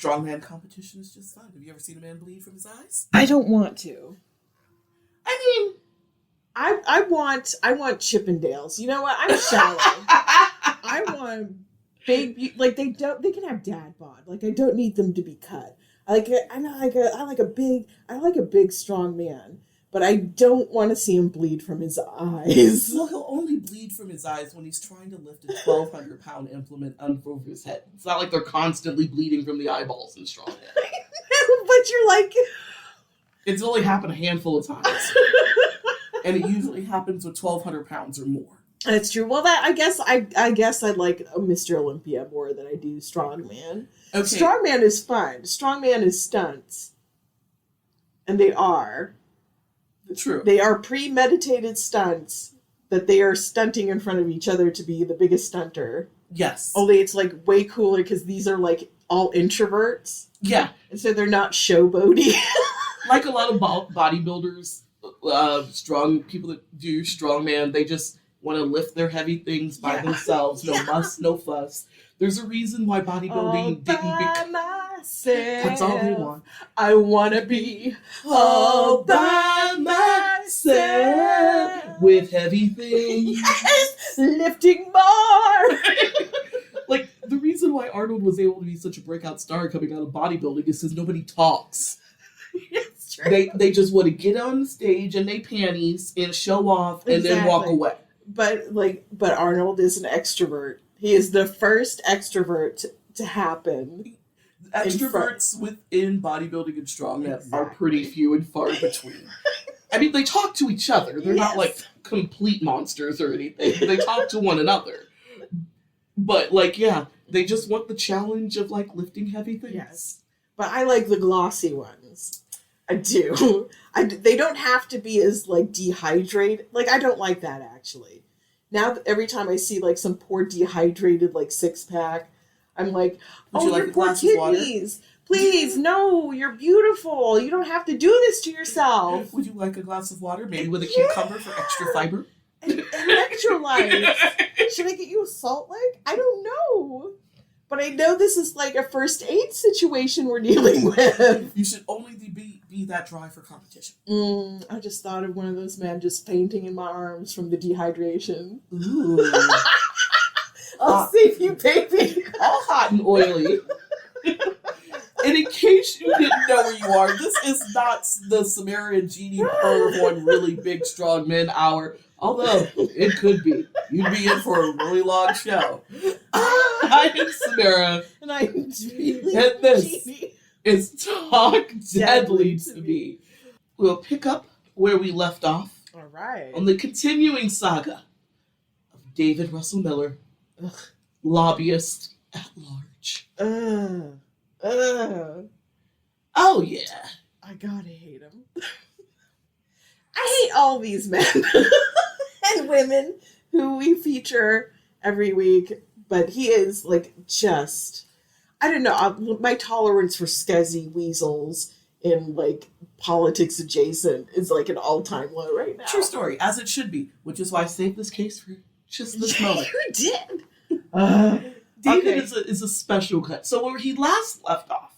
strongman competition is just fun. Have you ever seen a man bleed from his eyes? I don't want to. I mean, I want Chippendales. You know what? I'm shallow. I want big, like they can have dad bod. Like I don't need them to be cut. I like a big strong man, but I don't want to see him bleed from his eyes. Well, he'll only bleed from his eyes when he's trying to lift a 1,200-pound implement over his head. It's not like they're constantly bleeding from the eyeballs in strongman. But you're like, it's only happened a handful of times, and it usually happens with 1,200 pounds or more. That's true. Well, I guess I'd like a Mr. Olympia more than I do strongman. Okay. Strongman is fun. Strongman is stunts, and they are true. They are premeditated stunts that they are stunting in front of each other to be the biggest stunter. Yes. Only it's like way cooler because these are like all introverts. Yeah, and so they're not showboaty. Like a lot of bodybuilders, strong people that do strongman, they just want to lift their heavy things by themselves. No muss, no fuss. There's a reason why bodybuilding didn't become myself. That's all they want. I want to be all by myself with heavy things. Yes, lifting more. Like the reason why Arnold was able to be such a breakout star coming out of bodybuilding is because nobody talks. It's true. They just want to get on the stage in their panties and show off and then walk away. But Arnold is an extrovert. He is the first extrovert to happen. Extroverts within bodybuilding and strongman are pretty few and far between. I mean, they talk to each other. They're not like complete monsters or anything. They talk to one another. But they just want the challenge of lifting heavy things. Yes. But I like the glossy ones. I do. They don't have to be as dehydrated. I don't like that actually. Now every time I see some poor dehydrated six pack, I'm like, would you like a glass of kidneys. Please, no, you're beautiful. You don't have to do this to yourself. Would you like a glass of water, maybe with a cucumber for extra fiber? And electrolytes. Should I get you a salt lick? I don't know. But I know this is a first aid situation we're dealing with. You should only be that dry for competition. I just thought of one of those men just fainting in my arms from the dehydration. Ooh. I'll save you, baby. All hot and oily. And in case you didn't know where you are, this is not the Samara and Jeannie Perv on Really Big Strong Men Hour. Although, it could be. You'd be in for a really long show. I am Samara. And I'm Jeannie. And this is Talk Deadly to Me. We'll pick up where we left off. All right. On the continuing saga of David Russell Miller, lobbyist at large. Oh, yeah. I gotta hate him. I hate all these men and women who we feature every week, but he is just, I don't know, my tolerance for scuzzy weasels in politics adjacent is an all-time low right now. True story, as it should be, which is why I saved this case for just this moment. You did. David is a special cut. So where he last left off,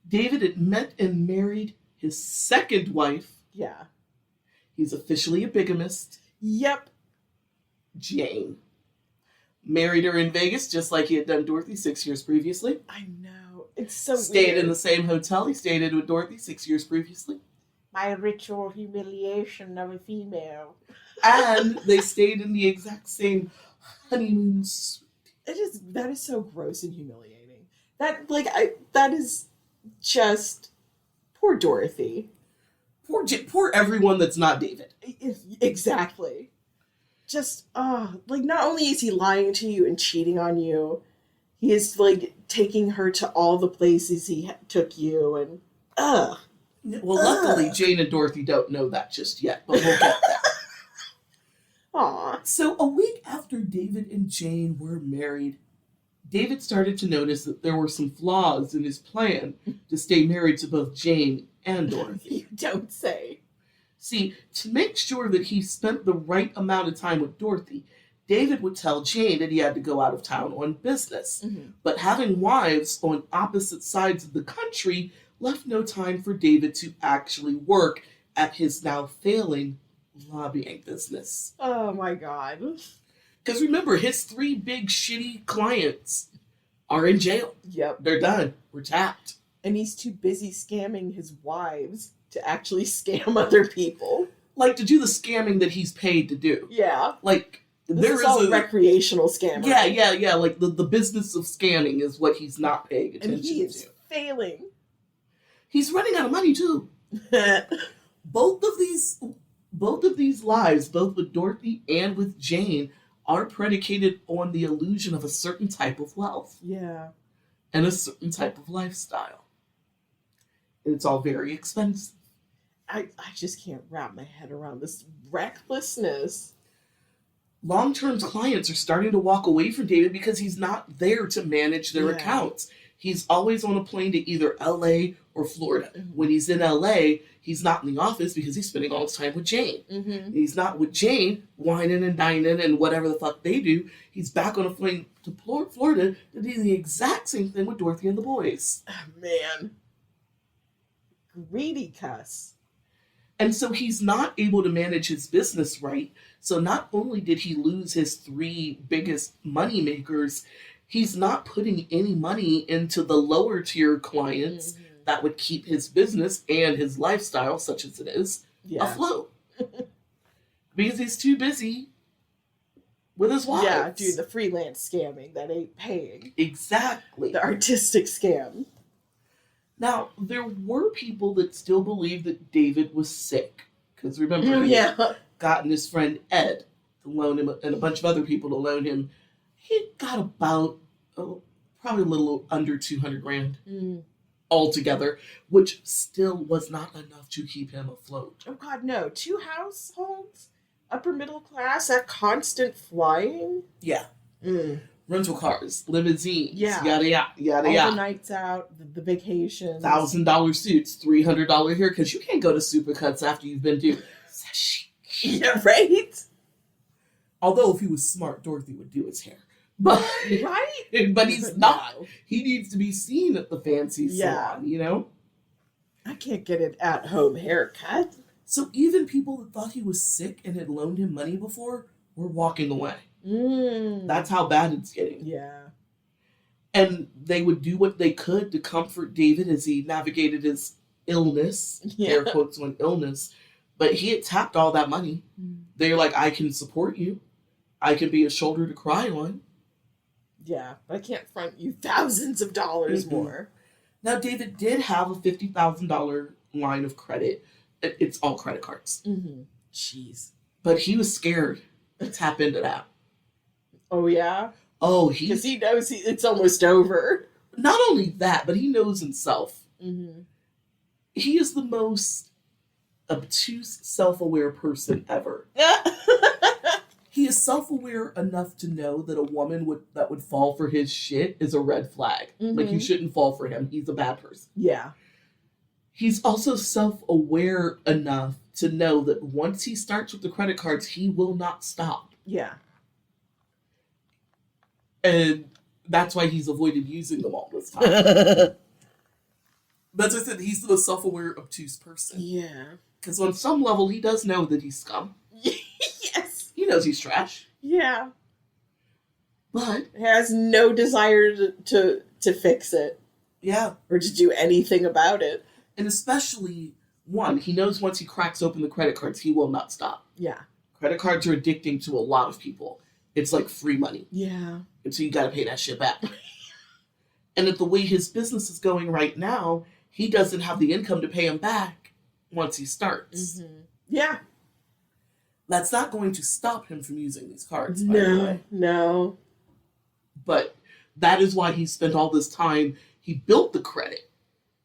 David had met and married his second wife. Yeah. He's officially a bigamist. Yep. Jane. Married her in Vegas, just like he had done Dorothy 6 years previously. I know. It's so Stayed weird. in the same hotel he stayed in with Dorothy 6 years previously. My ritual humiliation of a female. And they stayed in the exact same honeymoon suite. That is so gross and humiliating. That is just poor Dorothy. Poor everyone that's not David. Exactly. Just not only is he lying to you and cheating on you, he is taking her to all the places he took you and Well, luckily Jane and Dorothy don't know that just yet, but we'll get there. Aw. So a week after David and Jane were married, David started to notice that there were some flaws in his plan to stay married to both Jane and Dorothy. You don't say. See, to make sure that he spent the right amount of time with Dorothy, David would tell Jane that he had to go out of town on business. Mhm. But having wives on opposite sides of the country left no time for David to actually work at his now failing lobbying business. Oh my God. Because remember, his 3 big shitty clients are in jail. Yep. They're done. We're tapped. And he's too busy scamming his wives to actually scam other people. Like, to do the scamming that he's paid to do. Yeah. Like, This there is is all a... recreational scamming. Yeah. Like, the business of scamming is what he's not paying attention And he is to. failing. He's running out of money, too. Both of these lives, both with Dorothy and with Jane, are predicated on the illusion of a certain type of wealth Yeah. and a certain type of lifestyle. And it's all very expensive. I just can't wrap my head around this recklessness. Long-term clients are starting to walk away from David because he's not there to manage their Yeah. accounts. He's always on a plane to either LA or Florida. Mhm. When he's in LA, he's not in the office because he's spending all his time with Jane. Mm-hmm. He's not with Jane, whining and dining and whatever the fuck they do. He's back on a plane to Florida to do the exact same thing with Dorothy and the boys. Oh, man. Greedy cuss. And so he's not able to manage his business right. So not only did he lose his 3 biggest money makers, he's not putting any money into the lower tier clients Mhm. that would keep his business and his lifestyle, such as it is, Yeah. afloat. Because he's too busy with his wives. Yeah, dude, the freelance scamming that ain't paying. Exactly. The artistic scam. Now, there were people that still believed that David was sick. Because remember, he had Yeah. gotten his friend Ed to loan him, and a bunch of other people to loan him. He got about, probably a little under 200 grand Mm. altogether, which still was not enough to keep him afloat. Oh, God, no. 2 households? Upper middle class? That constant flying? Yeah. Mm. Rental cars, limousines, Yeah. yada, yada, yada, All yada. the nights out, the vacations. $1,000 suits, $300 haircuts. You can't go to Supercuts after you've been to Sashi. Yeah, right? Although if he was smart, Dorothy would do his hair. But Right? but he's not. No. He needs to be seen at the fancy Yeah. salon, you know? I can't get an at-home haircut. So even people that thought he was sick and had loaned him money before were walking away. Mm. That's how bad it's getting. Yeah. And they would do what they could to comfort David as he navigated his illness, Yeah. air quotes on illness. But he had tapped all that money. Mm. They're like, I can support you. I can be a shoulder to cry on. Yeah, but I can't front you thousands of dollars Mhm. more. Now, David did have a $50,000 line of credit. It's all credit cards. Mm-hmm. Jeez. But he was scared to tap into that. Oh, yeah? Oh, Because he knows it's almost over. not only that, but he knows himself. Mm-hmm. He is the most obtuse, self-aware person ever. He is self-aware enough to know that a woman that would fall for his shit is a red flag. Like, you Mhm. shouldn't fall for him. He's a bad person. Yeah. He's also self-aware enough to know that once he starts with the credit cards, he will not stop. Yeah. And that's why he's avoided using them all this time. That's what I said. He's the most self-aware, obtuse person. Yeah. Because on some level, he does know that he's scum. Yes. He knows he's trash. Yeah. But, Has no desire to fix it yeah. or to do anything about it. And especially, one, he knows once he cracks open the credit cards, he will not stop. Yeah. Credit cards are addicting to a lot of people. It's like free money. Yeah. And so you got to pay that shit back. And at the way his business is going right now, he doesn't have the income to pay him back once he starts. Mm-hmm. Yeah. That's not going to stop him from using these cards, by the way. No. But that is why he spent all this time. He built the credit,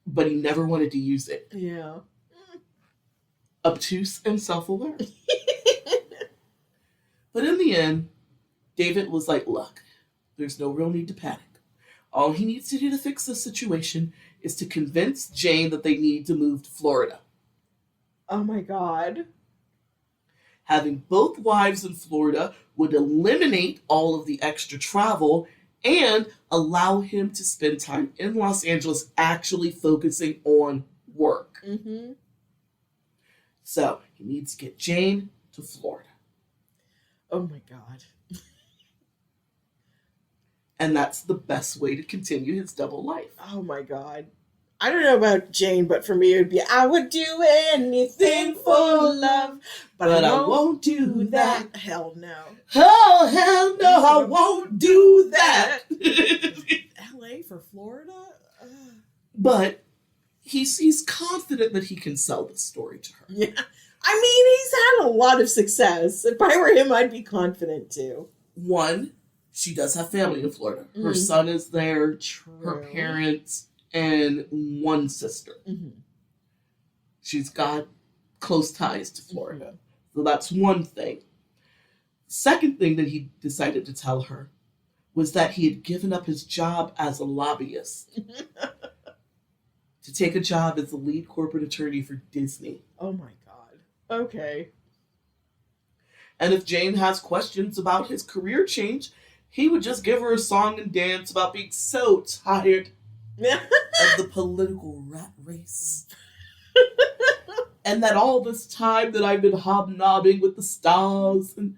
but he never wanted to use it. Yeah. Obtuse and self-aware. But in the end, David was like, look, there's no real need to panic. All he needs to do to fix this situation is to convince Jane that they need to move to Florida. Oh my God. Having both wives in Florida would eliminate all of the extra travel and allow him to spend time in Los Angeles actually focusing on work. Mm-hmm. So he needs to get Jane to Florida. Oh my God. And that's the best way to continue his double life. Oh my God. I don't know about Jane, but for me it would be, I would do anything for love, but I won't do that. Hell no. Oh, hell no, I won't do that. LA for Florida? But he's confident that he can sell this story to her. Yeah. I mean, he's had a lot of success. If I were him, I'd be confident too. One, she does have family in Florida. Her Mhm. son is there, True. her parents, and one sister. Mm-hmm. She's got close ties to Florida. So that's one thing. Second thing that he decided to tell her was that he had given up his job as a lobbyist to take a job as the lead corporate attorney for Disney. Oh my God. Okay. And if Jane has questions about his career change, he would just give her a song and dance about being so tired of the political rat race. And that all this time that I've been hobnobbing with the stars and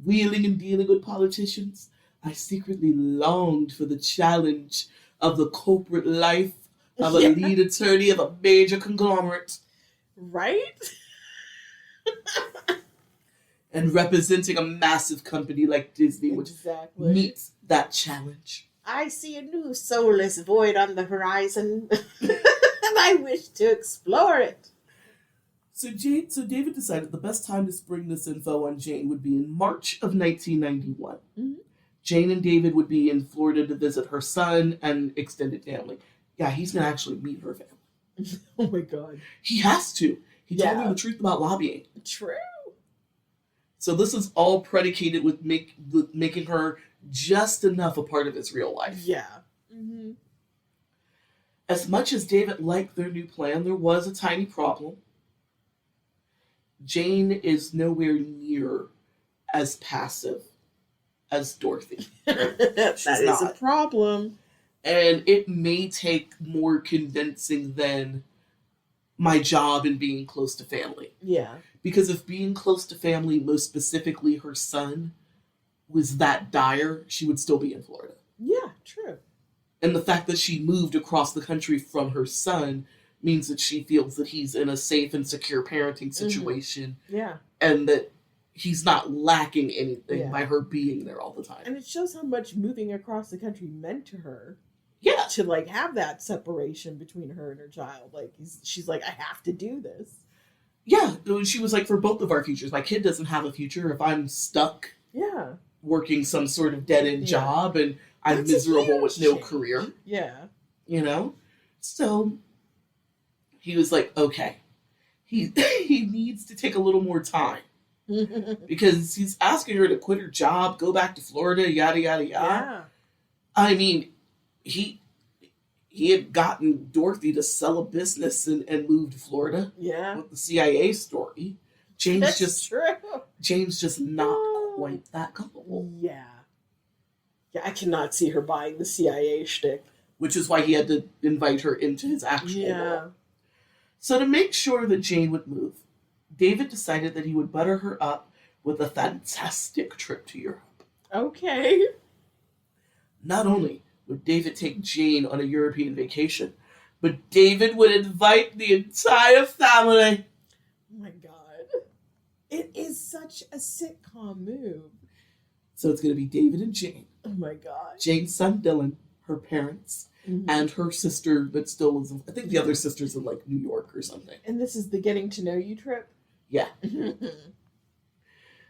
wheeling and dealing with politicians, I secretly longed for the challenge of the corporate life of a lead attorney of a major conglomerate. Right? And representing a massive company like Disney, which Exactly. meets that challenge. I see a new soulless void on the horizon, and I wish to explore it. So David decided the best time to spring this info on Jane would be in March of 1991. Mhm. Jane and David would be in Florida to visit her son and extended family. Yeah, he's going to actually meet her family. Oh my God. He has to. He told Yeah. her the truth about lobbying. True. So this is all predicated with making her just enough a part of his real life. Yeah. Mm-hmm. As much as David liked their new plan, there was a tiny problem. Jane is nowhere near as passive as Dorothy. That is a not. problem. And it may take more convincing than my job and being close to family. Yeah. Because if being close to family, most specifically her son, was that dire, she would still be in Florida. Yeah, true. And the fact that she moved across the country from her son means that she feels that he's in a safe and secure parenting situation Yeah. and that he's not lacking anything Yeah. by her being there all the time. And it shows how much moving across the country meant to her Yeah. to like have that separation between her and her child. Like she's like, I have to do this. Yeah. She was like, for both of our futures, my kid doesn't have a future if I'm stuck Yeah. working some sort of dead-end Yeah. job and I'm That's a miserable with huge no change. career, Yeah. you know? So he was like, okay, he needs to take a little more time because he's asking her to quit her job, go back to Florida, yada, yada, yada. Yeah. I mean, he had gotten Dorothy to sell a business and move to Florida Yeah. with the CIA story. That's true. James just not quite that gullible. Yeah. Yeah, I cannot see her buying the CIA shtick. Which is why he had to invite her into his actual role. So to make sure that Jane would move, David decided that he would butter her up with a fantastic trip to Europe. Okay. Not only would David take Jane on a European vacation, but David would invite the entire family. Oh my God. It is such a sitcom move. So it's going to be David and Jane. Oh my God. Jane's son Dylan, her parents, Mhm. and her sister that still lives in, I think the other sister's in like New York or something. And this is the getting to know you trip? Yeah.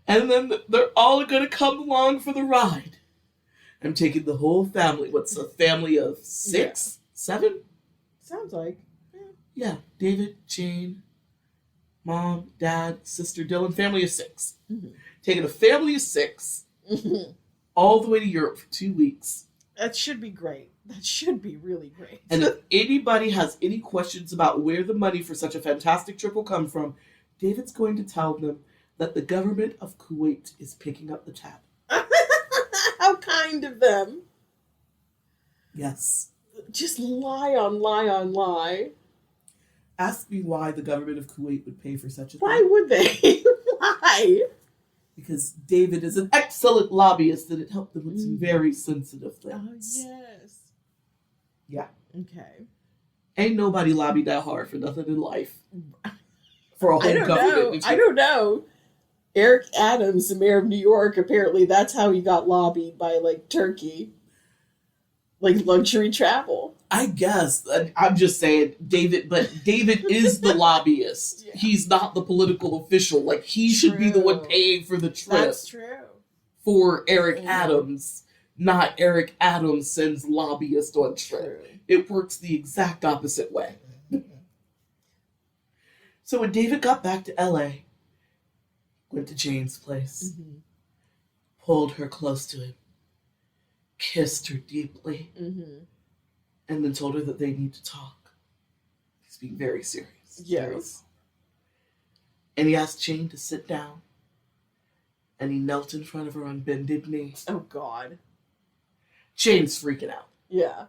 And then they're all going to come along for the ride. I'm taking the whole family. What's a family of 6, 7? Sounds like. Yeah. David, Jane, mom, dad, sister, Dylan. Family of 6. Mhm. Taking a family of 6 all the way to Europe for 2 weeks. That should be great. That should be really great. And if anybody has any questions about where the money for such a fantastic trip will come from, David's going to tell them that the government of Kuwait is picking up the tab. How kind of them. Yes. Just lie on lie on lie. Ask me why the government of Kuwait would pay for such a thing. Why would they? Why? Because David is an excellent lobbyist and it helped them with some very sensitive things. Oh, yes. Yeah. Okay. Ain't nobody lobbied that hard for nothing in life. For a whole government. I don't know. Eric Adams, the mayor of New York, apparently that's how he got lobbied by, like, Turkey. Like, luxury travel. I guess. I'm just saying, David is the lobbyist. Yeah. He's not the political official. Like, he should be the one paying for the trip. That's true. For Eric Adams. Not Eric Adams sends lobbyist on trip. It works the exact opposite way. So when David got back to LA, went to Jane's place, pulled her close to him, kissed her deeply, and then told her that they need to talk. He's being very serious. Yes. And he asked Jane to sit down, and he knelt in front of her on bended knee. Oh, God. Jane's freaking out. Yeah.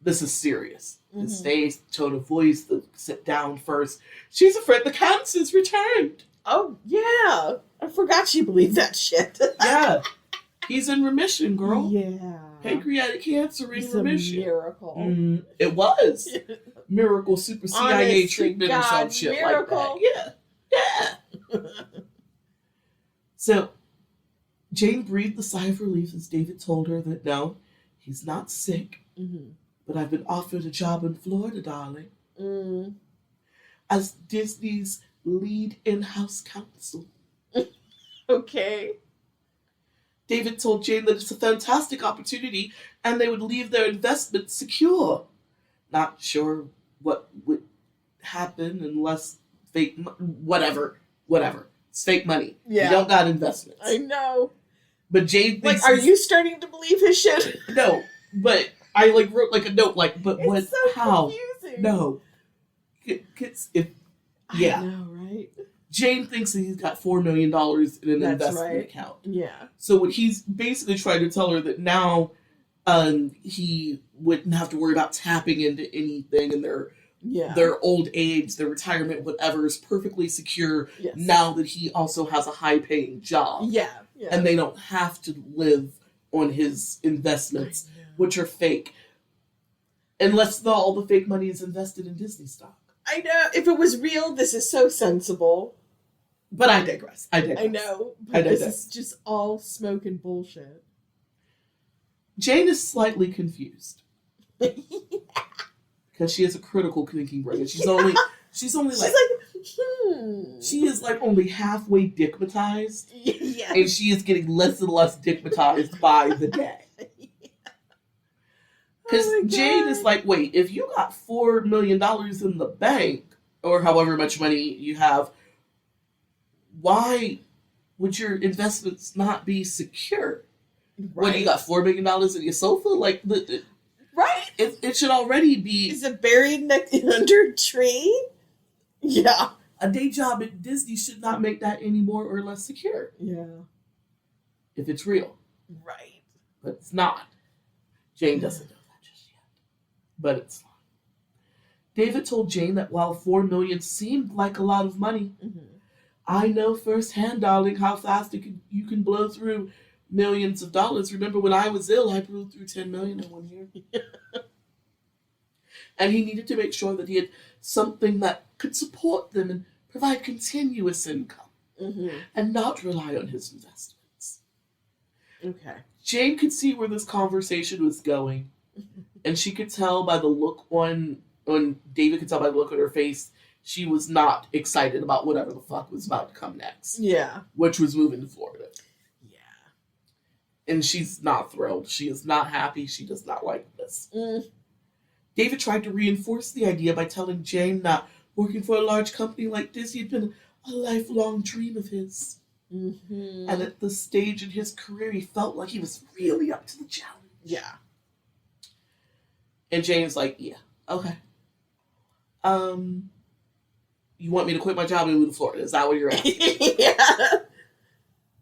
This is serious. The stage, tone of voice, the sit down first. She's afraid the cancer's returned. Oh, yeah. I forgot she believed that shit. Yeah. He's in remission, girl. Yeah. Pancreatic cancer in remission. A miracle. It was. Miracle super CIA treatment or some shit miracle. Like that. Yeah. So, Jane breathed a sigh of relief as David told her that no, he's not sick. But I've been offered a job in Florida, darling. As Disney's lead in-house counsel. Okay. David told Jane that it's a fantastic opportunity and they would leave their investment secure. Not sure what would happen unless fake... Whatever. It's fake money. Yeah. You don't got investments. I know. But Jane thinks... Like, are you starting to believe his shit? No, but... I wrote a note but it's what? So how? Confusing. No, yeah. I know, right? Jane thinks that he's got $4 million in an investment account. Yeah. So what he's basically trying to tell her that now, he wouldn't have to worry about tapping into anything, and their old age, their retirement, whatever is perfectly secure. Yes. Now that he also has a high-paying job. Yeah. And they don't have to live on his investments, which are fake. Unless all the fake money is invested in Disney stock. I know. If it was real, this is so sensible. But I digress. I know. But this is just all smoke and bullshit. Jane is slightly confused. Because she has a critical thinking brain. And she's only she is like only halfway dickmatized. Yes. And she is getting less and less dickmatized by the day. Because Jane is like, wait, if you got $4 million in the bank, or however much money you have, why would your investments not be secure? Right. When you got $4 million in your sofa? Like, right? It should already be... Is it buried under a tree? Yeah. A day job at Disney should not make that any more or less secure. Yeah. If it's real. Right. But it's not. Jane doesn't know that just yet. But it's not. David told Jane that while $4 million seemed like a lot of money, I know firsthand, darling, how fast you can blow through millions of dollars. Remember when I was ill, I blew through $10 million in 1 year. And he needed to make sure that he had something that could support them and provide continuous income and not rely on his investments. Okay. Jane could see where this conversation was going, and she could tell by the look on David could tell by the look on her face, she was not excited about whatever the fuck was about to come next. Yeah. Which was moving to Florida. Yeah. And she's not thrilled. She is not happy. She does not like this. David tried to reinforce the idea by telling Jane that working for a large company like Disney had been a lifelong dream of his. And at this stage in his career, he felt like he was really up to the challenge. Yeah. And Jane's like, yeah, okay. You want me to quit my job and move to Florida? Is that what you're asking? Yeah.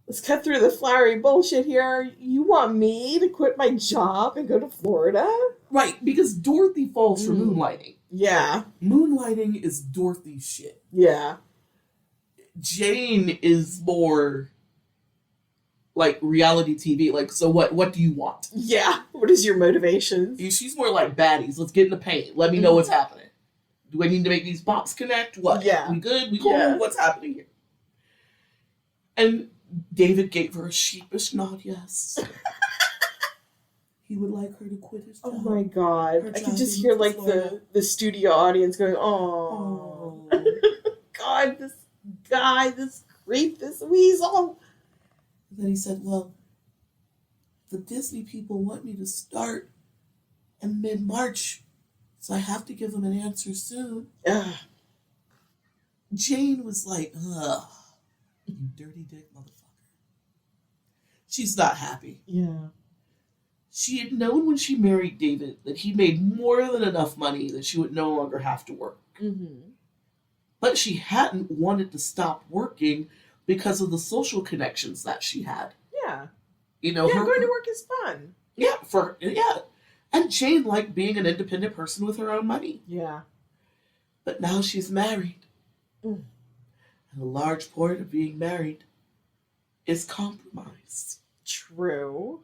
Let's cut through the flowery bullshit here. You want me to quit my job and go to Florida? Right, because Dorothy falls for moonlighting. Yeah. Moonlighting is Dorothy's shit. Yeah. Jane is more like reality TV. Like, so what do you want? Yeah. What is your motivation? She's more like baddies. Let's get in the paint. Let me know what's happening. Do I need to make these box connect? What? Yeah. We good? We cool? Yeah. What's happening here? And David gave her a sheepish nod, yes. He would like her to quit his job. Oh my god. I could just hear like the studio audience going, oh. God, this guy, this creep, this weasel. And then he said, well, the Disney people want me to start in mid-March, so I have to give them an answer soon. Ugh. Jane was like, ugh, you dirty dick motherfucker. She's not happy. Yeah. She had known when she married David that he made more than enough money that she would no longer have to work. Mm-hmm. But she hadn't wanted to stop working because of the social connections that she had. Yeah. You know, going to work is fun. Yeah. And Jane liked being an independent person with her own money. Yeah. But now she's married. Mm. And a large part of being married is compromise. True.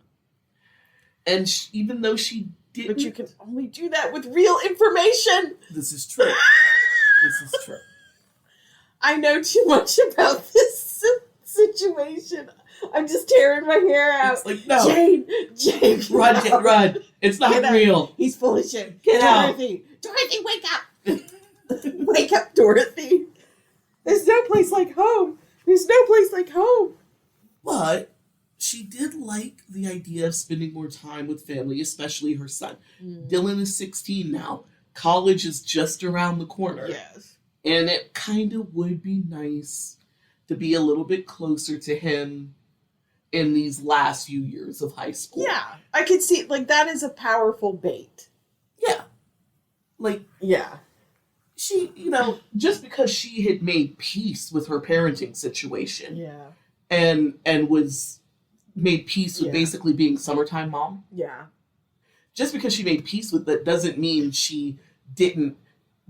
And even though she didn't... But you can only do that with real information. This is true. This is true. I know too much about this situation. I'm just tearing my hair out. It's like, no. Jane. Run, Jane, run. It's not real. He's full of shit. Get Dorothy. out. Dorothy, wake up. Wake up, Dorothy. There's no place like home. There's no place like home. But she did like the idea of spending more time with family, especially her son. Dylan is 16 now. College is just around the corner. Yes. And it kind of would be nice to be a little bit closer to him in these last few years of high school. Yeah. I could see, like, that is a powerful bait. Yeah. Like, yeah. She, just because she had made peace with her parenting situation. Yeah. And was made peace with basically being summertime mom. Yeah. Just because she made peace with that doesn't mean she didn't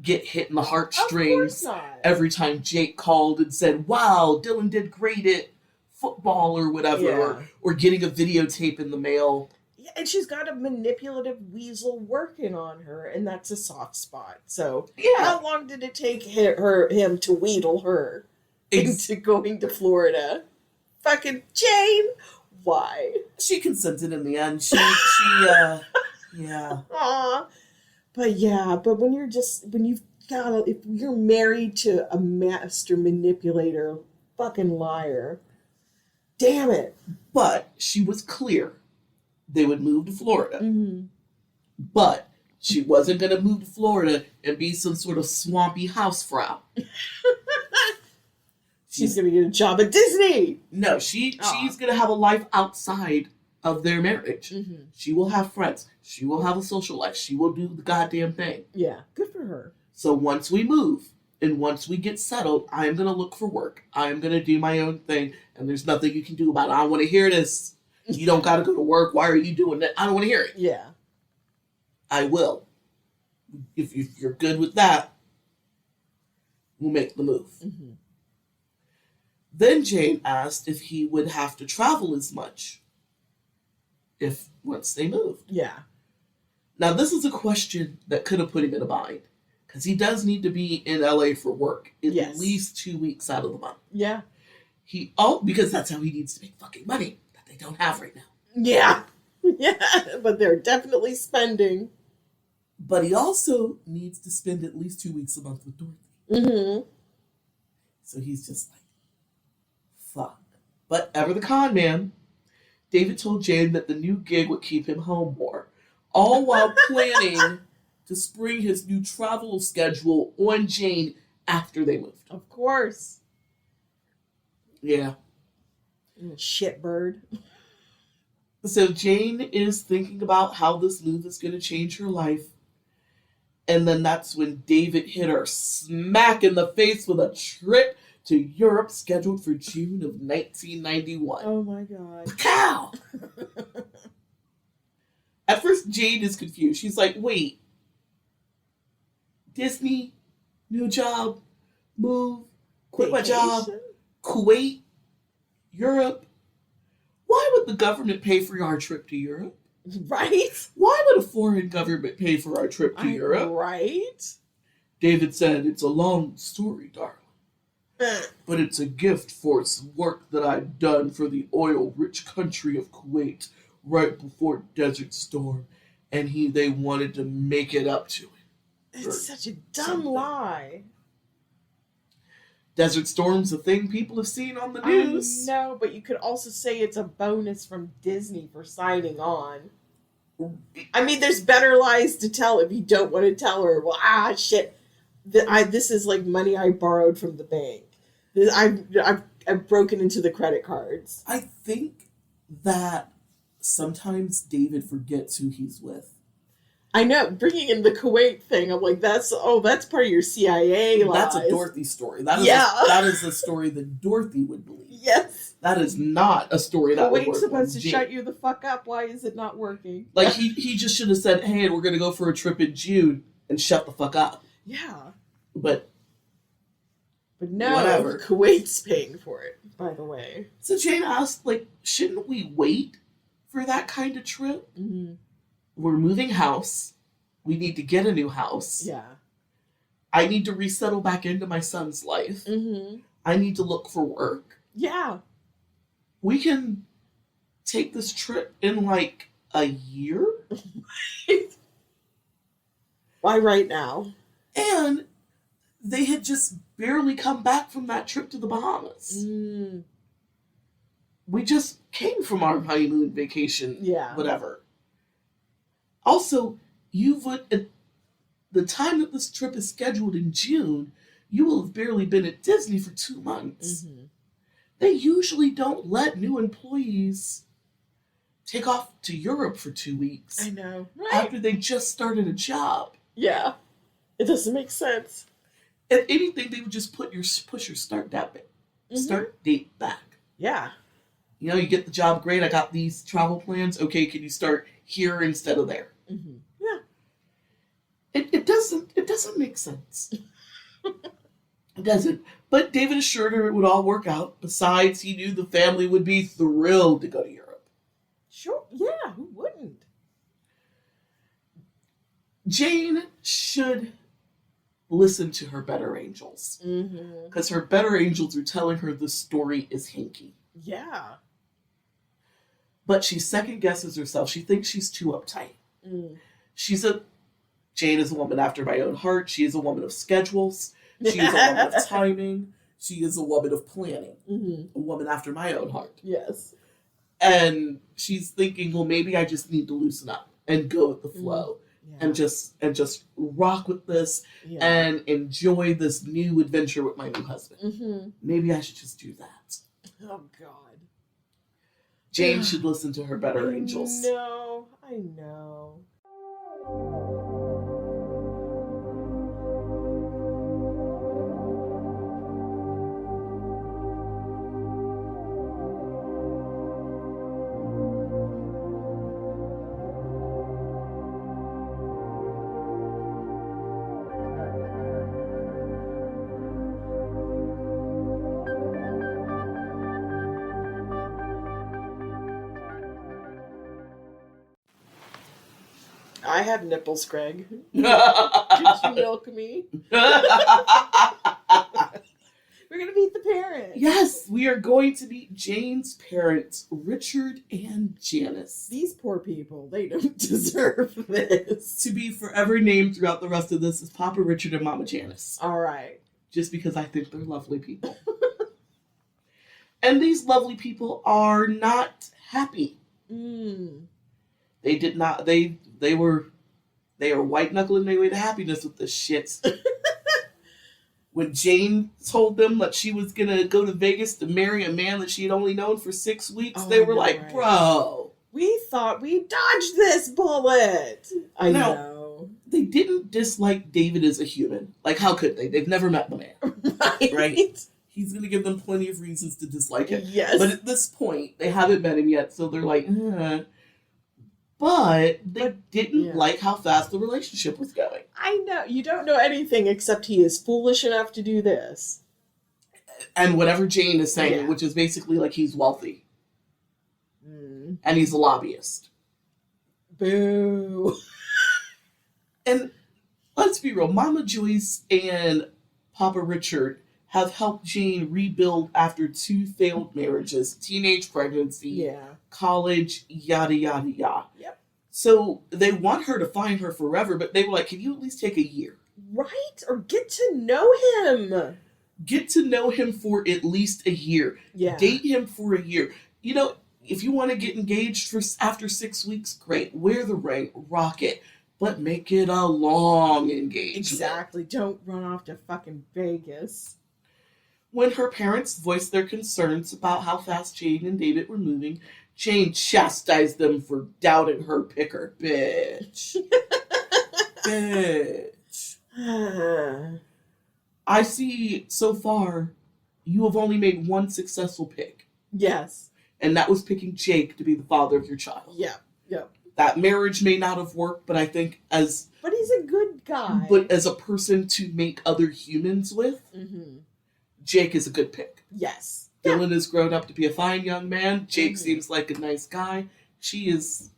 get hit in the heartstrings every time Jake called and said, wow, Dylan did great at football or whatever, or getting a videotape in the mail. Yeah, and she's got a manipulative weasel working on her, and that's a soft spot. So how long did it take him to wheedle her into going to Florida? Fucking Jane! Why? She consented in the end. Yeah. Aw. But when if you're married to a master manipulator, fucking liar, damn it. But she was clear they would move to Florida. Mm-hmm. But she wasn't going to move to Florida and be some sort of swampy housefrau. She's going to get a job at Disney. No, she's going to have a life outside of their marriage. Mm-hmm. She will have friends. She will have a social life. She will do the goddamn thing. Yeah, good for her. So once we move and once we get settled, I'm going to look for work. I'm going to do my own thing, and there's nothing you can do about it. I don't want to hear this. You don't got to go to work. Why are you doing that? I don't want to hear it. Yeah. I will. If you're good with that, we'll make the move. Mm-hmm. Then Jane asked if he would have to travel as much once they moved. Yeah. Now, this is a question that could have put him in a bind, because he does need to be in LA for work at least 2 weeks out of the month. Yeah. Because that's how he needs to make fucking money that they don't have right now. Yeah. Yeah, but they're definitely spending. But he also needs to spend at least 2 weeks a month with Dorothy. Mm-hmm. So he's just like, fuck. But ever the con man, David told Jane that the new gig would keep him home more, all while planning to spring his new travel schedule on Jane after they moved. Of course. Yeah. Shitbird. So Jane is thinking about how this move is going to change her life. And then that's when David hit her smack in the face with a trip to Europe scheduled for June of 1991. Oh my god. Cow! At first, Jane is confused. She's like, wait, Disney, new job, move, quit my job, Vacation? Kuwait, Europe. Why would the government pay for our trip to Europe? Right? Why would a foreign government pay for our trip to Europe? Right? David said, it's a long story, darling. But it's a gift for some work that I've done for the oil-rich country of Kuwait right before Desert Storm. And they wanted to make it up to it. It's such a dumb something. lie. Desert Storm's a thing people have seen on the news. No, but you could also say it's a bonus from Disney for signing on. I mean, there's better lies to tell if you don't want to tell her, well, shit, this is like money I borrowed from the bank. I've broken into the credit cards. I think that sometimes David forgets who he's with. I know, bringing in the Kuwait thing, I'm like, that's part of your CIA lies. That's a Dorothy story. That is a story that Dorothy would believe. Yes. That is not a story that would work. Kuwait's supposed to Jane. shut you the fuck up. Why is it not working? Like, he just should have said, hey, we're going to go for a trip in June and shut the fuck up. Yeah. But no, whatever. Kuwait's paying for it, by the way. So Jane asked, like, shouldn't we wait for that kind of trip? Mm-hmm. We're moving house. We need to get a new house. Yeah. I need to resettle back into my son's life. Mm-hmm. I need to look for work. Yeah. We can take this trip in like a year. Why right now? And they had just barely come back from that trip to the Bahamas. Mm. We just came from our honeymoon vacation. Yeah. Whatever. Also, at the time that this trip is scheduled in June, you will have barely been at Disney for 2 months. Mm-hmm. They usually don't let new employees take off to Europe for 2 weeks. I know. Right? After they just started a job. Yeah. It doesn't make sense. If anything, they would just push your start date back. Yeah. You know, you get the job, great, I got these travel plans. Okay, can you start here instead of there? Mm-hmm. Yeah. It doesn't make sense. It doesn't. But David assured her it would all work out. Besides, he knew the family would be thrilled to go to Europe. Sure. Yeah, who wouldn't? Jane should listen to her better angels. Mm-hmm. Because her better angels are telling her the story is hinky. Yeah. But she second guesses herself. She thinks she's too uptight. Mm. Jane is a woman after my own heart. She is a woman of schedules. She is a woman of timing. She is a woman of planning. Mm-hmm. A woman after my own heart. Yes. And she's thinking, well, maybe I just need to loosen up and go with the flow. Yeah. And just rock with this Yeah. and enjoy this new adventure with my new husband. Mm-hmm. Maybe I should just do that. Oh, God. Jane should listen to her better angels. I know. I have nipples, Greg. Could you milk me? We're going to meet the parents. Yes, we are going to meet Jane's parents, Richard and Janice. These poor people, they don't deserve this. To be forever named throughout the rest of this is Papa Richard and Mama Janice. All right. Just because I think they're lovely people. And these lovely people are not happy. Mm. They are white knuckling their way to happiness with this shit. When Jane told them that she was gonna go to Vegas to marry a man that she had only known for 6 weeks, they were like, right. bro. We thought we dodged this bullet. I know. they didn't dislike David as a human. Like, how could they? They've never met the man. Right? He's going to give them plenty of reasons to dislike him. Yes. But at this point, they haven't met him yet, so they're like, But they didn't like how fast the relationship was going. I know. You don't know anything except he is foolish enough to do this. And whatever Jane is saying, which is basically like he's wealthy. And he's a lobbyist. Boo. And let's be real, Mama Joyce and Papa Richard have helped Jane rebuild after 2 failed marriages, teenage pregnancy, college, yada, yada, yada. Yep. So they want her to find her forever, but they were like, can you at least take a year? Right? Or get to know him. Get to know him for at least a year. Yeah. Date him for a year. You know, if you want to get engaged after 6 weeks, great. Wear the ring, rock it. But make it a long engagement. Exactly. Don't run off to fucking Vegas. When her parents voiced their concerns about how fast Jane and David were moving, Jane chastised them for doubting her picker. Bitch. Bitch. I see so far you have only made one successful pick. Yes. And that was picking Jake to be the father of your child. Yeah. Yep. That marriage may not have worked, but I think But he's a good guy. But as a person to make other humans with, Jake is a good pick. Yes. Dylan has grown up to be a fine young man. Jake seems like a nice guy. She has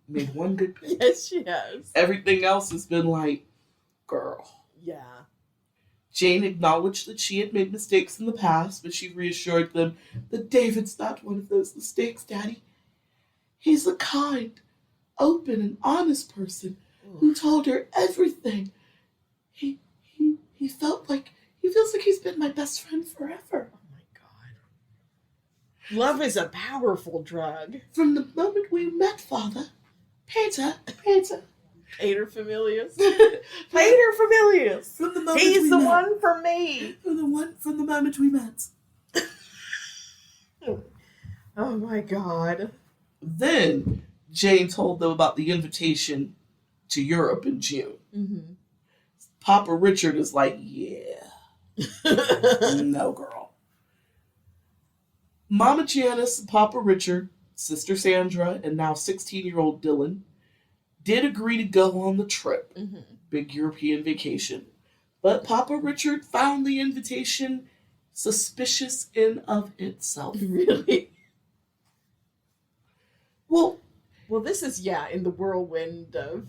made one good pick. Yes, she has. Everything else has been like, girl. Yeah. Jane acknowledged that she had made mistakes in the past, but she reassured them that David's not one of those mistakes, Daddy. He's a kind, open, and honest person who told her everything. He feels like he's been my best friend forever. Oh my God. Love is a powerful drug. From the moment we met, Father, Pater familias. Pater familias. From the moment he's the one for me. From the moment we met. Oh my God. Then Jane told them about the invitation to Europe in June. Papa Richard is like, yeah. No, girl. Mama Janice and Papa Richard, Sister Sandra, and now 16-year-old Dylan did agree to go on the trip. Big European vacation. But Papa Richard found the invitation suspicious in of itself. Really? Well, this is, in the whirlwind of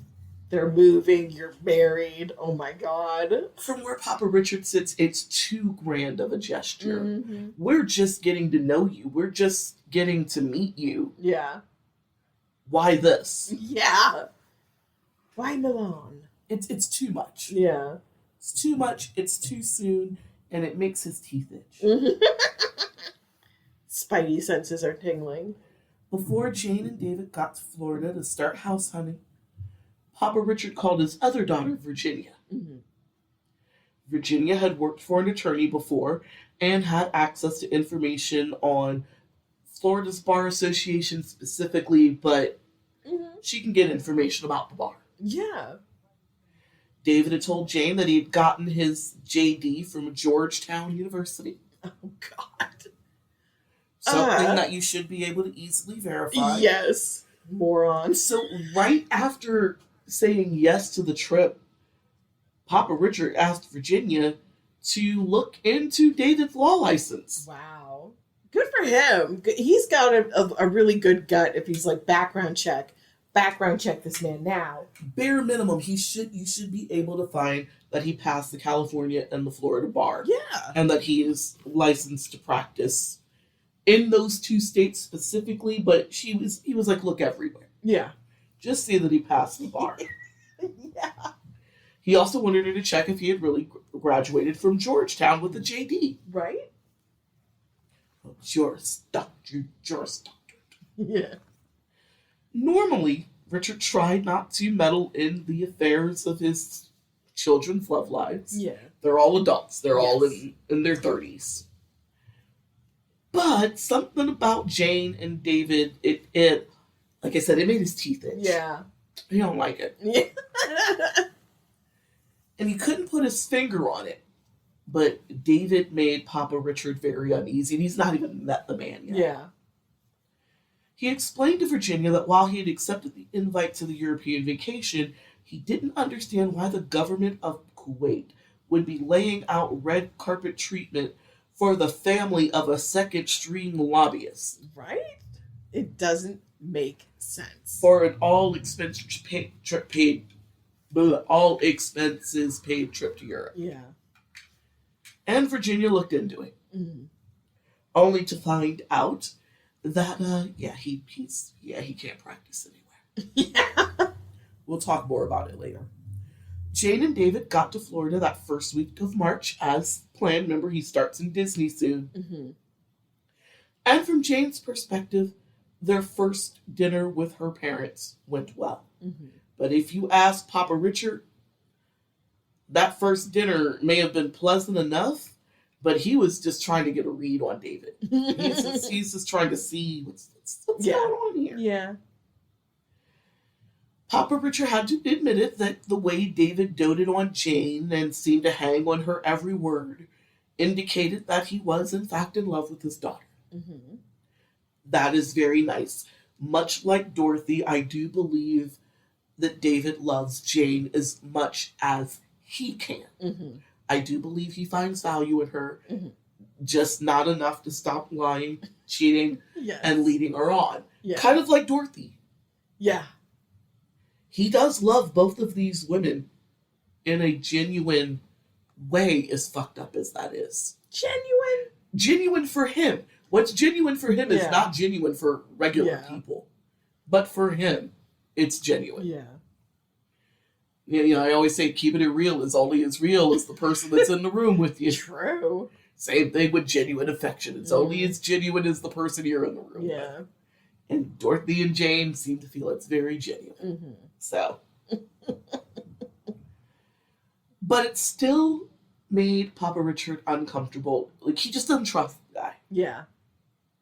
they're moving, you're married. Oh my God. From where Papa Richard sits, it's too grand of a gesture. We're just getting to know you. We're just getting to meet you. Yeah. Why this? Yeah. Why Milan? It's too much. Yeah. It's too much, it's too soon, and it makes his teeth itch. Spidey senses are tingling. Before Jane and David got to Florida to start house hunting, Papa Richard called his other daughter, Virginia. Virginia had worked for an attorney before and had access to information on Florida's Bar Association specifically, but she can get information about the bar. Yeah. David had told Jane that he had gotten his JD from Georgetown University. Oh, God. Something that you should be able to easily verify. Yes. Moron. So right after saying yes to the trip, Papa Richard asked Virginia to look into David's law license. Wow. Good for him. He's got a really good gut if he's like, background check this man now. Bare minimum, you should be able to find that he passed the California and the Florida bar. Yeah. And that he is licensed to practice in those 2 states specifically, but he was like, look everywhere. Yeah. Just see that he passed the bar. Yeah. He also wanted her to check if he had really graduated from Georgetown with a JD. Right? Juris Doctor. Yeah. Normally, Richard tried not to meddle in the affairs of his children's love lives. Yeah. They're all adults. They're all in their 30s. But something about Jane and David, it like I said, it made his teeth itch. Yeah. He don't like it. Yeah. And he couldn't put his finger on it. But David made Papa Richard very uneasy, and he's not even met the man yet. Yeah. He explained to Virginia that while he had accepted the invite to the European vacation, he didn't understand why the government of Kuwait would be laying out red carpet treatment for the family of a second-string lobbyist. Right? It doesn't make sense. For an all expenses paid trip to Europe. Yeah. And Virginia looked into it, only to find out that he can't practice anywhere. Yeah. We'll talk more about it later. Jane and David got to Florida that first week of March as planned. Remember, he starts in Disney soon. Mm-hmm. And from Jane's perspective, their first dinner with her parents went well. Mm-hmm. But if you ask Papa Richard, that first dinner may have been pleasant enough, but he was just trying to get a read on David. He's just trying to see what's going on here. Yeah. Papa Richard had to admit it that the way David doted on Jane and seemed to hang on her every word indicated that he was in fact in love with his daughter. Mm-hmm. That is very nice. Much like Dorothy, I do believe that David loves Jane as much as he can. Mm-hmm. I do believe he finds value in her, just not enough to stop lying, cheating, and leading her on. Yeah. Kind of like Dorothy. Yeah. He does love both of these women in a genuine way, as fucked up as that is. Genuine? Genuine for him. What's genuine for him is not genuine for regular people. But for him, it's genuine. Yeah. You know, I always say keeping it real is only as real as the person that's in the room with you. True. Same thing with genuine affection. It's only as genuine as the person you're in the room with. And Dorothy and Jane seem to feel it's very genuine. Mm-hmm. So. But it still made Papa Richard uncomfortable. Like, he just doesn't trust the guy. Yeah.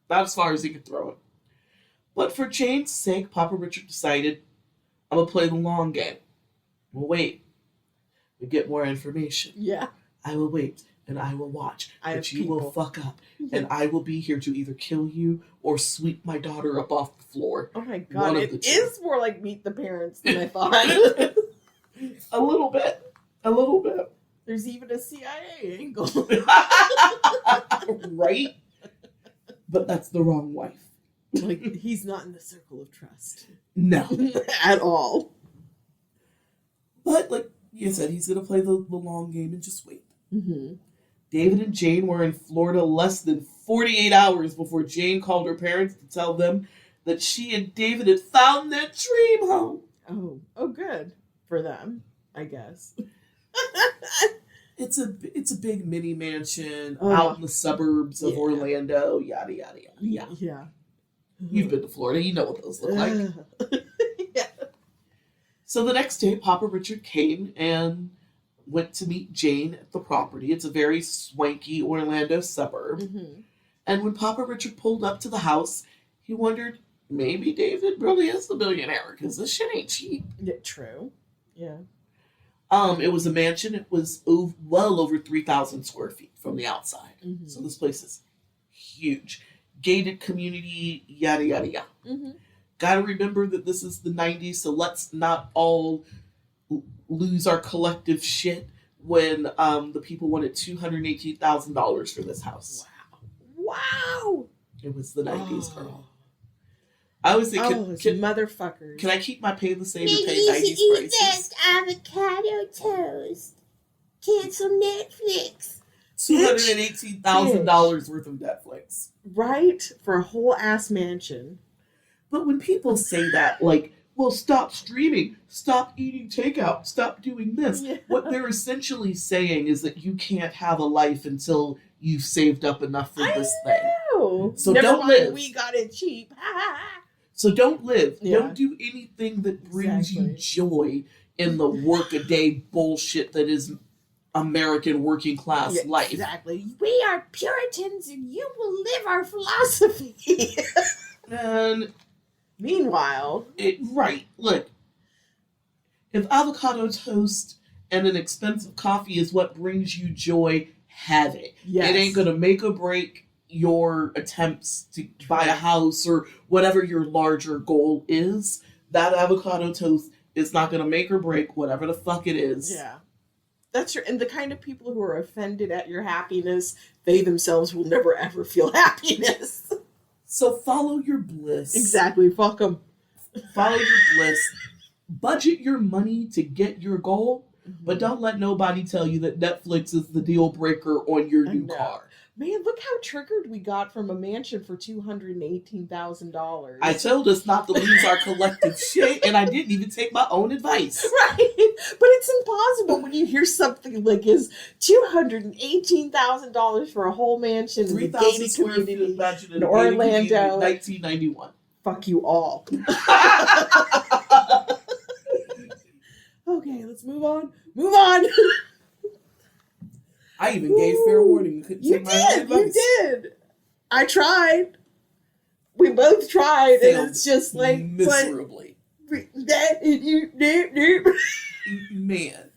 Not as far as he could throw it. But for Jane's sake, Papa Richard decided, I'm going to play the long game. We'll wait. We get more information. Yeah. I will wait, and I will watch. But you will fuck up. Yeah. And I will be here to either kill you or sweep my daughter up off the floor. Oh my god, it is more like Meet the Parents than I thought. A little bit. A little bit. There's even a CIA angle. Right? But that's the wrong wife. Like, he's not in the circle of trust. No. At all. But, like you said, he's going to play the long game and just wait. Mm-hmm. David and Jane were in Florida less than 48 hours before Jane called her parents to tell them that she and David had found their dream home. Oh, good for them, I guess. It's a big mini mansion out in the suburbs of Orlando, yada, yada, yada. Yeah. You've been to Florida. You know what those look like. Yeah. So the next day, Papa Richard came and went to meet Jane at the property. It's a very swanky Orlando suburb. Mm-hmm. And when Papa Richard pulled up to the house, he wondered, maybe David really is the billionaire, because this shit ain't cheap. Yeah, true. Yeah. It was a mansion. It was well over 3,000 square feet from the outside. Mm-hmm. So this place is huge. Gated community, yada, yada, yada. Mm-hmm. Gotta remember that this is the 90s, so let's not all lose our collective shit when the people wanted $218,000 for this house. Wow. It was the 90s, girl. I was thinking, motherfuckers. Can I keep my pay the same and pay Maybe 90s you should eat prices? that avocado toast. Cancel Netflix. $218,000 worth of Netflix. Right? For a whole ass mansion. But when people say that, like, well, stop streaming, stop eating takeout, stop doing this, what they're essentially saying is that you can't have a life until you've saved up enough for this thing. So never don't mind, live. we got it cheap. So don't live. Yeah. Don't do anything that brings you joy in the workaday bullshit that is American working class life. Exactly. We are Puritans and you will live our philosophy. And meanwhile, right, look, if avocado toast and an expensive coffee is what brings you joy, have it. Yes. It ain't gonna make or break your attempts to buy a house or whatever your larger goal is. That avocado toast is not gonna make or break whatever the fuck it is. Yeah. That's and the kind of people who are offended at your happiness, they themselves will never ever feel happiness. So follow your bliss. Exactly. Fuck them. Follow your bliss. Budget your money to get your goal, but don't let nobody tell you that Netflix is the deal breaker on your new car. Man, look how triggered we got from a mansion for $218,000. I told us not to lose our collective shit, and I didn't even take my own advice. Right, but it's impossible when you hear something like is $218,000 for a whole mansion in a 3,000 gated square feet, community imagine in Orlando. 1991. Fuck you all. Okay, let's move on. Move on. I even gave fair warning. You couldn't You take my own did. advice. You did. I tried. We both tried, Failed and it's just like miserably. Man.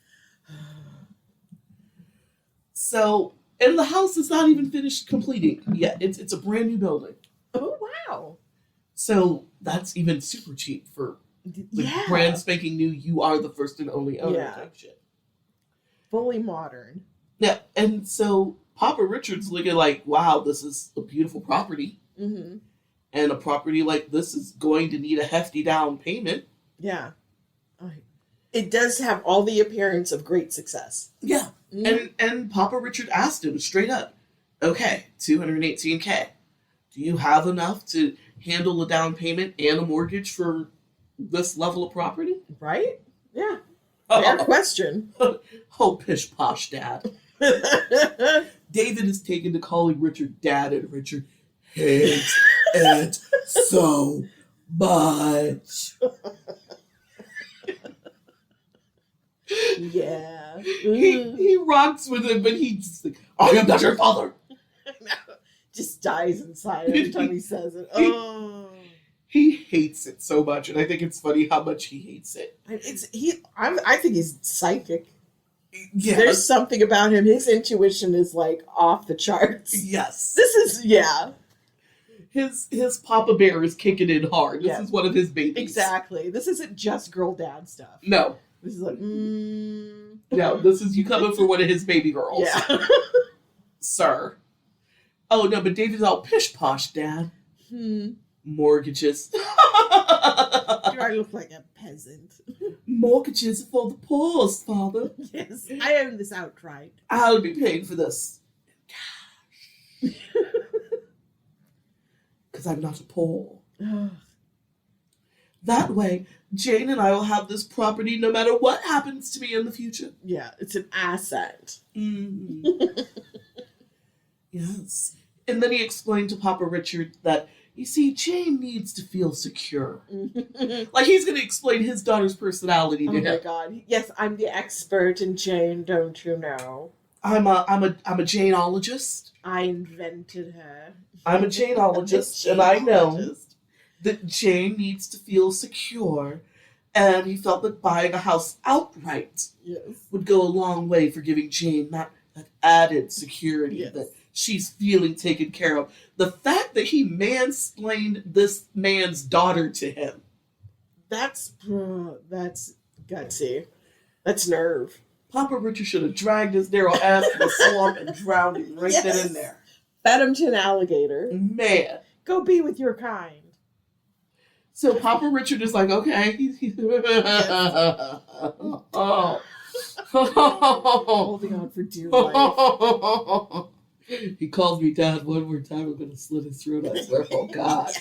So, and the house is not even finished completing yet. It's a brand new building. Oh wow! So that's even super cheap for the brand spanking new. You are the first and only owner type shit. Fully modern. Yeah, and so Papa Richard's looking like, wow, this is a beautiful property. Mm-hmm. And a property like this is going to need a hefty down payment. Yeah. It does have all the appearance of great success. Yeah. Mm-hmm. And Papa Richard asked him straight up, okay, $218K. Do you have enough to handle a down payment and a mortgage for this level of property? Right? Yeah. Fair question. Oh, pish posh, Dad. David is taken to calling Richard Dad, and Richard hates it so much. Yeah. He rocks with him, but he's just like, I am not your father. Just dies inside every time he says it. Oh. He hates it so much, and I think it's funny how much he hates it. I think he's psychic. Yeah. There's something about him. His intuition is like off the charts. Yes. This is His Papa Bear is kicking in hard. This is one of his babies. Exactly. This isn't just girl dad stuff. No. This is like, No, this is you coming for one of his baby girls. Yeah. Sir. Oh, no, but David's all pish posh, Dad. Mortgages. Do I look like a peasant? Mortgages for the poor, Father. Yes, I own this outright. I'll be paying for this in cash. Because I'm not a poor. That way, Jane and I will have this property no matter what happens to me in the future. Yeah, it's an asset. Mm-hmm. Yes. And then he explained to Papa Richard that, you see, Jane needs to feel secure. Like he's going to explain his daughter's personality to him. Oh my God! Yes, I'm the expert in Jane. Don't you know? I'm a Janeologist. I invented her. I'm a Janeologist, and I know that Jane needs to feel secure. And he felt that buying a house outright would go a long way for giving Jane that added security that she's feeling taken care of. The fact that he mansplained this man's daughter to him. That's gutsy. That's nerve. Papa Richard should have dragged his narrow ass to the swamp and drowned him right then and there. Fed him to an alligator. Man. Go be with your kind. So Papa Richard is like, okay. Holding on for dear life. He calls me Dad one more time. I'm going to slit his throat. I swear, oh God.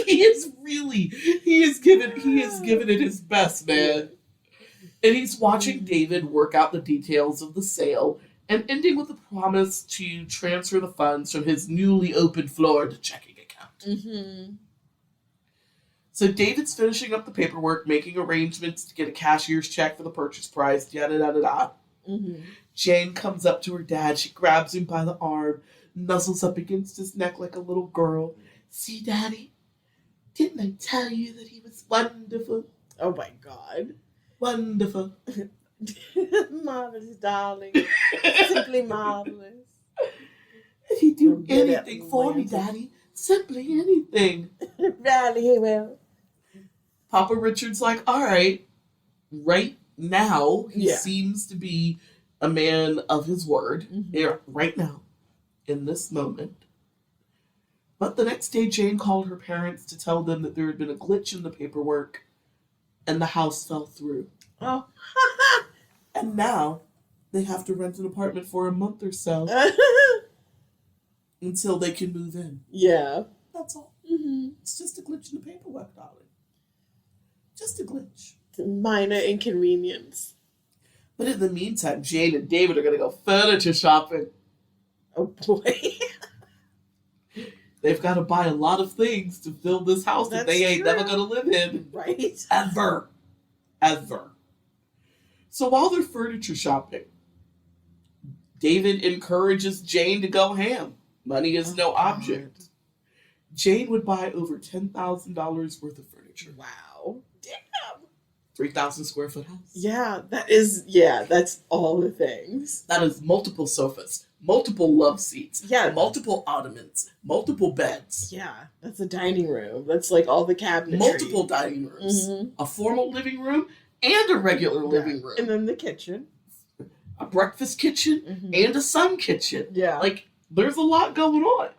he is giving it his best, man. And he's watching David work out the details of the sale and ending with a promise to transfer the funds from his newly opened Florida checking account. Mm-hmm. So David's finishing up the paperwork, making arrangements to get a cashier's check for the purchase price, yada-da-da-da. Mm-hmm. Jane comes up to her dad. She grabs him by the arm, nuzzles up against his neck like a little girl. See, Daddy? Didn't I tell you that he was wonderful? Oh, my God. Wonderful. Marvelous, darling. Simply marvelous. He'd do Get it, anything for me, Lansing. Daddy. Simply anything. Riley, he will. Papa Richard's like, all right. Right now, he Yeah. seems to be a man of his word. Mhm. Yeah, right now, in this moment. But the next day, Jane called her parents to tell them that there had been a glitch in the paperwork and the house fell through. Oh. And now they have to rent an apartment for a month or so until they can move in. Yeah. That's all. Mm-hmm. It's just a glitch in the paperwork, darling. Just a glitch. Minor inconvenience. But in the meantime, Jane and David are going to go furniture shopping. Oh boy. They've got to buy a lot of things to fill this house that That's they ain't true. never going to live in. Right? Ever. Ever. So while they're furniture shopping, David encourages Jane to go ham. Money is no object. Jane would buy over $10,000 worth of furniture. Wow. Damn. 3,000 square foot house. Yeah, that's all the things. That is multiple sofas, multiple love seats, Yeah. multiple ottomans, multiple beds, Yeah, that's a dining room. That's like all the cabinetry. multiple dining rooms, Mhm. a formal living room, and a regular living room, And then the kitchen. a breakfast kitchen, Mhm. and a sun kitchen. Yeah. Like, there's a lot going on.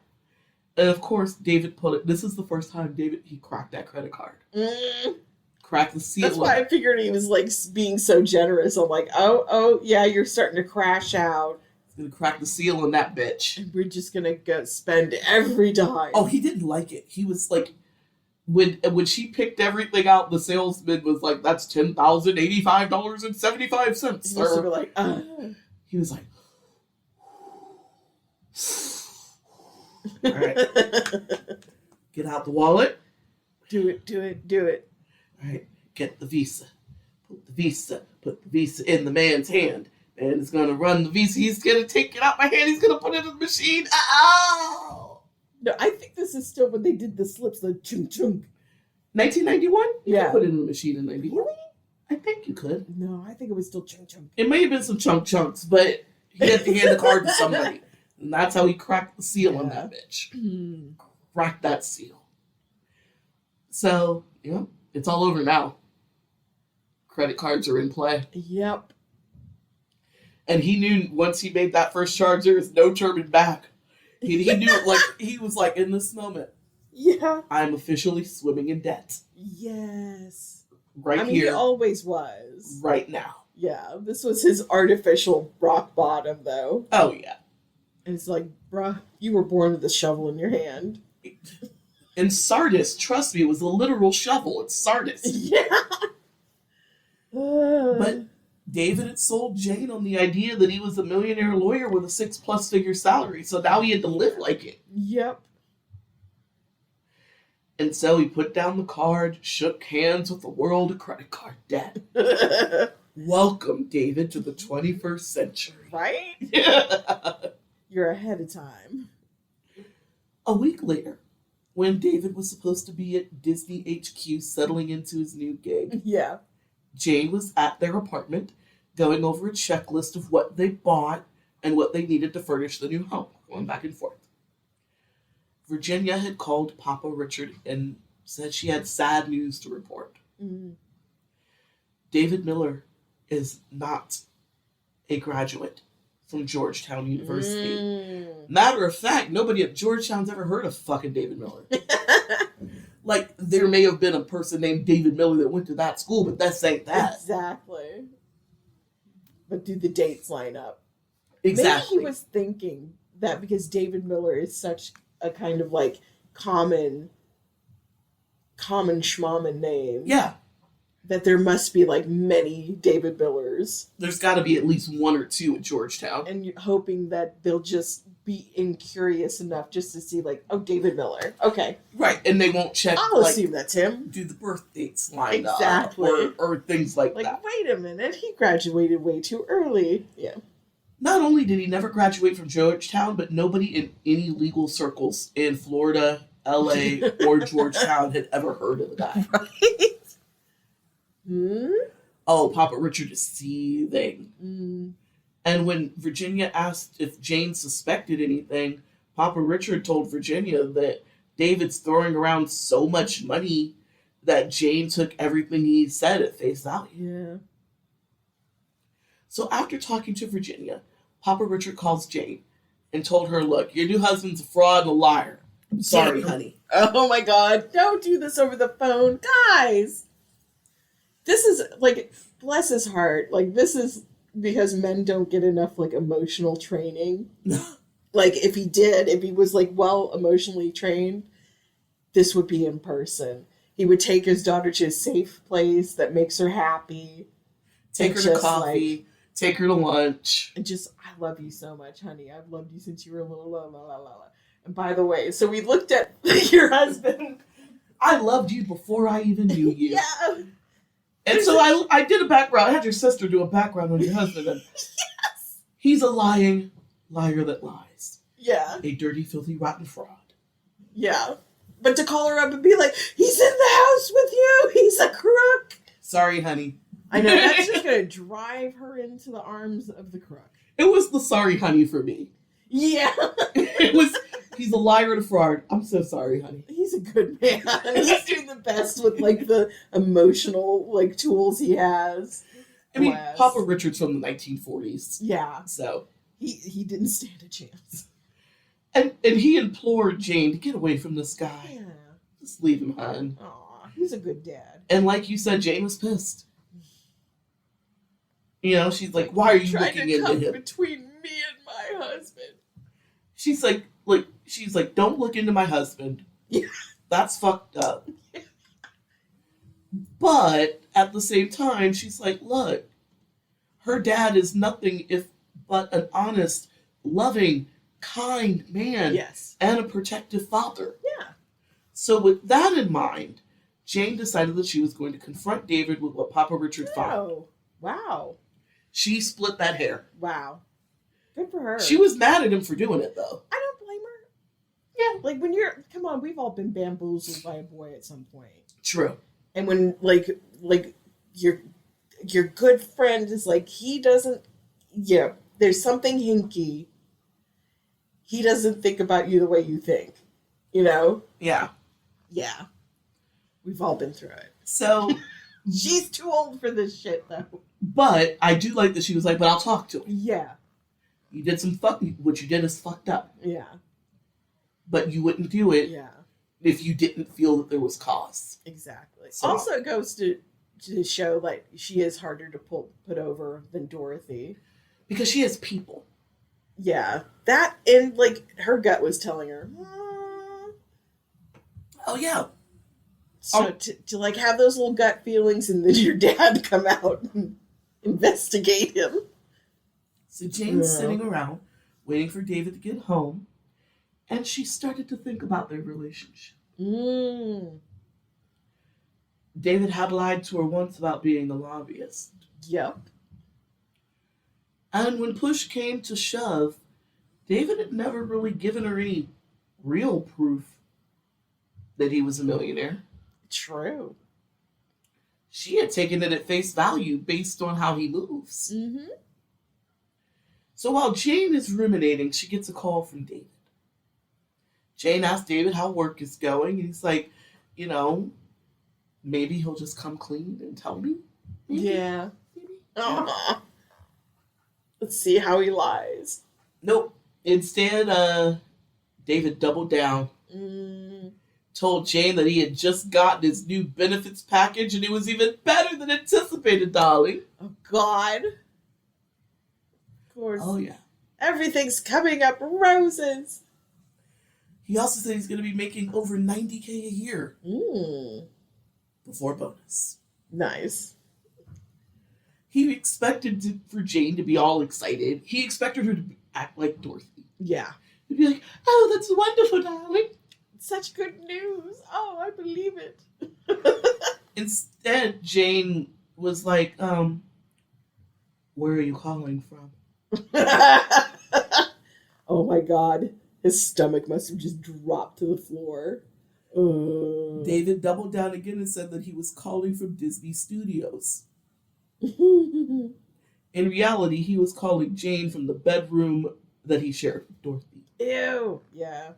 And of course, David put it, this is the first time he cracked that credit card. Mm. Cracked the seal. That's why I figured he was like being so generous. I'm like, oh, yeah, you're starting to crash out. He's going to crack the seal on that bitch. And we're just going to go spend every dime. Oh, he didn't like it. He was like, when she picked everything out, the salesman was like, "That's $10,085.75, He used to be sir." like, He was like, "All right, get out the wallet. do it. All right, get the Visa. Put the Visa in the man's hand. Man is gonna run the Visa. He's gonna take it out my hand. He's gonna put it in the machine. Ow!" No, I think this is still when they did the slips, the chung chung. 1991. You Yeah. could put it in the machine in 91. I think you could. No, I think it was still chung chung. It may have been some chunks, but he had to hand the card to somebody. And that's how he cracked the seal on that bitch. Cracked that seal. So, it's all over now. Credit cards are in play. Yep. And he knew once he made that first charge, there was no turning back. He knew, he was like, in this moment, Yeah. I'm officially swimming in debt. Yes. Right I mean, here, he always was. right now. Yeah, this was his artificial rock bottom, though. Oh, yeah. And it's like, bruh, you were born with a shovel in your hand. And Sardis, trust me, it was a literal shovel. It's Sardis. Yeah. But David had sold Jane on the idea that he was a millionaire lawyer with a 6+ figure salary, so now he had to live like it. Yep. And so he put down the card, shook hands with the world of credit card debt. Welcome, David, to the 21st century. Right? You're ahead of time. A week later, when David was supposed to be at Disney HQ settling into his new gig, Yeah. Jane was at their apartment going over a checklist of what they bought and what they needed to furnish the new home, going back and forth. Virginia had called Papa Richard and said she had sad news to report. Mm. David Miller is not a graduate from Georgetown University. Mm. Matter of fact, nobody at Georgetown's ever heard of fucking David Miller. Like, there may have been a person named David Miller that went to that school, but that ain't that. Exactly. But do the dates line up? Exactly. Maybe he was thinking that because David Miller is such a kind of like common schmaman name. Yeah. That there must be like many David Millers. There's got to be at least one or two at Georgetown. And you're hoping that they'll just be incurious enough just to see like, oh, David Miller. Okay. Right, and they won't check, I'll like, assume that's him. do the birth dates line Exactly. up or things like Like, that. wait a minute, he graduated way too early. Yeah. Not only did he never graduate from Georgetown, but nobody in any legal circles in Florida, LA, or Georgetown had ever heard of the guy. Right? Hmm? Oh, Papa Richard is seething. Mm. And when Virginia asked if Jane suspected anything, Papa Richard told Virginia that David's throwing around so much money that Jane took everything he said at face value. Yeah. So after talking to Virginia, Papa Richard calls Jane and told her, look, your new husband's a fraud and a liar. I'm sorry, Damn. honey. Oh my God. Don't do this over the phone. Guys. This is like, bless his heart. Like, this is because men don't get enough like emotional training. Like, if he was like well emotionally trained, this would be in person. He would take his daughter to a safe place that makes her happy. Take her to coffee. Take her to lunch. And just, I love you so much, honey. I've loved you since you were little. La, la, la, la, la. And by the way, so we looked at your husband. I loved you before I even knew you. Yeah. And so I did a background. I had your sister do a background on your husband. And Yes. he's a lying liar that lies. Yeah. A dirty, filthy, rotten fraud. Yeah. But to call her up and be like, he's in the house with you. He's a crook. Sorry, honey. I know. That's just going to drive her into the arms of the crook. It was the sorry, honey, for me. Yeah. It was, he's a liar and a fraud. I'm so sorry, honey. He's a good man. He's doing the best with like the emotional like tools he has. I mean, Bless. Papa Richard's from the 1940s. Yeah. So. He didn't stand a chance. And he implored Jane to get away from this guy. Yeah. Just leave him, hon. Aw, he's a good dad. And like you said, Jane was pissed. You know, she's like, why are you Trying looking to into come him? between me and my husband. She's like, don't look into my husband. Yeah. That's fucked up. But at the same time, she's like, look, her dad is nothing if but an honest, loving, kind man. Yes. And a protective father. Yeah. So with that in mind, Jane decided that she was going to confront David with what Papa Richard found. Oh, wow. She split that hair. Wow. Good for her. She was mad at him for doing it, though. I don't blame her. Yeah. Like when you're, come on, we've all been bamboozled by a boy at some point. True. And when like your good friend is like, he doesn't, yeah, there's something hinky. He doesn't think about you the way you think, you know? Yeah. Yeah. We've all been through it. So, She's too old for this shit, though. but I do like that she was like, but I'll talk to him. Yeah. You did what you did is fucked up. Yeah. But you wouldn't do it Yeah. if you didn't feel that there was cause. Exactly. So- Also, it goes to show like she is harder to put over than Dorothy. Because she has people. Yeah, that and like her gut was telling her. Oh, yeah. So to like have those little gut feelings and then your dad come out and investigate him. So Jane's Yeah. sitting around waiting for David to get home. And she started to think about their relationship. Mm. David had lied to her once about being a lobbyist. Yep. And when push came to shove, David had never really given her any real proof that he was a millionaire. True. She had taken it at face value based on how he moves. Mm-hmm. So while Jane is ruminating, she gets a call from David. Jane asks David how work is going, and he's like, you know, maybe he'll just come clean and tell me. Maybe. Yeah. Maybe. Aw. Let's see how he lies. Nope. Instead, David doubled down. Mm. Told Jane that he had just gotten his new benefits package and it was even better than anticipated, darling. Oh, God. Of course. Oh, yeah. Everything's coming up roses. He also said he's going to be making over $90K a year before bonus. Nice. He expected for Jane to be all excited. He expected her to act like Dorothy. Yeah. He'd be like, oh, that's wonderful, darling. Such good news. Oh, I believe it. Instead, Jane was like, where are you calling from? Oh my God. His stomach must have just dropped to the floor. David doubled down again and said that he was calling from Disney Studios. Ew. In reality, he was calling Jane from the bedroom that he shared with Dorothy. Yeah.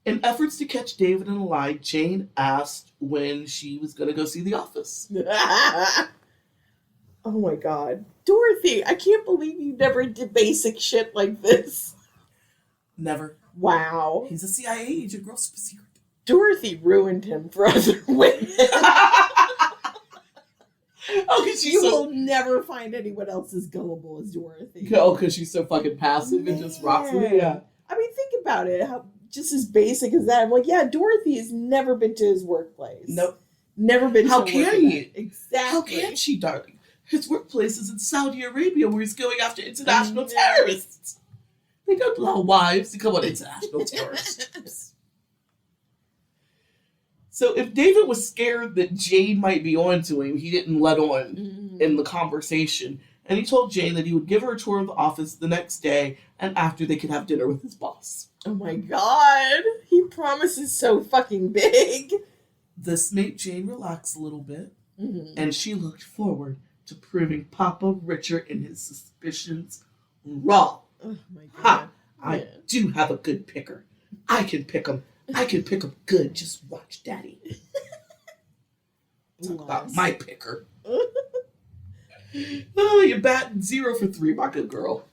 In efforts to catch David in a lie, Jane asked when she was going to go see The Office. Oh my god. Dorothy, I can't believe you never did basic shit like this. Never. Wow. He's a CIA agent, girl. Super secret. Dorothy ruined him for other women. Oh, because You will never find anyone else as gullible as Dorothy. Oh, because she's so fucking passive and just rocks with it. Yeah. I mean, think about it. How just as basic as that. I'm like, yeah, Dorothy has never been to his workplace. Nope. Never been How to can work he? event. Exactly. How can she, darling? His workplace is in Saudi Arabia where he's going after international terrorists. They don't allow wives to come on international terrorists. So if David was scared that Jane might be on to him, he didn't let on in the conversation. And he told Jane that he would give her a tour of the office the next day and after they could have dinner with his boss. Oh my god. He promises so fucking big. This made Jane relax a little bit, Mm-hmm. and she looked forward to proving Papa Richard and his suspicions wrong. Oh my god. Ha! I Yeah. do have a good picker. I can pick them. I can pick them good. Just watch, Daddy. Talk about my picker. Oh, you're batting 0 for 3, my good girl.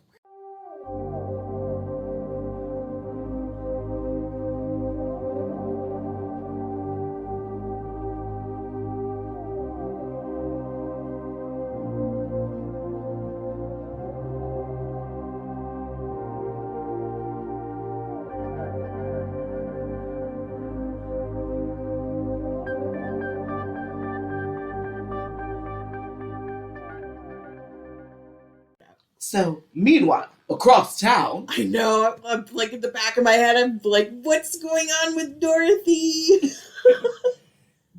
So, meanwhile, across town, I know. I'm like in the back of my head. I'm like, what's going on with Dorothy?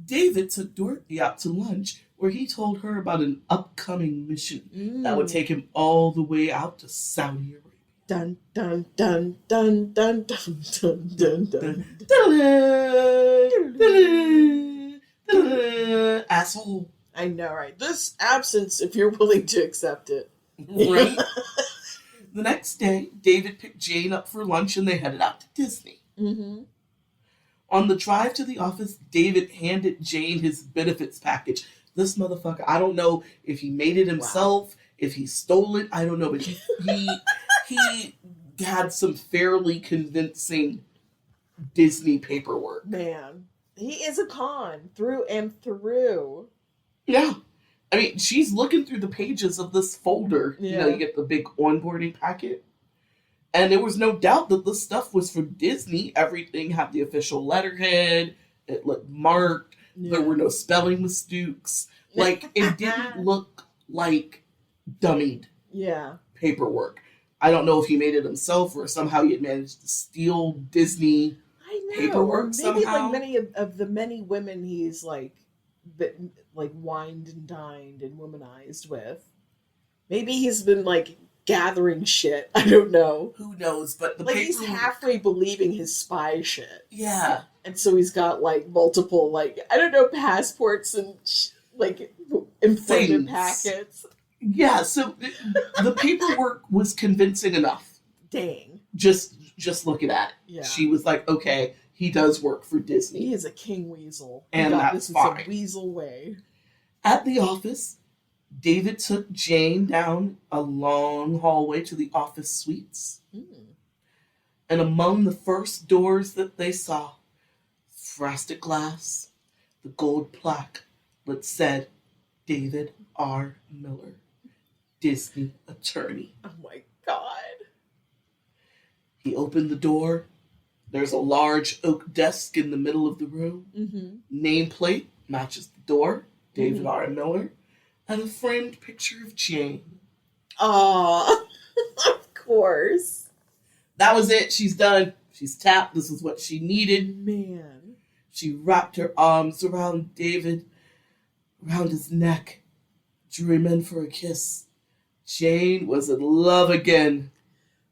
David took Dorothy out to lunch where he told her about an upcoming mission that would take him all the way out to Saudi Arabia. Dun dun dun dun dun dun dun dun dun. Asshole. I know, right? This absence, if you're willing to accept it. Right? The next day, David picked Jane up for lunch and they headed out to Disney. Mm-hmm. On the drive to the office, David handed Jane his benefits package. This motherfucker, I don't know if he made it himself, if he stole it, I don't know, but he had some fairly convincing Disney paperwork. Man, he is a con through and through. Yeah. I mean, she's looking through the pages of this folder. Yeah. You know, you get the big onboarding packet. And there was no doubt that this stuff was from Disney. Everything had the official letterhead. It looked marked. Yeah. There were no spelling mistakes. Like, it didn't look like dummied Yeah. paperwork. I don't know if he made it himself or somehow he had managed to steal Disney. I know. Paperwork Or maybe somehow. like many of the many women he's like wined and dined and womanized with. Maybe he's been like gathering shit. I don't know. Who knows? But the Like paperwork. he's halfway believing his spy shit. Yeah. And so he's got like multiple passports and like employment Things. packets. Yeah, so the paperwork was convincing enough. Dang. Just looking at it. Yeah. She was like, okay, he does work for Disney. He is a king weasel. He And got that's this in fine. some weasel way. At the office, David took Jane down a long hallway to the office suites. And among the first doors that they saw, frosted glass, the gold plaque that said David R. Miller, Disney attorney. Oh my god. He opened the door. There's a large oak desk in the middle of the room. Mm-hmm. Nameplate matches the door, David R. Miller, and a framed picture of Jane. Aw. Of course. That was it. She's done. She's tapped. This is what she needed. Man. She wrapped her arms around David, around his neck, drew him in for a kiss. Jane was in love again.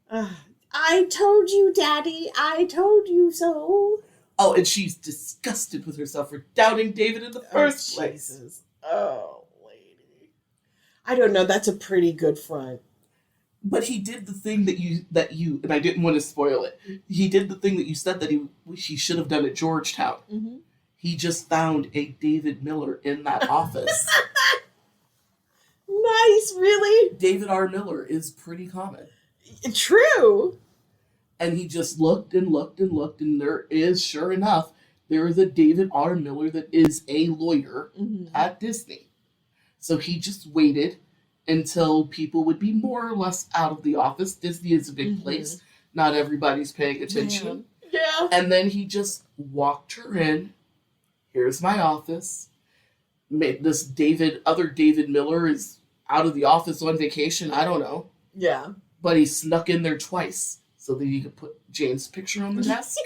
I told you, Daddy. I told you so. Oh, and she's disgusted with herself for doubting David in the first place. Jesus. Oh, lady. I don't know. That's a pretty good front. But he did the thing that you and I didn't want to spoil it. He did the thing that you said that he should have done at Georgetown. Mm-hmm. He just found a David Miller in that office. Nice, really? David R. Miller is pretty common. True. And he just looked and looked and looked, and there is, sure enough, there is a David R. Miller that is a lawyer at Disney. So he just waited until people would be more or less out of the office. Disney is a big place. Not everybody's paying attention. Yeah. And then he just walked her in. Here's my office. This other David Miller is out of the office on vacation. I don't know. Yeah. But he snuck in there twice so that he could put Jane's picture on the desk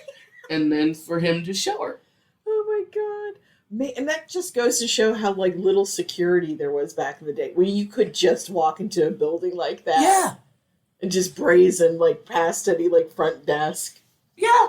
and then for him to show her. Oh my God. And that just goes to show how like little security there was back in the day where you could just walk into a building like that. Yeah. And just brazen like past any like front desk. Yeah.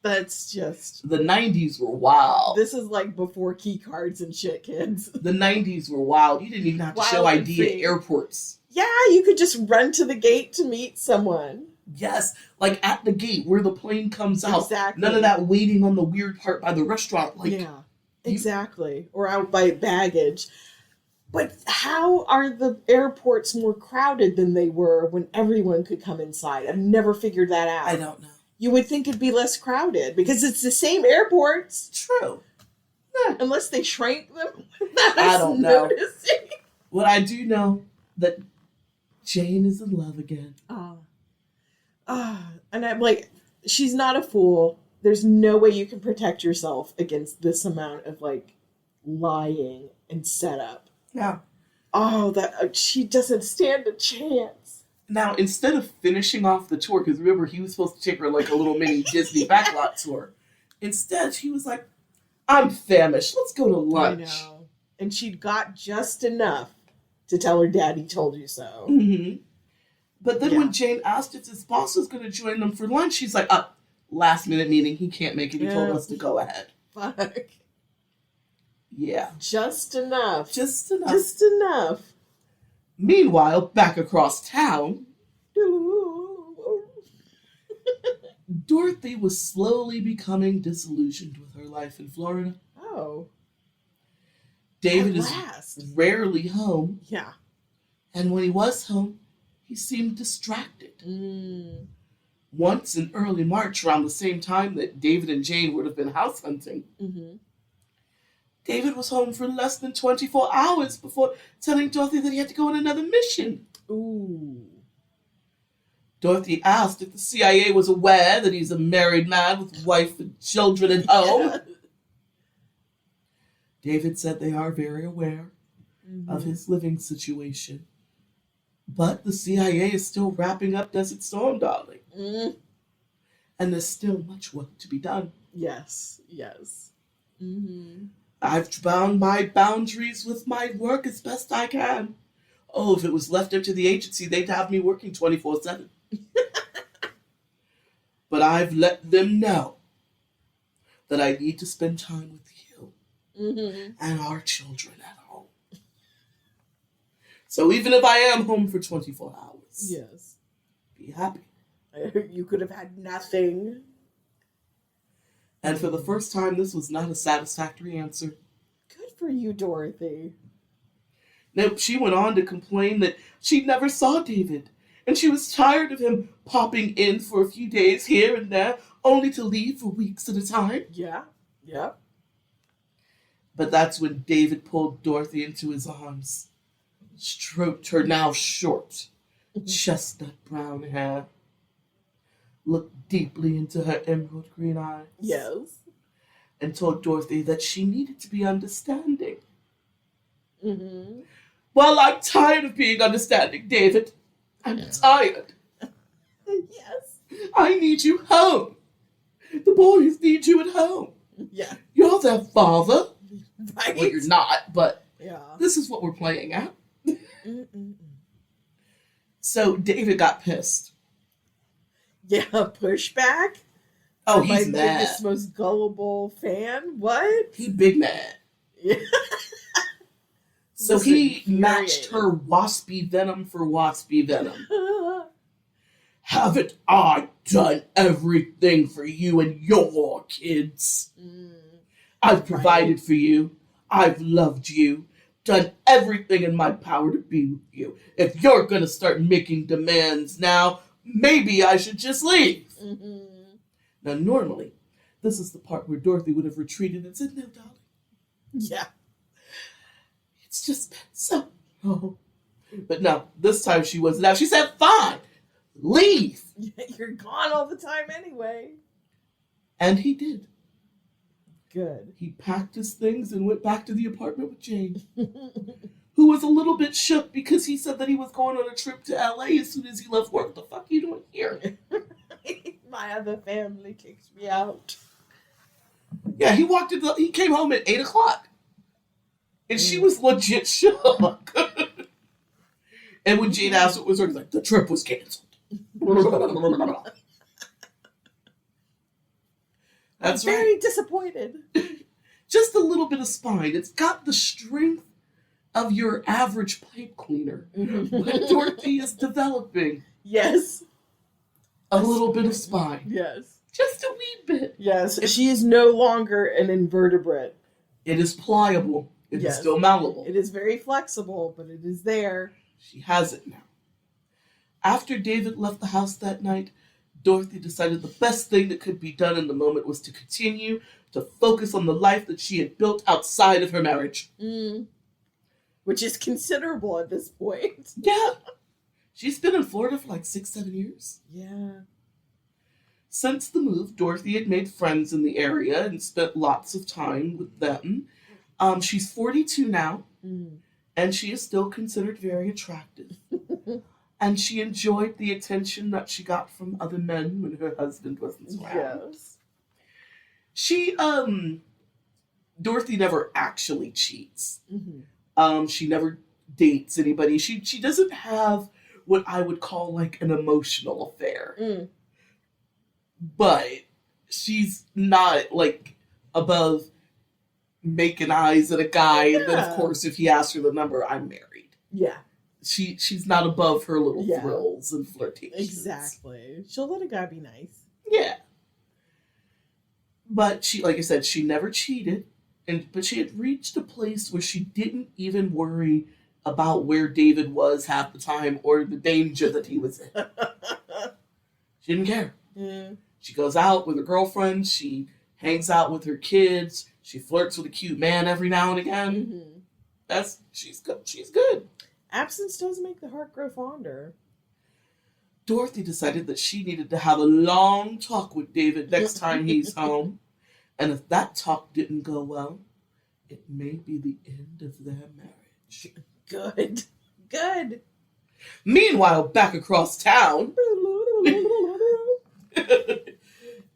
That's just... The 90s were wild. This is like before key cards and shit, kids. The 90s were wild. You didn't even have to show Wild and ID free. at airports. Yeah, you could just run to the gate to meet someone. Yes, like at the gate where the plane comes out. Exactly. None of that waiting on the weird part by the restaurant. Like, Yeah, exactly. Or out by baggage. But how are the airports more crowded than they were when everyone could come inside? I've never figured that out. I don't know. You would think it'd be less crowded because it's the same airports. True. Unless they shrank them. I don't know. Noticing. What I do know that Jane is in love again. And I'm like, she's not a fool. There's no way you can protect yourself against this amount of like lying and setup. Yeah. Oh, that she doesn't stand a chance. Now, instead of finishing off the tour, because remember, he was supposed to take her like a little mini Disney backlot tour. Instead, she was like, I'm famished. Let's go to lunch. I know. And she'd got just enough to tell her daddy told you so. Mm-hmm. But then Yeah. when Jane asked if his boss was going to join them for lunch, she's like, last minute meeting. He can't make it. He told us to go ahead. Fuck. Yeah. Just enough. Just enough. Just enough. Meanwhile, back across town, Dorothy was slowly becoming disillusioned with her life in Florida. Oh. David At is last. rarely home, Yeah. and when he was home, he seemed distracted. Mm. Once in early March, around the same time that David and Jane would have been house hunting, Mm-hmm. David was home for less than 24 hours before telling Dorothy that he had to go on another mission. Ooh. Dorothy asked if the CIA was aware that he's a married man with wife and children at home. Yeah. David said they are very aware of his living situation. But the CIA is still wrapping up Desert Storm, darling. Mm. And there's still much work to be done. Yes. Yes. Mm-hmm. I've bound my boundaries with my work as best I can. Oh, if it was left up to the agency, they'd have me working 24/7. But I've let them know that I need to spend time with you and our children at home. So even if I am home for 24 hours, Yes. be happy. You could have had nothing. And for the first time, this was not a satisfactory answer. Good for you, Dorothy. Nope, she went on to complain that she never saw David, and she was tired of him popping in for a few days here and there, only to leave for weeks at a time. Yeah. Yeah. But that's when David pulled Dorothy into his arms, stroked her now short, chestnut brown hair, looked deeply into her emerald green eyes, Yes. and told Dorothy that she needed to be understanding. Mm-hmm. Well, I'm tired of being understanding, David. I'm tired. Yes. I need you home. The boys need you at home. Yeah. You're their father. Right. Well, you're not, but Yeah. this is what we're playing at. Mm-mm. So David got pissed. Yeah. Pushback. Oh, My he's mad. biggest, most gullible fan. What? He big mad. Yeah. So This he is matched her waspy venom for waspy venom. Haven't I done everything for you and your kids? I've provided for you. I've loved you. Done everything in my power to be with you. If you're going to start making demands now, maybe I should just leave. Now, normally, this is the part where Dorothy would have retreated and said, no, darling. Yeah. It's just been so long. But no, this time she wasn't out. She said, fine, leave. You're gone all the time anyway. And he did. Good. He packed his things and went back to the apartment with Jane, who was a little bit shook because he said that he was going on a trip to LA as soon as he left work. What the fuck are you doing here? My other family kicks me out. Yeah, he came home at 8 o'clock. And she was legit shook. And when Jane asked what was wrong, he's like, the trip was canceled. That's I'm very disappointed. Just a little bit of spine. It's got the strength of your average pipe cleaner. But Dorothy is developing Yes. a little bit of spine. Yes. Just a wee bit. Yes. She is no longer an invertebrate. It is pliable. It is Yes. still malleable. It is very flexible, but it is there. She has it now. After David left the house that night, Dorothy decided the best thing that could be done in the moment was to continue to focus on the life that she had built outside of her marriage. Which is considerable at this point. Yeah. She's been in Florida for like 6-7 years. Yeah. Since the move, Dorothy had made friends in the area and spent lots of time with them. She's 42 now, and she is still considered very attractive. And she enjoyed the attention that she got from other men when her husband wasn't around. Yes. Dorothy never actually cheats. She never dates anybody. She doesn't have what I would call like an emotional affair. But she's not like above making eyes at a guy, and then of course if he asks her the number, I'm married. Yeah. She's not above her little thrills and flirtations. Exactly. She'll let a guy be nice. Yeah. But she, like I said, she never cheated, but she had reached a place where she didn't even worry about where David was half the time or the danger that he was in. She didn't care. She goes out with her girlfriends. She hangs out with her kids. She flirts with a cute man every now and again. She's good. She's good. Absence does make the heart grow fonder. Dorothy decided that she needed to have a long talk with David next time he's home. And if that talk didn't go well, it may be the end of their marriage. Good. Good. Meanwhile, back across town,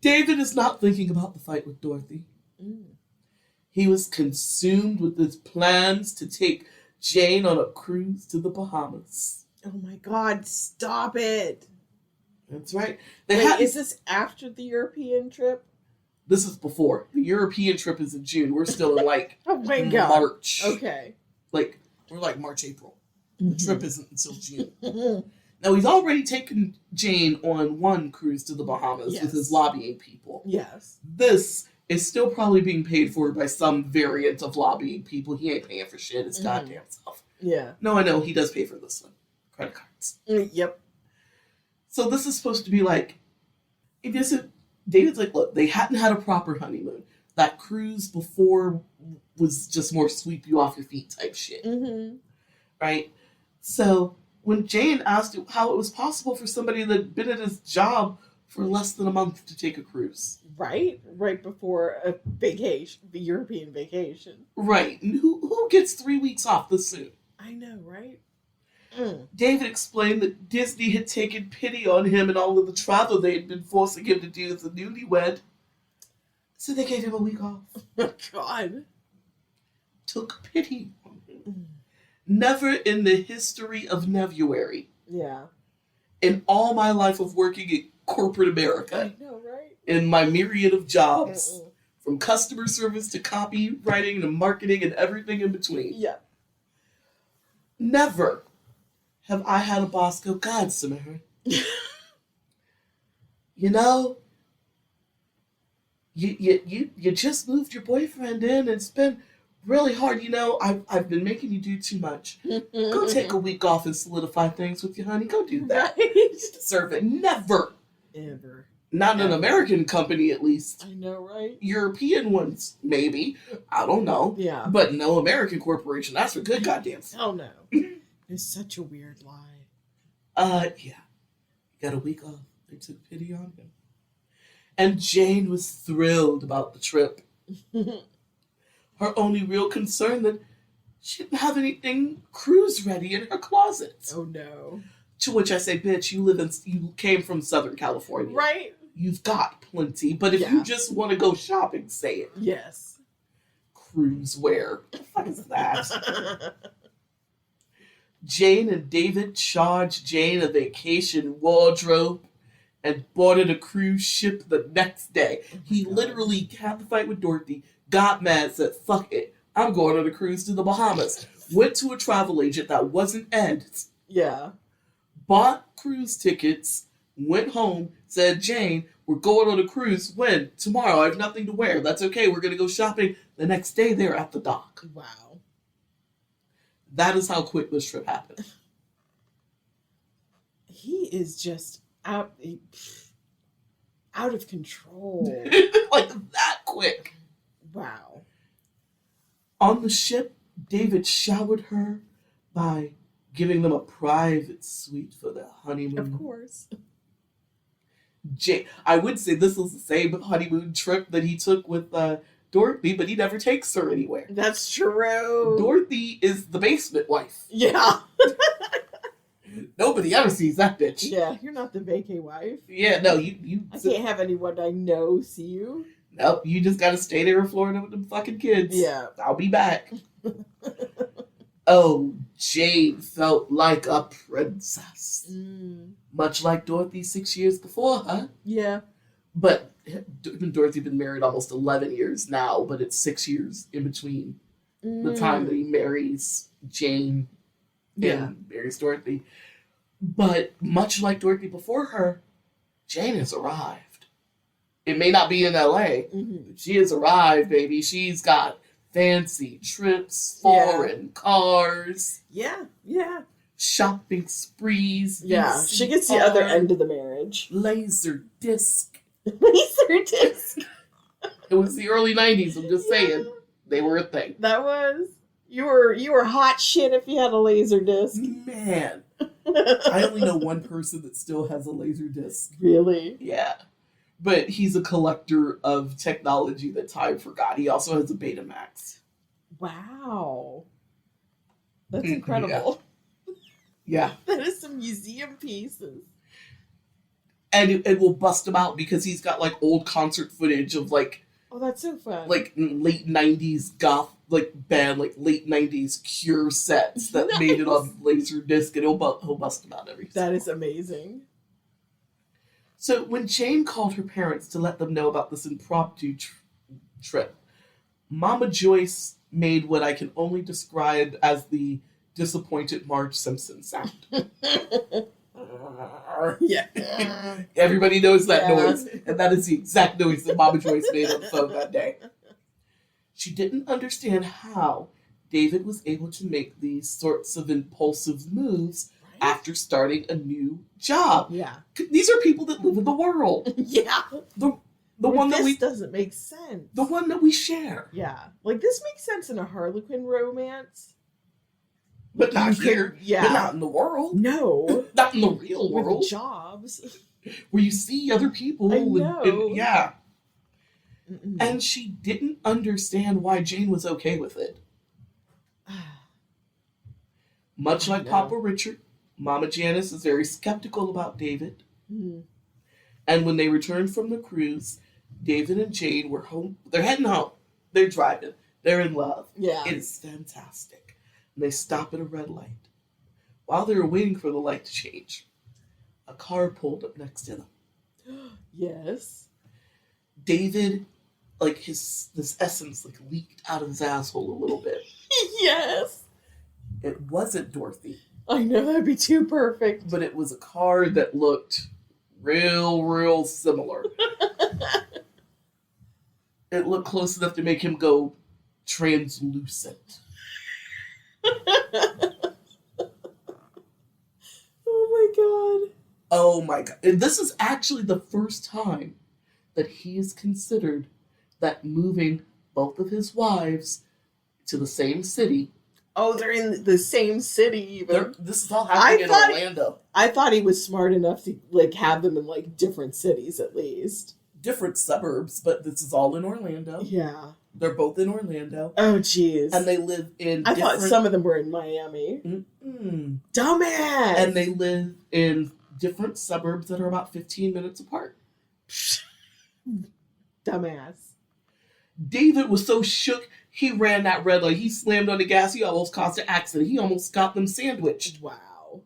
David is not thinking about the fight with Dorothy. He was consumed with his plans to take Jane on a cruise to the Bahamas. Oh my God, stop it. That's right. Is this after the European trip? This is before. The European trip is in June. We're still in like Oh my God. March. Okay. We're like March, April. The trip isn't until June. Now, he's already taken Jane on one cruise to the Bahamas with his lobbying people. Yes. This is still probably being paid for by some variant of lobbying people. He ain't paying for shit. It's goddamn self. Yeah. No, I know. He does pay for this one. Credit cards. Yep. So this is supposed to be like, it isn't, David's like, look, they hadn't had a proper honeymoon. That cruise before was just more sweep you off your feet type shit. Right? So when Jane asked how it was possible for somebody that had been at his job for less than a month to take a cruise. Right? Right before a vacation, the European vacation. Right. And who gets 3 weeks off this soon? I know, right? David explained that Disney had taken pity on him and all of the travel they had been forcing him to do as a newlywed. So they gave him a week off. Oh, God. Took pity on him. Never in the history of Nevuary, Yeah. in all my life of working in corporate America, I know, right? in my myriad of jobs, from customer service to copywriting to marketing and everything in between, Yeah. Never have I had a boss go, God, Samara, you know, you just moved your boyfriend in. It's been really hard. You know, I've been making you do too much. Go take a week off and solidify things with your honey. Go do that. Right? You deserve it. Never. Ever. Not an Ever. American company, at least. I know, right? European ones, maybe. I don't know. Yeah. But no American corporation. That's for good goddamn. Hell no. It's such a weird lie. Yeah. Got a week off. They took pity on him. And Jane was thrilled about the trip. Her only real concern that she didn't have anything cruise ready in her closet. Oh no. To which I say, bitch, you came from Southern California. Right? You've got plenty. But if you just want to go shopping, say it. Yes. Cruise wear. What the fuck is that? Jane and David charged Jane a vacation wardrobe and boarded a cruise ship the next day. He literally had the fight with Dorothy, got mad, said, fuck it, I'm going on a cruise to the Bahamas. Went to a travel agent that wasn't Ed. Yeah. Bought cruise tickets, went home, said, Jane, we're going on a cruise. When? Tomorrow. I have nothing to wear. That's okay. We're going to go shopping. The next day, they're at the dock. Wow. That is how quick this trip happened. He is just out of control. Like that quick. Wow. On the ship, David showered her by giving them a private suite for their honeymoon. Of course. I would say this was the same honeymoon trip that he took with Dorothy, but he never takes her anywhere. That's true. Dorothy is the basement wife. Yeah. Nobody ever sees that bitch. Yeah, you're not the vacay wife. Yeah, no, you. I can't have anyone I know see you. Nope, you just gotta stay there in Florida with them fucking kids. Yeah. I'll be back. Oh, Jane felt like a princess. Much like Dorothy 6 years before her. Yeah. But Dorothy been married almost 11 years now, but it's 6 years in between the time that he marries Jane and marries Dorothy. But much like Dorothy before her, Jane has arrived. It may not be in LA, but she has arrived, baby. She's got fancy trips, foreign cars. Yeah, yeah. Shopping sprees. Yeah, she gets the other end of the marriage. Laser disc. Laser disc. It was the early 90s, I'm just saying. They were a thing. That was. You were hot shit if you had a laser disc. Man. I only know one person that still has a laser disc. Really? Yeah. But he's a collector of technology that time forgot. He also has a Betamax. Wow. That's incredible. Yeah. That is some museum pieces. And it will bust him out because he's got like old concert footage of like Oh, that's so fun. like late 90s goth like band, like late 90s Cure sets that made it on Laserdisc, and he'll bust them out every That is amazing. So when Jane called her parents to let them know about this impromptu trip, Mama Joyce made what I can only describe as the disappointed Marge Simpson sound. Yeah. Everybody knows that Yeah. noise, and that is the exact noise that Mama Joyce made on the phone that day. She didn't understand how David was able to make these sorts of impulsive moves after starting a new job. Yeah. These are people that live in the world. Yeah. The one that this doesn't make sense. the one that we share. Yeah. Like this makes sense in a Harlequin romance. But not You here. could- yeah. But not in the world. No. Not in the real With world. jobs. Where you see other people. I know. And yeah. Mm-mm. And she didn't understand why Jane was okay with it. Much like No. Papa Richard, Mama Janice is very skeptical about David. Mm. And when they returned from the cruise, David and Jane were home. They're heading home. They're driving. They're in love. Yeah. It is fantastic. And they stop at a red light. While they were waiting for the light to change, a car pulled up next to them. Yes. David, this essence leaked out of his asshole a little bit. Yes. It wasn't Dorothy, I know, that'd be too perfect. but it was a car that looked real similar. It looked close enough to make him go translucent. Oh my god. And this is actually the first time that he has considered that moving both of his wives to the same city. Oh, they're in the same city even. This is all happening in Orlando. I thought he was smart enough to like have them in like different cities at least. Different suburbs, but this is all in Orlando. Yeah. They're both in Orlando. Oh, jeez. And they live in I thought some of them were in Miami. Mm-mm. Dumbass! And they live in different suburbs that are about 15 minutes apart. Dumbass. David was so shook, he ran that red light. He slammed on the gas. He almost caused an accident. He almost got them sandwiched. Wow.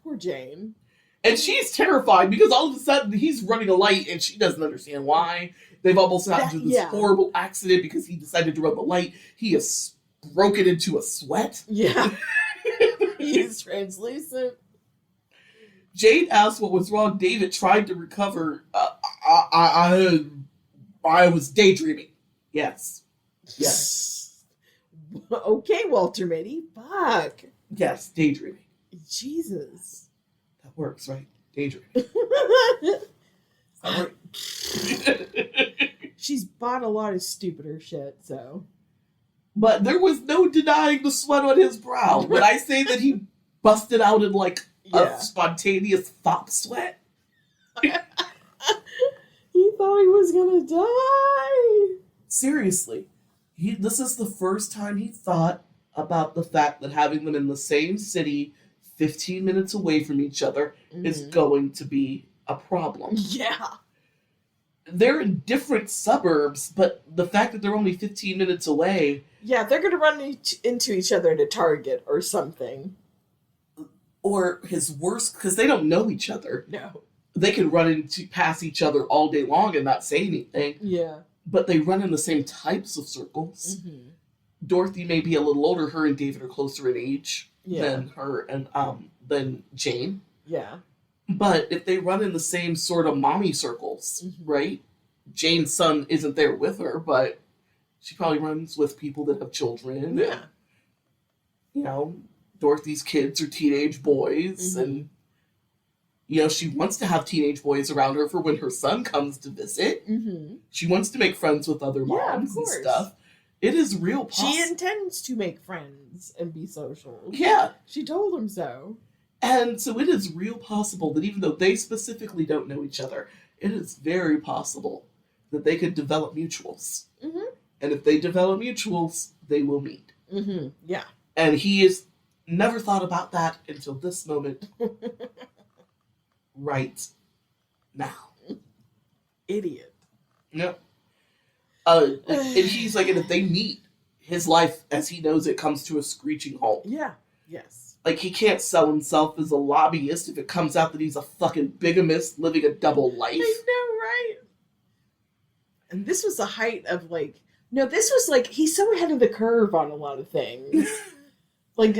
Poor Jane. And she's terrified because all of a sudden he's running a light and she doesn't understand why. They've almost gotten into this horrible accident because he decided to run the light. He has broken into a sweat. Yeah. He's translucent. Jane asked what was wrong. David tried to recover. I was daydreaming. Yes. Okay, Walter Mitty. Fuck. Yes, daydreaming. Jesus. That works, right? Daydreaming. She's bought a lot of stupider shit, so. But there was no denying the sweat on his brow. When I say that he busted out in like a spontaneous fop sweat. He thought he was gonna die. Seriously. This is the first time he thought about the fact that having them in the same city 15 minutes away from each other is going to be a problem. Yeah. They're in different suburbs, but the fact that they're only 15 minutes away... Yeah, they're going to run into each other at a Target or something. Or his worst, because they don't know each other. No. They can run past each other all day long and not say anything. Yeah. But they run in the same types of circles. Mm-hmm. Dorothy may be a little older. Her and David are closer in age than her and than Jane. Yeah. But if they run in the same sort of mommy circles, right? Jane's son isn't there with her, but she probably runs with people that have children. Yeah. And, you know, Dorothy's kids are teenage boys. And, you know, she wants to have teenage boys around her for when her son comes to visit. She wants to make friends with other moms and stuff. It is real possible. She intends to make friends and be social. Yeah. She told him so. And so it is real possible that even though they specifically don't know each other, it is very possible that they could develop mutuals. And if they develop mutuals, they will meet. Yeah. And he has never thought about that until this moment. Right now. Idiot. No. And he's like, and if they meet, his life as he knows it comes to a screeching halt. Yeah. Yes. Like, he can't sell himself as a lobbyist if it comes out that he's a fucking bigamist living a double life. I know, right? And this was the height of, like... No, this was, like, he's so ahead of the curve on a lot of things. like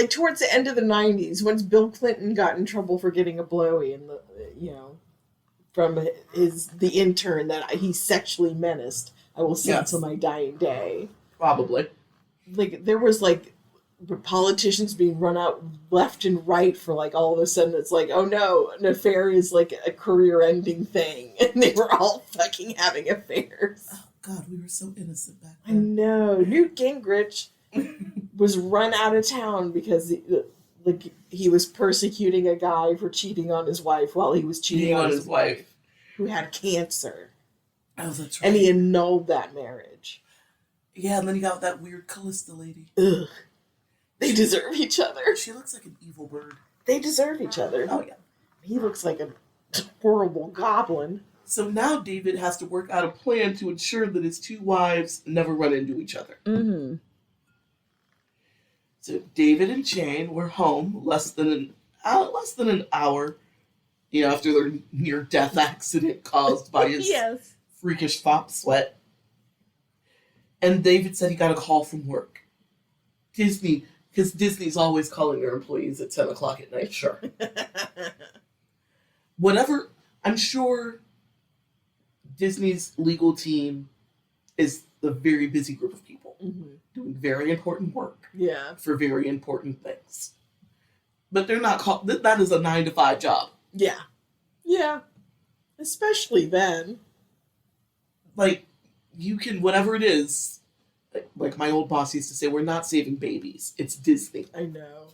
towards the end of the 90s, once Bill Clinton got in trouble for getting a blowy and, from the intern that he sexually menaced, I will see until my dying day. Probably. Like, there was, like... politicians being run out left and right for like all of a sudden it's like, oh no, an affair is like a career-ending thing, and they were all fucking having affairs. Oh God, we were so innocent back I then. know. Newt Gingrich was run out of town because he was persecuting a guy for cheating on his wife while he was cheating on his wife who had cancer. Oh, that's right. And he annulled that marriage. Yeah, and then you got that weird Callista lady. Ugh. They deserve each other. She looks like an evil bird. They deserve each other. Oh, yeah. He looks like a horrible goblin. So now David has to work out a plan to ensure that his two wives never run into each other. So David and Jane were home less than an hour, after their near-death accident caused by his freakish fop sweat. And David said he got a call from work. Disney Because Disney's always calling their employees at 10 o'clock at night, sure. Whatever, I'm sure Disney's legal team is a very busy group of people doing very important work Yeah. for very important things. But they're not called, that is a 9 to 5 job. Yeah. Yeah. Especially then. Like, you can, whatever it is, like my old boss used to say, we're not saving babies. It's Disney. I know.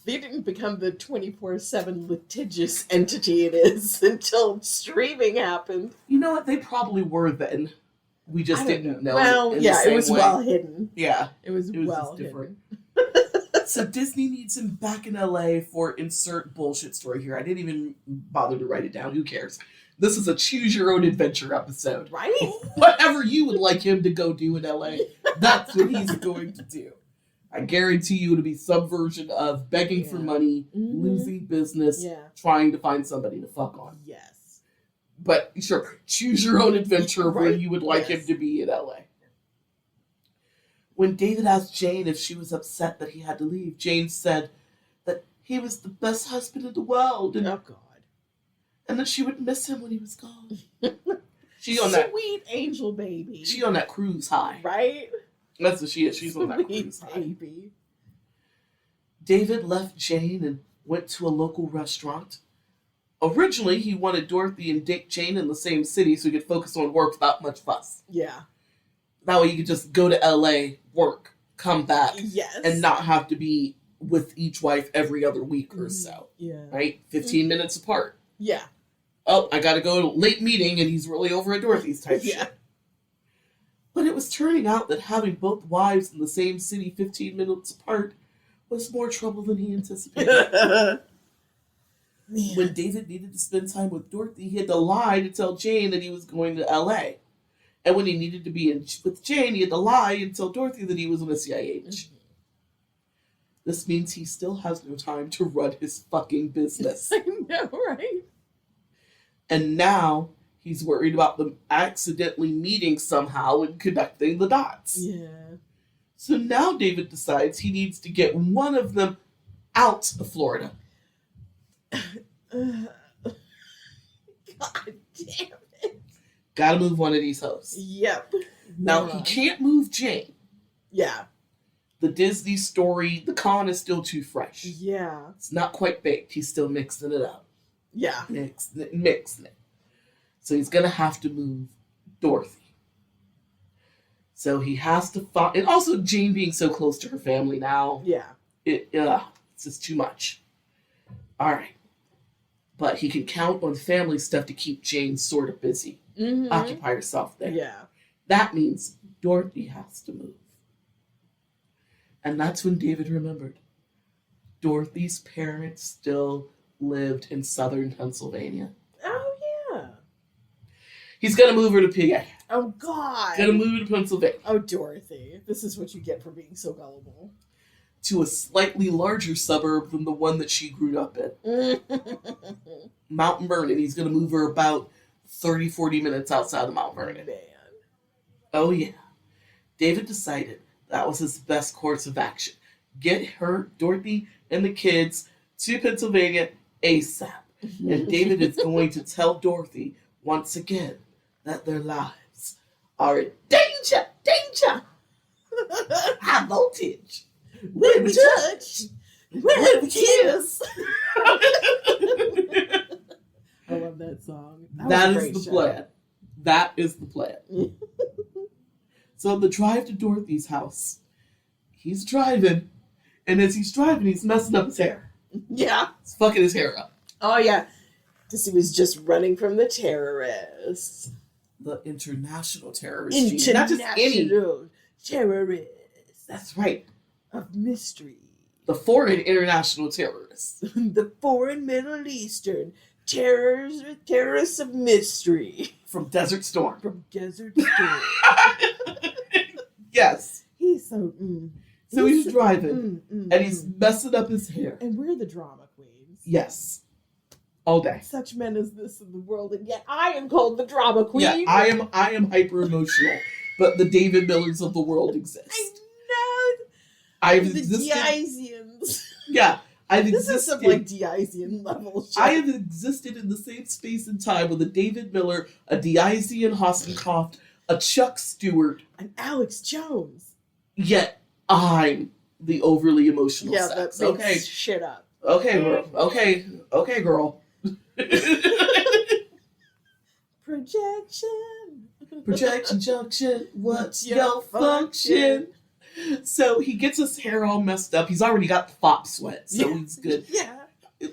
They didn't become the 24/7 litigious entity it is until streaming happened. You know what? They probably were then. We just I don't didn't know. Well, in the yeah, it same was way. well hidden. Yeah. It was It was well just different. hidden. So Disney needs him back in LA for insert bullshit story here. I didn't even bother to write it down. Who cares? This is a choose your own adventure episode. Right? Whatever you would like him to go do in LA, that's what he's going to do. I guarantee you it'll be some version of begging for Yeah. money, Mhm. losing business, Yeah. trying to find somebody to fuck on. Yes. But sure, choose your own adventure of where Right. you would like Yes. him to be in LA. When David asked Jane if she was upset that he had to leave, Jane said that he was the best husband in the world and, Oh, God. and that she would miss him when he was gone. She on that Sweet angel baby. she on that cruise high. Right? That's what she is. She's on that Sweet cruise high. baby. David left Jane and went to a local restaurant. Originally, he wanted Dorothy and Jane in the same city so he could focus on work without much fuss. Yeah. That way you could just go to LA, work, come back, Yes. and not have to be with each wife every other week or so. Yeah. Right? 15 minutes apart. Yeah. Oh, I gotta go to late meeting and he's really over at Dorothy's type Yeah. shit. But it was turning out that having both wives in the same city 15 minutes apart was more trouble than he anticipated. Man. When David needed to spend time with Dorothy, he had to lie to tell Jane that he was going to LA. And when he needed to be with Jane, he had to lie and tell Dorothy that he was on a CIH. This means he still has no time to run his fucking business. I know, right? And now he's worried about them accidentally meeting somehow and connecting the dots. Yeah. So now David decides he needs to get one of them out of Florida. God damn it. Gotta move one of these hoes. Yep. Now, Yeah. he can't move Jane. Yeah. The Disney story, the con is still too fresh. Yeah. It's not quite baked. He's still mixing it up. Yeah. Mixing it. So he's going to have to move Dorothy. So he has to find... And also Jane being so close to her family now. Yeah. It's just too much. All right. But he can count on family stuff to keep Jane sort of busy. Mm-hmm. Occupy herself there. Yeah. That means Dorothy has to move. And that's when David remembered. Dorothy's parents still lived in southern Pennsylvania. Oh, yeah. He's going to move her to PA. Oh, God. Going to move her to Pennsylvania. Oh, Dorothy. This is what you get for being so gullible. To a slightly larger suburb than the one that she grew up in. Mount Vernon. He's going to move her about 30, 40 minutes outside of Mount Vernon. Man. Oh, yeah. David decided that was his best course of action. Get her, Dorothy, and the kids to Pennsylvania ASAP. And David is going to tell Dorothy once again that their lives are in danger, danger, high voltage. When we touch, when we kiss. I love that song. That was a is great the show. plan. That is the plan. So the drive to Dorothy's house, he's driving, and as he's driving, he's messing up his hair. Yeah. He's fucking his hair up. Oh, yeah. Because he was just running from the terrorists. The international terrorist, Gene. Not just any. International terrorists That's right. of mystery. The foreign international terrorists. The foreign Middle Eastern terrorists of mystery. From Desert Storm. From Desert Storm. Yes. He's so... So he's driving, and he's messing up his hair. And we're the drama queens. Yes. All day. Such men as this in the world, and yet I am called the drama queen. Yeah, I am hyper emotional, but the David Millers of the world exist. I know. I've The existed. Deisians. Yeah, I've This existed. is some like Deisian level shit. I have existed in the same space and time with a David Miller, a Deizian Hasselhoff, a Chuck Stewart, And Alex Jones. yet I'm the overly emotional Yeah, sex. that makes Okay, shit up. okay, okay, girl. Projection. Projection junction, what's your function? So he gets his hair all messed up. He's already got the fop sweat, so Yeah. he's good. Yeah.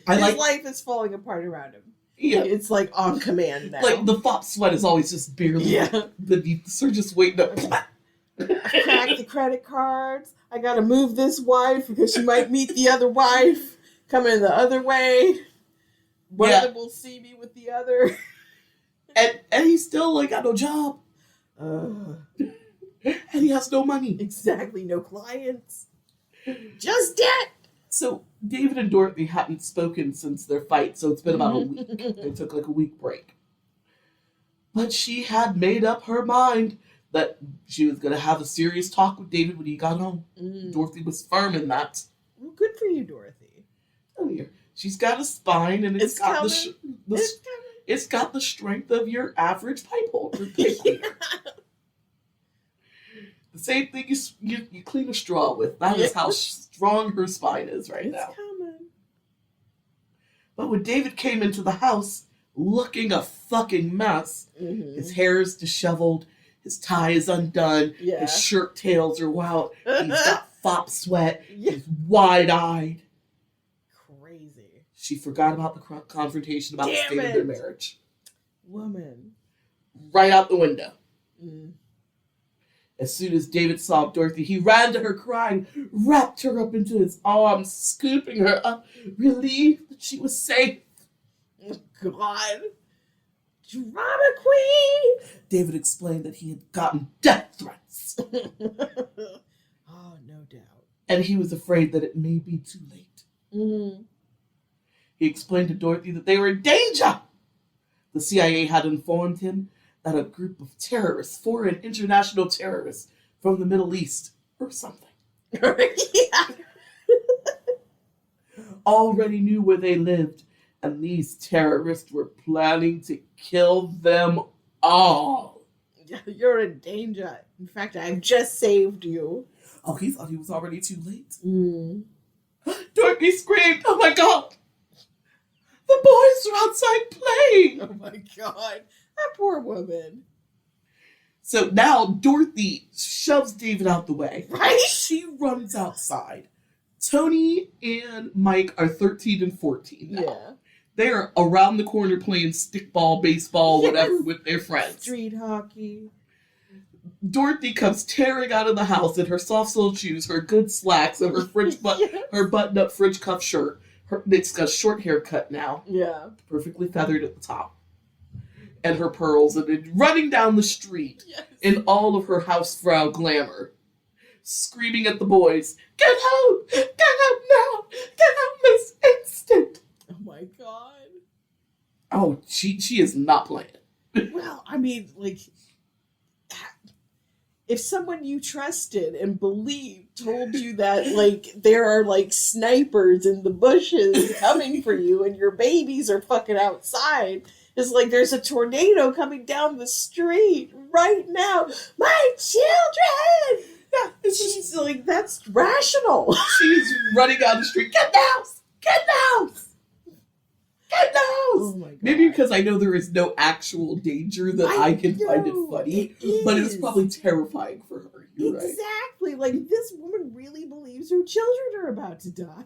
I His like, life is falling apart around him. yeah, It's on command now. like the fop sweat is always just barely Yeah. beneath the surface, waiting to. I cracked the credit cards. I gotta move this wife because she might meet the other wife coming the other way. One Yeah. of them will see me with the other. And he's still like got no job, and he has no money. Exactly, no clients. Just debt. So David and Dorothy hadn't spoken since their fight, so it's been about a week. They took like a week break. But she had made up her mind that she was going to have a serious talk with David when he got home. Dorothy was firm in that. Well, good for you, Dorothy. Come here. She's got a spine, and It's got coming. the it's got the strength of your average pipe holder. The same thing you clean a straw with. That is how strong her spine is right now. It's coming. But when David came into the house looking a fucking mess, his hair is disheveled, his tie is undone, Yeah. his shirt tails are out, he's got fop sweat, Yeah. he's wide-eyed. Crazy. She forgot about the confrontation about the Damn state of their it. marriage. Woman. Right out the window. Mm. As soon as David saw Dorothy, he ran to her crying, wrapped her up into his arms, scooping her up, relieved that she was safe. God. Drama queen. David explained that he had gotten death threats, Oh, no doubt. and he was afraid that it may be too late. Mm. He explained to Dorothy that they were in danger. The CIA had informed him that a group of terrorists, foreign international terrorists from the Middle East or something, Yeah. already knew where they lived, and these terrorists were planning to kill them all. You're in danger. In fact, I've just saved you. Oh, he thought he was already too late. Mm. Dorothy screamed, "Oh my God! The boys are outside playing!" Oh my God. That poor woman. So now Dorothy shoves David out the way. Right? She runs outside. Tony and Mike are 13 and 14 now. Yeah. They are around the corner playing stickball, baseball, Yes. whatever with their friends. Street hockey. Dorothy comes tearing out of the house in her soft-soled shoes, her good slacks, and her Yeah. her button-up French cuff shirt. It's got a short haircut now, Yeah. perfectly feathered at the top, and her pearls, and then running down the street Yes. in all of her Hausfrau glamour, screaming at the boys, "Get home! Get home now! Get home this instant!" Oh my God. Oh, she is not playing. Well, I mean, like, if someone you trusted and believed told you that, like, there are, like, snipers in the bushes coming for you and your babies are fucking outside, it's like there's a tornado coming down the street right now. My children! Yeah, She's like, that's rational. she's running down the street. Get in the house! Get in the house! Get in the house! Oh my God. Maybe because I know there is no actual danger that I can find it know, funny, it but it's is. probably terrifying for her. You're right. Exactly. Like, this woman really believes her children are about to die.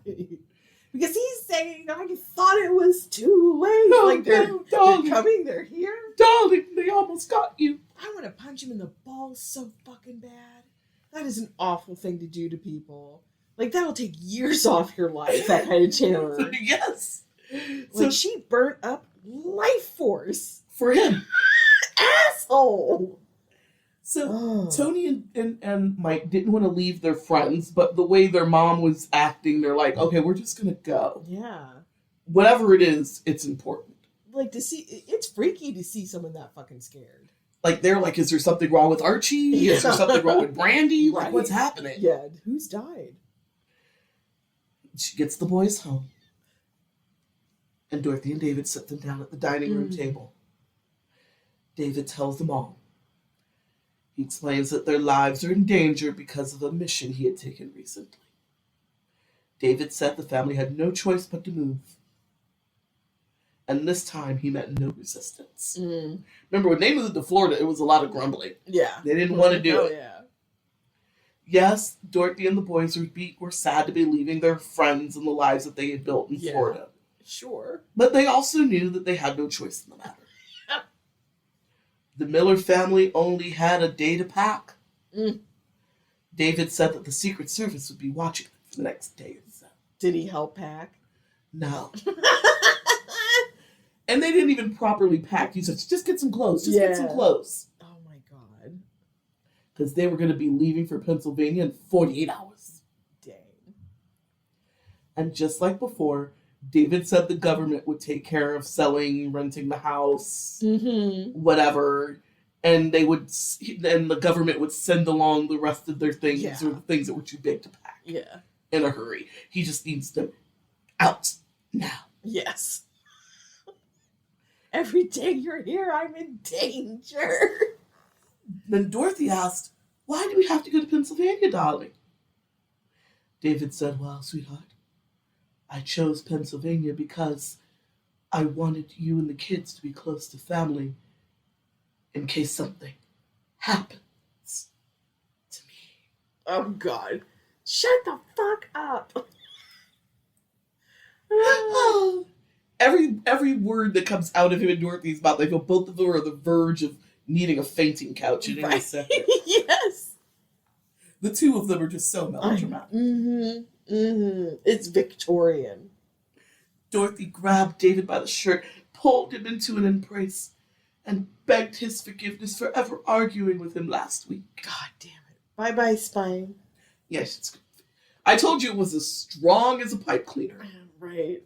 Because he's saying, I thought it was too late. No, like, they're darling, coming, they're here. darling, they almost got you. I want to punch him in the balls so fucking bad. That is an awful thing to do to people. Like, that'll take years off your life, that kind of terror. Yes. So Like, she burnt up Life Force. for him. Asshole! So Oh. Tony and Mike didn't want to leave their friends, but the way their mom was acting, they're like, okay, we're just going to go. Yeah. Whatever it is, it's important. Like, to see, it's freaky to see someone that fucking scared. Like, they're like, is there something wrong with Archie? Is there something wrong with Brandy? Like, Right. what's happening? Yeah, who's died? She gets the boys home, and Dorothy and David sit them down at the dining room table. David tells them all. He explains that their lives are in danger because of a mission he had taken recently. David said the family had no choice but to move. And this time he met no resistance. Remember, when they moved to Florida, it was a lot of grumbling. Yeah. They didn't want to do it. Yeah. Yes, Dorothy and the boys were sad to be leaving their friends and the lives that they had built in Florida. Sure. But they also knew that they had no choice in the matter. The Miller family only had a day to pack. David said that the Secret Service would be watching them for the next day or so. Did he help pack? No. And they didn't even properly pack. He said, just get some clothes. Just get some clothes. Oh my God. Because they were going to be leaving for Pennsylvania in 48 hours. Dang. And just like before, David said the government would take care of selling, renting the house, whatever. And then the government would send along the rest of their things or the things that were too big to pack. Yeah. In a hurry. He just needs them out now. Yes. Every day you're here, I'm in danger. Then Dorothy asked, why do we have to go to Pennsylvania, darling? David said, well, sweetheart, I chose Pennsylvania because I wanted you and the kids to be close to family in case something happens to me. Oh, God. Shut the fuck up. Every word that comes out of him and Dorothy's mouth, I feel both of them are on the verge of needing a fainting couch in any second. Yes. The two of them are just so melodramatic. It's Victorian. Dorothy grabbed David by the shirt, pulled him into an embrace, and begged his forgiveness for ever arguing with him last week. God damn it. Bye-bye, spine. Yes, it's good. I told you it was as strong as a pipe cleaner. Right.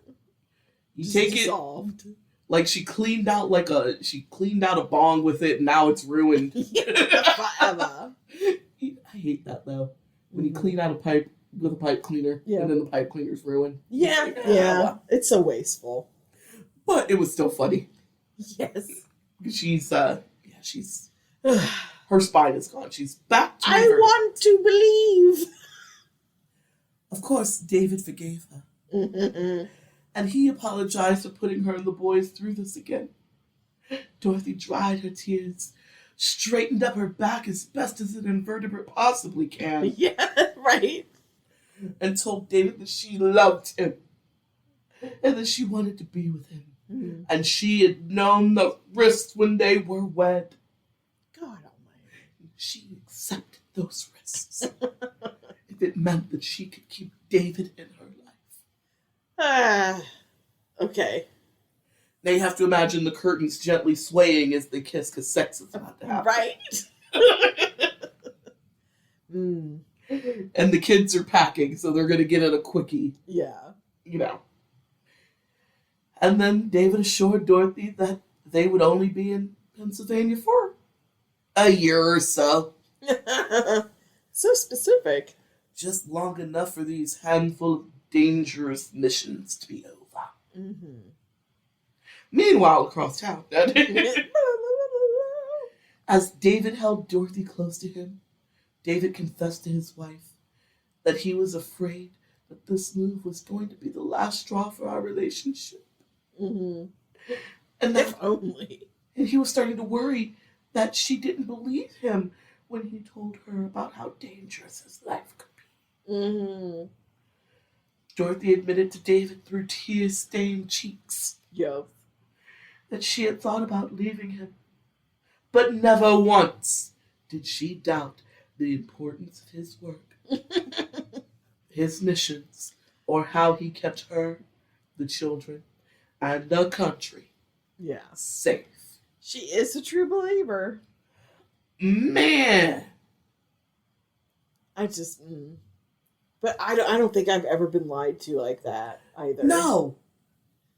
You Just take dissolved. it like she cleaned out a bong with it, and now it's ruined. Forever. I hate that though. When you clean out a pipe with a pipe cleaner, and then the pipe cleaner's ruined. Yeah. It's so wasteful. But it was still funny. Yes. She's her spine is gone. She's back to I reverse. want to believe. Of course, David forgave her. And he apologized for putting her and the boys through this again. Dorothy dried her tears, straightened up her back as best as an invertebrate possibly can. Yeah, right. And told David that she loved him. And that she wanted to be with him. And she had known the risks when they were wed. God almighty. She accepted those risks. If it meant that she could keep David in her life. Okay. Now you have to imagine the curtains gently swaying as they kiss because sex is about to happen. Right? And the kids are packing, so they're going to get in a quickie. Yeah. You know. And then David assured Dorothy that they would only be in Pennsylvania for a year or so. So specific. Just long enough for these handful of dangerous missions to be over. Meanwhile, across town, as David held Dorothy close to him, David confessed to his wife that he was afraid that this move was going to be the last straw for our relationship. And that, if only. And he was starting to worry that she didn't believe him when he told her about how dangerous his life could be. Dorothy admitted to David through tear-stained cheeks that she had thought about leaving him. But never once did she doubt the importance of his work, his missions, or how he kept her, the children, and the country safe. She is a true believer. Man! I just... But I don't think I've ever been lied to like that either. No.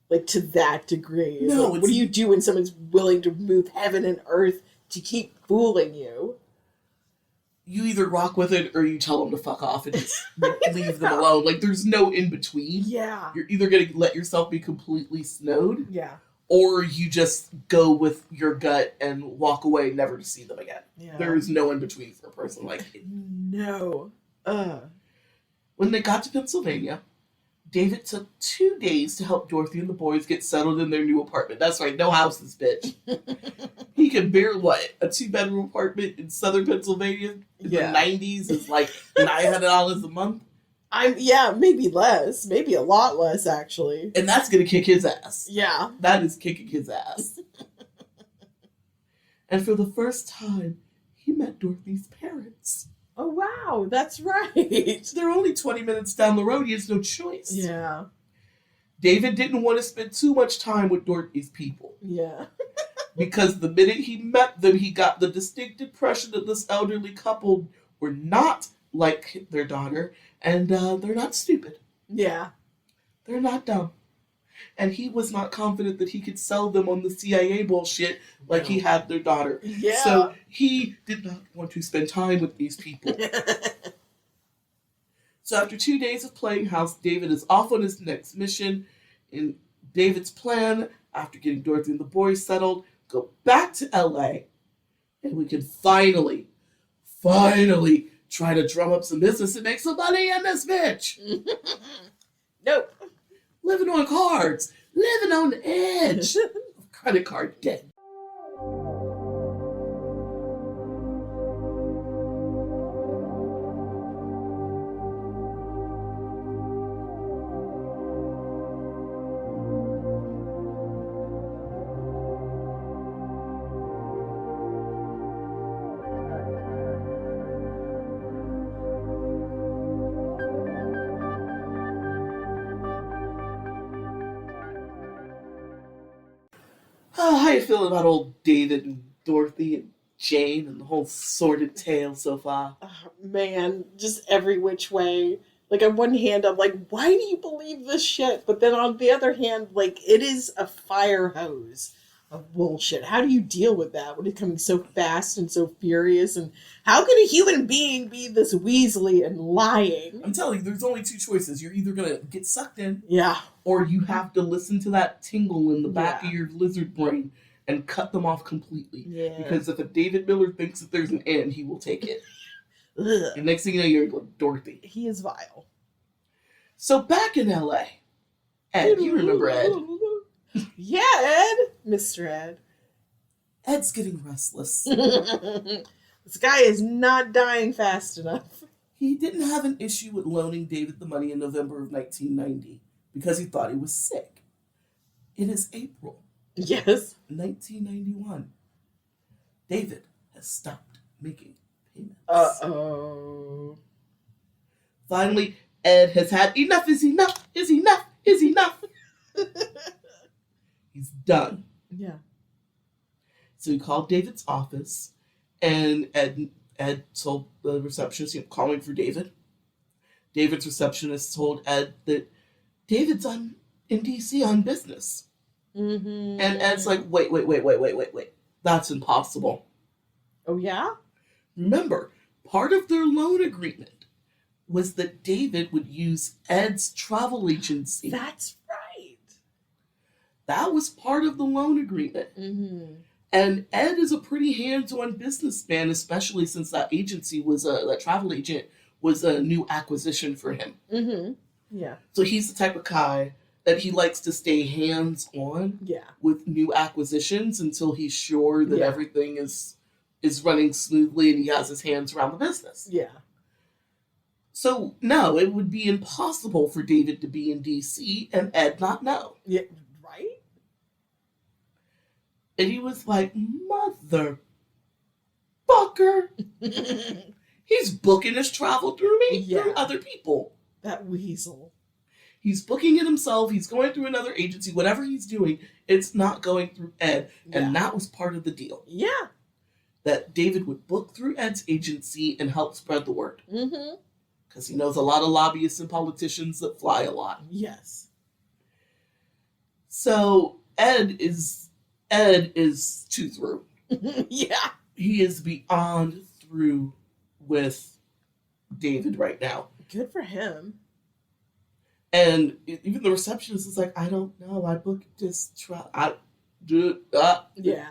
Like to that degree. No. Like, what do you do when someone's willing to move heaven and earth to keep fooling you? you either rock with it or you tell them to fuck off and just leave them alone. Like, there's no in between. Yeah. You're either going to let yourself be completely snowed, Yeah. or you just go with your gut and walk away, never to see them again. Yeah. There is no in between for a person like you. No. When they got to Pennsylvania, David took 2 days to help Dorothy and the boys get settled in their new apartment. That's right, no houses, bitch. He can bear what? A 2-bedroom apartment in southern Pennsylvania in the 90s is like $900 a month? Maybe less. Maybe a lot less, actually. And that's going to kick his ass. Yeah. That is kicking his ass. And for the first time, he met Dorothy's parents. Oh, wow. That's right. They're only 20 minutes down the road. He has no choice. Yeah. David didn't want to spend too much time with Dorothy's people. Yeah. Because the minute he met them, he got the distinct impression that this elderly couple were not like their daughter, and they're not stupid. Yeah. They're not dumb. And he was not confident that he could sell them on the CIA bullshit like he had their daughter. Yeah. So he did not want to spend time with these people. So after 2 days of playing house, David is off on his next mission. In David's plan, after getting Dorothy and the boys settled, go back to LA, and we can finally try to drum up some business and make some money in this bitch. Nope. Living on cards, living on the edge of credit card debt. Oh, how you feeling about old David and Dorothy and Jane and the whole sordid tale so far? Oh, man, just every which way. Like, on one hand, I'm like, why do you believe this shit? But then on the other hand, like, it is a fire hose of bullshit. How do you deal with that when it's coming so fast and so furious? And how can a human being be this weaselly and lying? I'm telling you, there's only 2 choices. You're either going to get sucked in, Yeah. or you have to listen to that tingle in the back Yeah. of your lizard brain and cut them off completely. Yeah. Because if a David Miller thinks that there's an end, he will take it. Ugh. And next thing you know, you're like Dorothy. He is vile. So back in LA, Ed, you remember Ed? Yeah, Ed. Mr. Ed. Ed's getting restless. This guy is not dying fast enough. He didn't have an issue with loaning David the money in November of 1990 because he thought he was sick. It is April Yes. 1991. David has stopped making payments. Uh-oh. Finally, Ed has had enough is enough, is enough, is enough. He's done. Yeah. So he called David's office, and Ed told the receptionist, calling for David. David's receptionist told Ed that David's in D.C. on business. Mm-hmm. And Ed's like, wait. That's impossible. Oh, yeah? Remember, part of their loan agreement was that David would use Ed's travel agency. That's right. That was part of the loan agreement. Mm-hmm. And Ed is a pretty hands-on businessman, especially since that agency that travel agent was a new acquisition for him. Mm-hmm. Yeah. So he's the type of guy that he likes to stay hands-on Yeah. with new acquisitions until he's sure that Yeah. everything is running smoothly and he has his hands around the business. Yeah. So, no, it would be impossible for David to be in D.C. and Ed not know. Yeah. Right? And he was like, mother fucker. He's booking his travel through me, Yeah. through other people. That weasel. He's booking it himself. He's going through another agency. Whatever he's doing, it's not going through Ed. And that was part of the deal. Yeah. That David would book through Ed's agency and help spread the word. Mm-hmm. Because he knows a lot of lobbyists and politicians that fly a lot. Yes. So Ed is too through. Yeah. He is beyond through with David right now. Good for him. And even the receptionist is like, I don't know. I booked this trial. Yeah.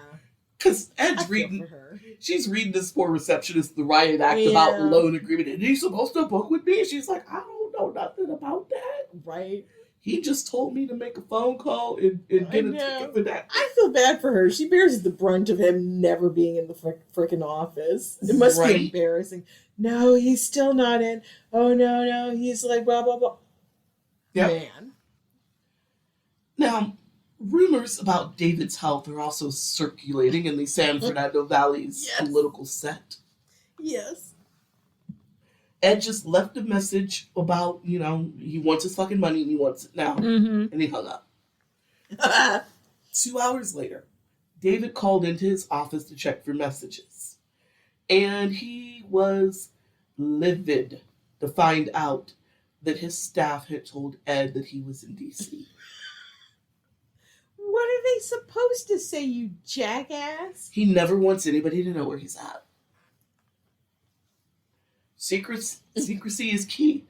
Because I Ed's feel reading, for her. she's reading this poor receptionist the riot act Yeah. about loan agreement. And he's supposed to book with me? And she's like, I don't know nothing about that. Right. He just told me to make a phone call and get a ticket for that. I feel bad for her. She bears the brunt of him never being in the frickin' office. It must Right. be embarrassing. No, he's still not in. Oh, no. He's like, blah, blah, blah. Yep. Man. Now, rumors about David's health are also circulating in the San Fernando Valley's Yes. political set. Yes. Ed just left a message about, he wants his fucking money and he wants it now. Mm-hmm. And he hung up. 2 hours later, David called into his office to check for messages. And he was livid to find out that his staff had told Ed that he was in D.C. What are they supposed to say, you jackass? He never wants anybody to know where he's at. Secrecy is key.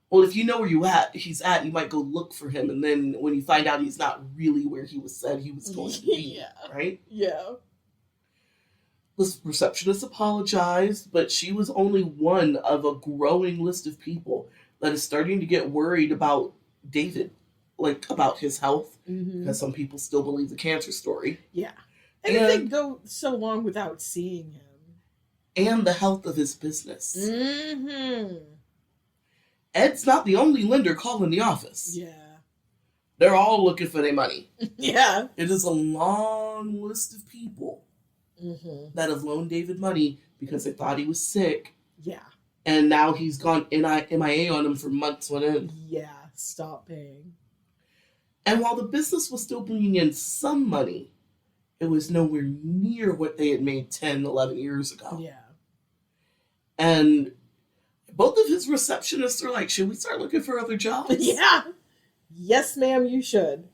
Well, if you know where he's at, you might go look for him, and then when you find out he's not really where he was said he was going to be, Yeah. right? Yeah. The receptionist apologized, but she was only one of a growing list of people that is starting to get worried about David, like about his health, Mm-hmm. because some people still believe the cancer story, Yeah. And if they go so long without seeing him. and the health of his business. Mm-hmm. Ed's not the only lender calling the office. Yeah. They're all looking for their money. Yeah. It is a long list of people Mm-hmm. that have loaned David money because they thought he was sick, Yeah. and now he's gone MIA on him for months on end. Yeah. Stop paying. And while the business was still bringing in some money, it was nowhere near what they had made 10, 11 years ago. Yeah. And both of his receptionists are like, should we start looking for other jobs? Yeah. Yes, ma'am, you should.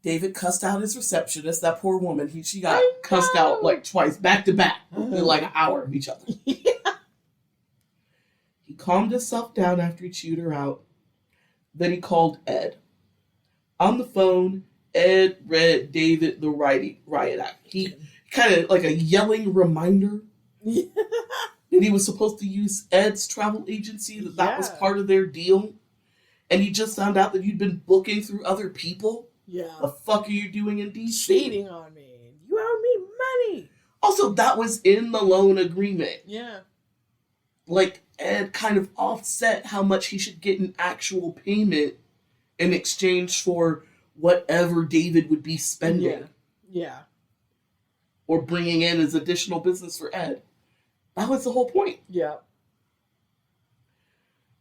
David cussed out his receptionist, that poor woman. She got I cussed know. out like twice, back to back, in like an hour of each other. Yeah. He calmed himself down after he chewed her out. Then he called Ed. On the phone, Ed read David the riot act. He kind of like a yelling reminder that he was supposed to use Ed's travel agency, that was Yeah. part of their deal. And he just found out that you'd been booking through other people. Yeah. The fuck are you doing in DC? Cheating on me. You owe me money. Also, that was in the loan agreement. Yeah. Like, Ed kind of offset how much he should get in actual payment in exchange for whatever David would be spending Yeah. or bringing in as additional business for Ed. That was the whole point. Yeah.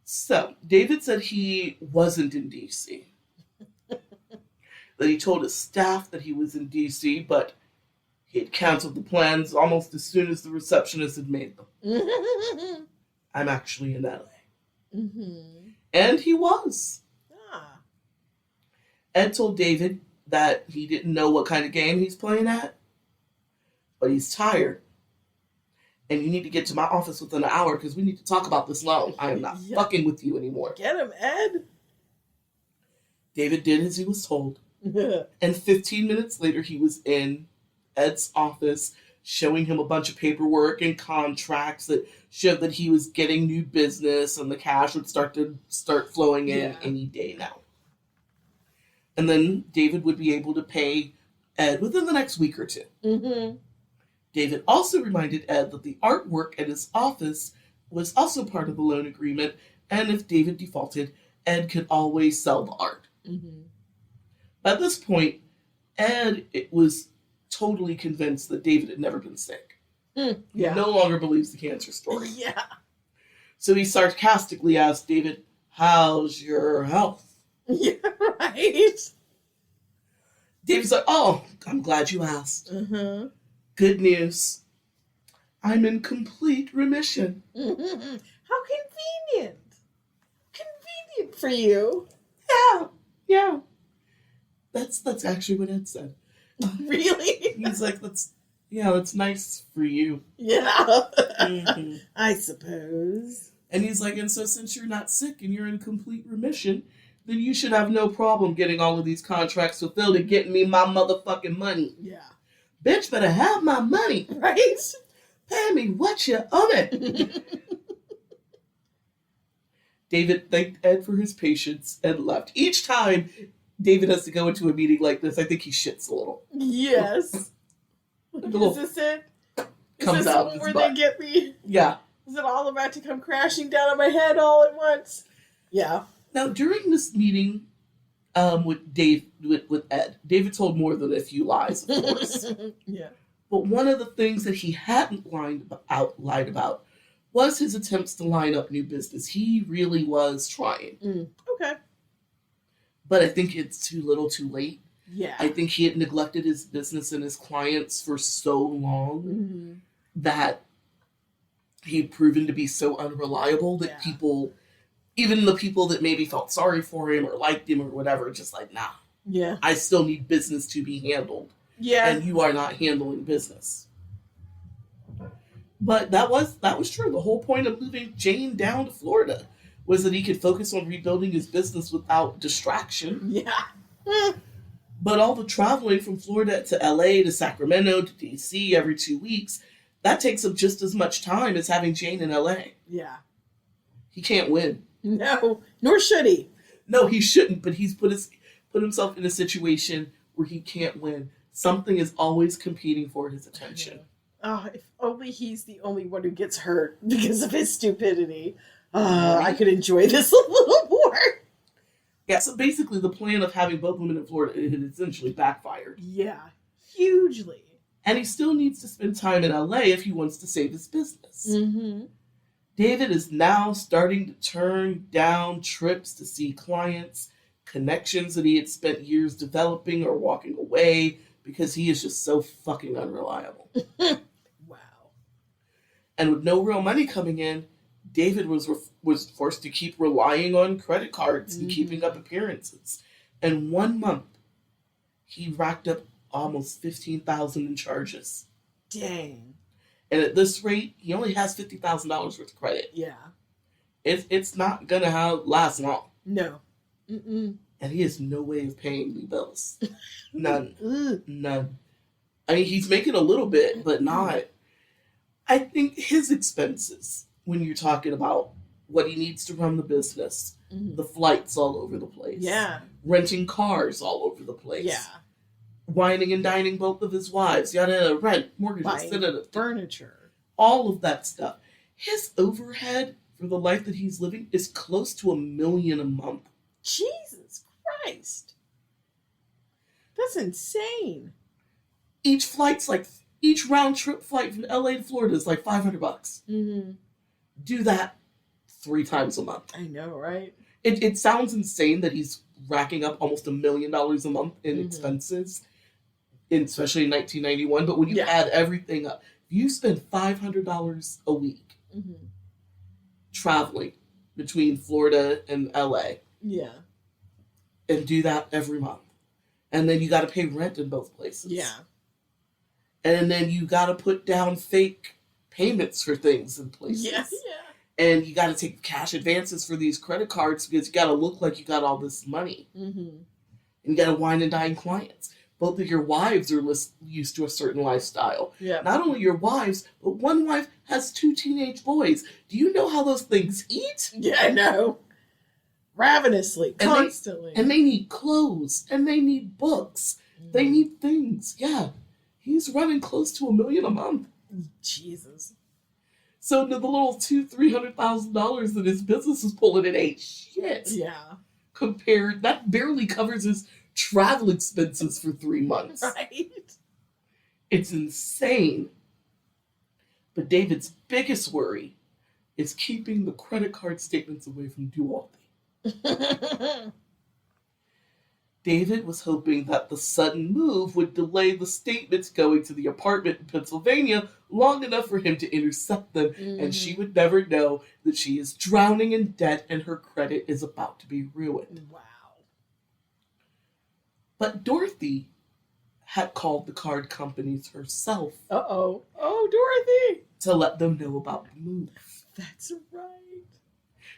So, David said he wasn't in DC. That he told his staff that he was in DC, but he had canceled the plans almost as soon as the receptionist had made them. Mm-hmm. I'm actually in LA. And he was. Ah. Ed told David that he didn't know what kind of game he's playing at, but he's tired. And you need to get to my office within an hour because we need to talk about this loan. I am not Yeah. fucking with you anymore. Get him, Ed. David did as he was told. And 15 minutes later, he was in Ed's office showing him a bunch of paperwork and contracts that showed that he was getting new business and the cash would start flowing in Yeah. any day now. And then David would be able to pay Ed within the next week or two. Mm-hmm. David also reminded Ed that the artwork at his office was also part of the loan agreement, and if David defaulted, Ed could always sell the art. Mm-hmm. At this point, Ed was totally convinced that David had never been sick. Yeah. He no longer believes the cancer story. Yeah. So he sarcastically asked David, "How's your health?" Yeah, right. David's like, "Oh, I'm glad you asked. Uh-huh. Good news. I'm in complete remission." Mm-hmm. How convenient. Convenient for you. Yeah. That's actually what Ed said. Really? He's like, that's Yeah, that's nice for you. Yeah. Mhm. I suppose. And he's like, and so since you're not sick and you're in complete remission, then you should have no problem getting all of these contracts fulfilled and getting me my motherfucking money. Yeah. Bitch better have my money. Right? Pay me what you owe me. David thanked Ed for his patience and left. Each time David has to go into a meeting like this, I think he shits a little. Yes. A little Is this it? Is comes this out of where his they butt. get me? Yeah. Is it all about to come crashing down on my head all at once? Yeah. Now, during this meeting with Ed, David told more than a few lies, of course. Yeah. But one of the things that he hadn't lied about was his attempts to line up new business. He really was trying. Okay. But I think it's too little too late. Yeah. I think he had neglected his business and his clients for so long Mm-hmm. that he'd proven to be so unreliable that Yeah. people, even the people that maybe felt sorry for him or liked him or whatever, just like, nah, Yeah. I still need business to be handled. Yeah. And you are not handling business. But that was true. The whole point of moving Jane down to Florida was that he could focus on rebuilding his business without distraction. Yeah. But all the traveling from Florida to LA to Sacramento to DC every 2 weeks, that takes up just as much time as having Jane in LA. Yeah. He can't win. No. Nor should he. No, he shouldn't, but he's put himself in a situation where he can't win. Something is always competing for his attention. Oh, if only he's the only one who gets hurt because of his stupidity. I could enjoy this a little more. Yeah, so basically the plan of having both women in Florida had essentially backfired. Yeah. Hugely. And he still needs to spend time in LA if he wants to save his business. Mm-hmm. David is now starting to turn down trips to see clients, connections that he had spent years developing or walking away because he is just so fucking unreliable. Wow. And with no real money coming in, David was forced to keep relying on credit cards and keeping up appearances. And 1 month, he racked up almost $15,000 in charges. Dang. And at this rate, he only has $50,000 worth of credit. Yeah. It's not gonna last long. No. Mm-mm. And he has no way of paying the bills. None. Ugh. None. I mean, he's making a little bit, but not. I think his expenses, when you're talking about what he needs to run the business, Mhm. the flights all over the place, Yeah. renting cars all over the place, Yeah. wining and dining both of his wives, yada, rent, mortgages, Buying furniture. all of that stuff. His overhead for the life that he's living is close to $1 million a month. Jesus Christ. That's insane. Each round trip flight from LA to Florida is like $500. Mm-hmm. Do that 3 times a month. I know, right? It sounds insane that he's racking up almost $1 million a month in Mhm. expenses, especially in 1991. But when you Yeah. add everything up, if you spend $500 a week Mm-hmm. traveling between Florida and LA, Yeah. and do that every month, and then you got to pay rent in both places. Yeah. And then you got to put down fake payments for things in places. Yeah. And you got to take cash advances for these credit cards because you got to look like you got all this money. Mm-hmm. And you got to wine and dine clients. Both of your wives are used to a certain lifestyle. Yeah. Not only your wives, but one wife has 2 teenage boys. Do you know how those things eat? Yeah, I know. Ravenously, And they- constantly. And they need clothes, and they need books, they Mm-hmm. need things. Yeah, he's running close to $1 million a month. Jesus. So the little $200,000-$300,000 that his business is pulling in ain't shit. Yeah. Compared, that barely covers his travel expenses for 3 months. Right. It's insane. But David's biggest worry is keeping the credit card statements away from Duarte. David was hoping that the sudden move would delay the statements going to the apartment in Pennsylvania long enough for him to intercept them, and she would never know that she is drowning in debt and her credit is about to be ruined. Wow. But Dorothy had called the card companies herself Uh-oh. Oh, Dorothy. to let them know about the move. That's right.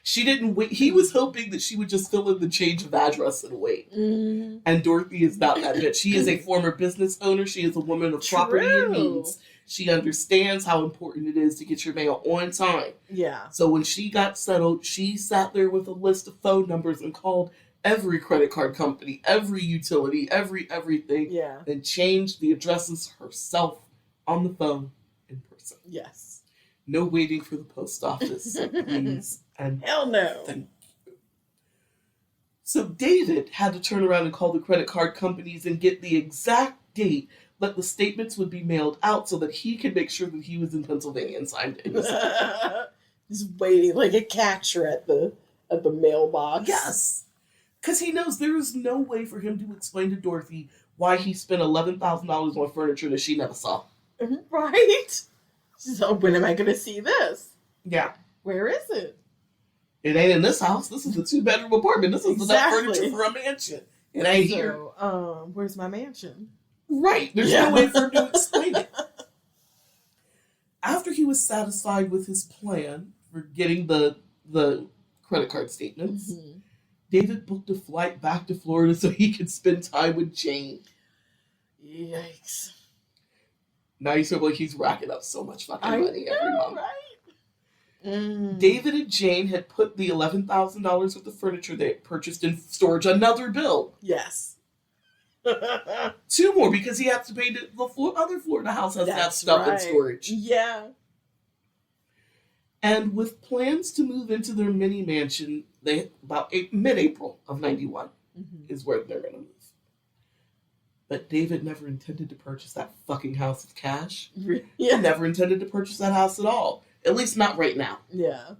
She didn't wait. He was hoping that she would just fill in the change of address and wait. Mm. And Dorothy is not that bitch. She is a former business owner. She is a woman of property and True. means. She understands how important it is to get your mail on time. Yeah. So when she got settled, she sat there with a list of phone numbers and called every credit card company, every utility, everything, Yeah. and changed the addresses herself on the phone in person. Yes. No waiting for the post office, please. And Hell no. thank you. So David had to turn around and call the credit card companies and get the exact date that the statements would be mailed out so that he could make sure that he was in Pennsylvania and signed in. Just waiting like a catcher at the mailbox. Yes. Because he knows there is no way for him to explain to Dorothy why he spent $11,000 on furniture that she never saw. Right? So when am I going to see this? Yeah. Where is it? It ain't in this house. This is a 2-bedroom apartment. This is enough Exactly. furniture for a mansion. It ain't here. So, where's my mansion? Right. There's Yeah. no way for him to explain it. After he was satisfied with his plan for getting the credit card statements, Mhm. David booked a flight back to Florida so he could spend time with Jane. Yikes. Now you feel like he's racking up so much fucking I money every know, month. right? Mm. David and Jane had put the $11,000 worth of furniture they had purchased in storage, another bill. Yes. 2 more because he has to pay the other Florida house has to have stuff in storage. Yeah. And with plans to move into their mini mansion, about mid-April of 91 Mhm. is where they're going to move. But David never intended to purchase that fucking house with cash. He Yeah. never intended to purchase that house at all. At least not right now. Yeah.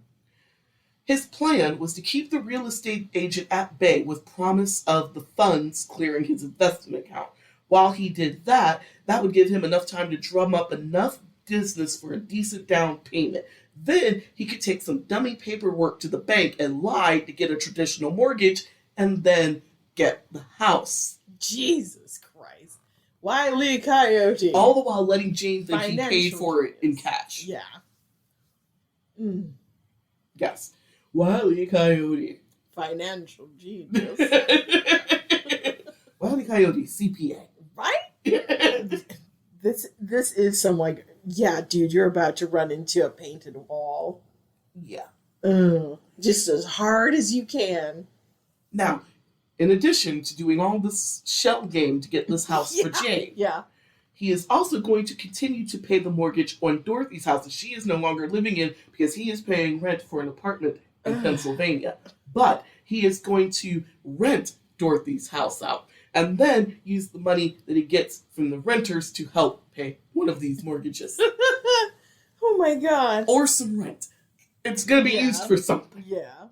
His plan was to keep the real estate agent at bay with promise of the funds clearing his investment account. While he did that, that would give him enough time to drum up enough business for a decent down payment. Then he could take some dummy paperwork to the bank and lie to get a traditional mortgage and then get the house. Jesus Christ. Wile E. Coyote. All the while letting Jane think he paid Financial for it in genius. cash. Yeah. Mm. Yes. Wile E. Coyote. Financial genius. Wile E. Coyote, CPA. Right? This is some like, yeah, dude, you're about to run into a painted wall. Yeah. Ugh. Just as hard as you can. Now, in addition to doing all this shell game to get this house for Jane, Yeah. he is also going to continue to pay the mortgage on Dorothy's house that she is no longer living in because he is paying rent for an apartment in Ugh. Pennsylvania. But he is going to rent Dorothy's house out and then use the money that he gets from the renters to help pay one of these mortgages Oh my god. or some rent. It's going to be Yeah. used for something. Yeah.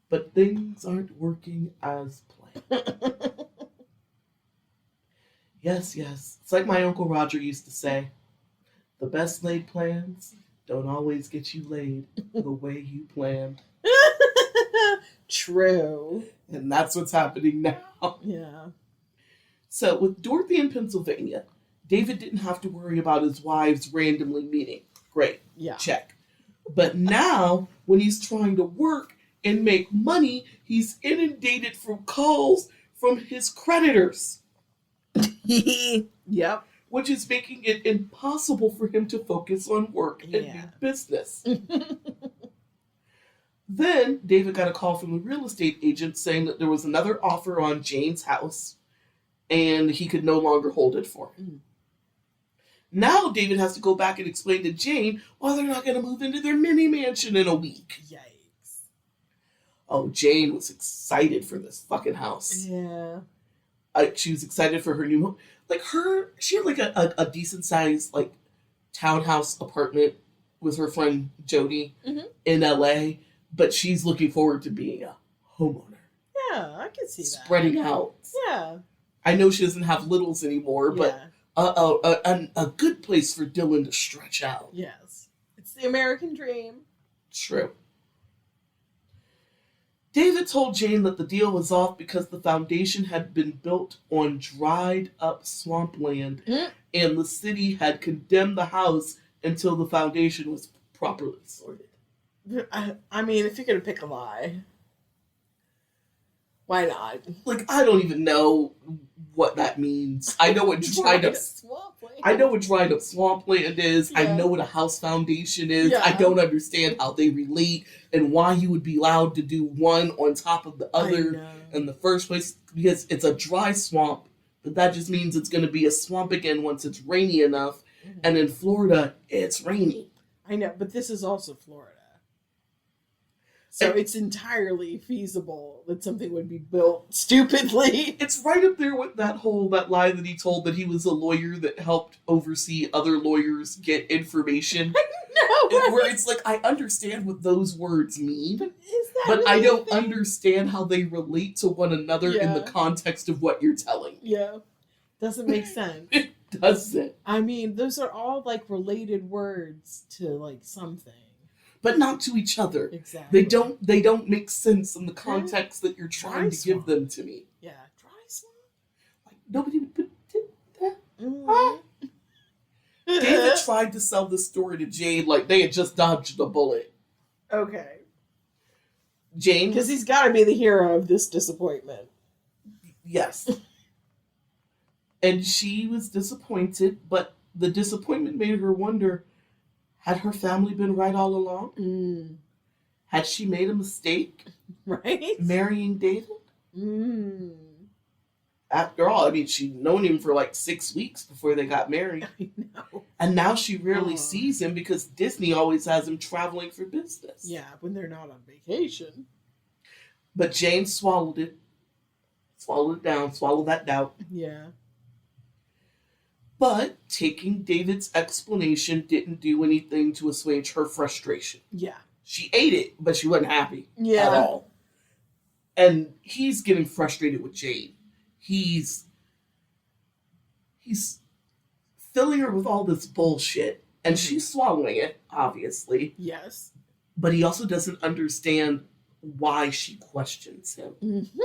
But things aren't working as planned. Yes. It's like my Uncle Roger used to say, the best laid plans don't always get you laid the way you planned. True. And that's what's happening now. Yeah. So with Dorothy in Pennsylvania, David didn't have to worry about his wives randomly meeting. Great, Yeah. check. But now, when he's trying to work and make money, he's inundated from calls from his creditors, Yep. which is making it impossible for him to focus on work and Yeah. do business. Then David got a call from the real estate agent saying that there was another offer on Jane's house and he could no longer hold it for him. Mm. Now David has to go back and explain to Jane why they're not going to move into their mini mansion in a week. Yikes. Oh, Jane was excited for this fucking house. Yeah. She was excited for her new home. She had like a decent sized like townhouse apartment with her friend Jody Mhm. in LA, but she's looking forward to being a homeowner, Yeah, I can see that. spreading out. Yeah. I know she doesn't have littles anymore, but Yeah. a good place for Dylan to stretch out. Yes. It's the American dream. True. David told Jane that the deal was off because the foundation had been built on dried up swampland and the city had condemned the house until the foundation was properly sorted. I mean, if you're gonna pick a lie, why not? Like, I don't even know what that means. I know what dried up swampland. I know what dried up swampland is. I Yeah. know what a house foundation is. Yeah. I don't understand how they relate and why you would be allowed to do one on top of the I other know. in the first place, because it's a dry swamp, but that just means it's going to be a swamp again once it's rainy enough. Mhm. And in Florida, it's rainy. I know, but this is also Florida. So And- it's entirely feasible that something would be built stupidly. It's right up there with that lie that he told that he was a lawyer that helped oversee other lawyers get information. No, Where it's like, I understand what those words mean, is that but I really don't a thing? understand how they relate to one another in the Yeah. context of what you're telling. Yeah, doesn't make sense. Does it? I mean, those are all like related words to like something. But not to each other. Exactly. They don't make sense in the context that you're trying to give swamp. them to me. Yeah, dry swamp. Like, nobody would put that. Mhm. David tried to sell this story to Jane like they had just dodged a bullet. Okay, Jane, because he's got to be the hero of this disappointment. yes. And she was disappointed, but the disappointment made her wonder, had her family been right all along? Had she made a mistake Right? marrying David? Mm. After all, I mean, she'd known him for like 6 weeks before they got married. I know. And now she rarely Oh. sees him because Disney always has him traveling for business. Yeah, when they're not on vacation. But Jane swallowed it. Swallowed it down. Swallowed that doubt. Yeah. But taking David's explanation didn't do anything to assuage her frustration. Yeah. She ate it, but she wasn't happy at Yeah. all. And he's getting frustrated with Jane. He's filling her with all this bullshit, and she's swallowing it, obviously. Yes. But he also doesn't understand why she questions him. Mm-hmm.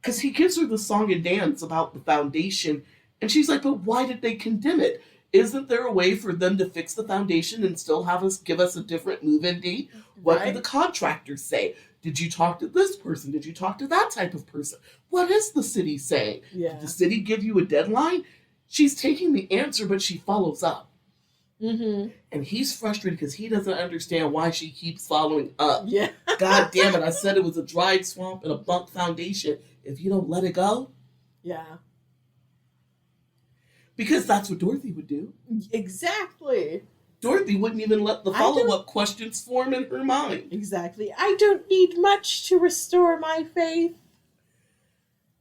Because he gives her the song and dance about the foundation, and she's like, but why did they condemn it? Isn't there a way for them to fix the foundation and still give us a different move-in date? What Right. did the contractors say? Did you talk to this person? Did you talk to that type of person? What is the city saying? Yeah. Did the city give you a deadline? She's taking the answer, but she follows up. Mm-hmm. And he's frustrated because he doesn't understand why she keeps following up. Yeah. God damn it, I said it was a dried swamp and a bunk foundation. If you don't let it go, Yeah. because that's what Dorothy would do. Exactly. Dorothy wouldn't even let the I don't- follow-up questions form in her mind. Exactly. I don't need much to restore my faith.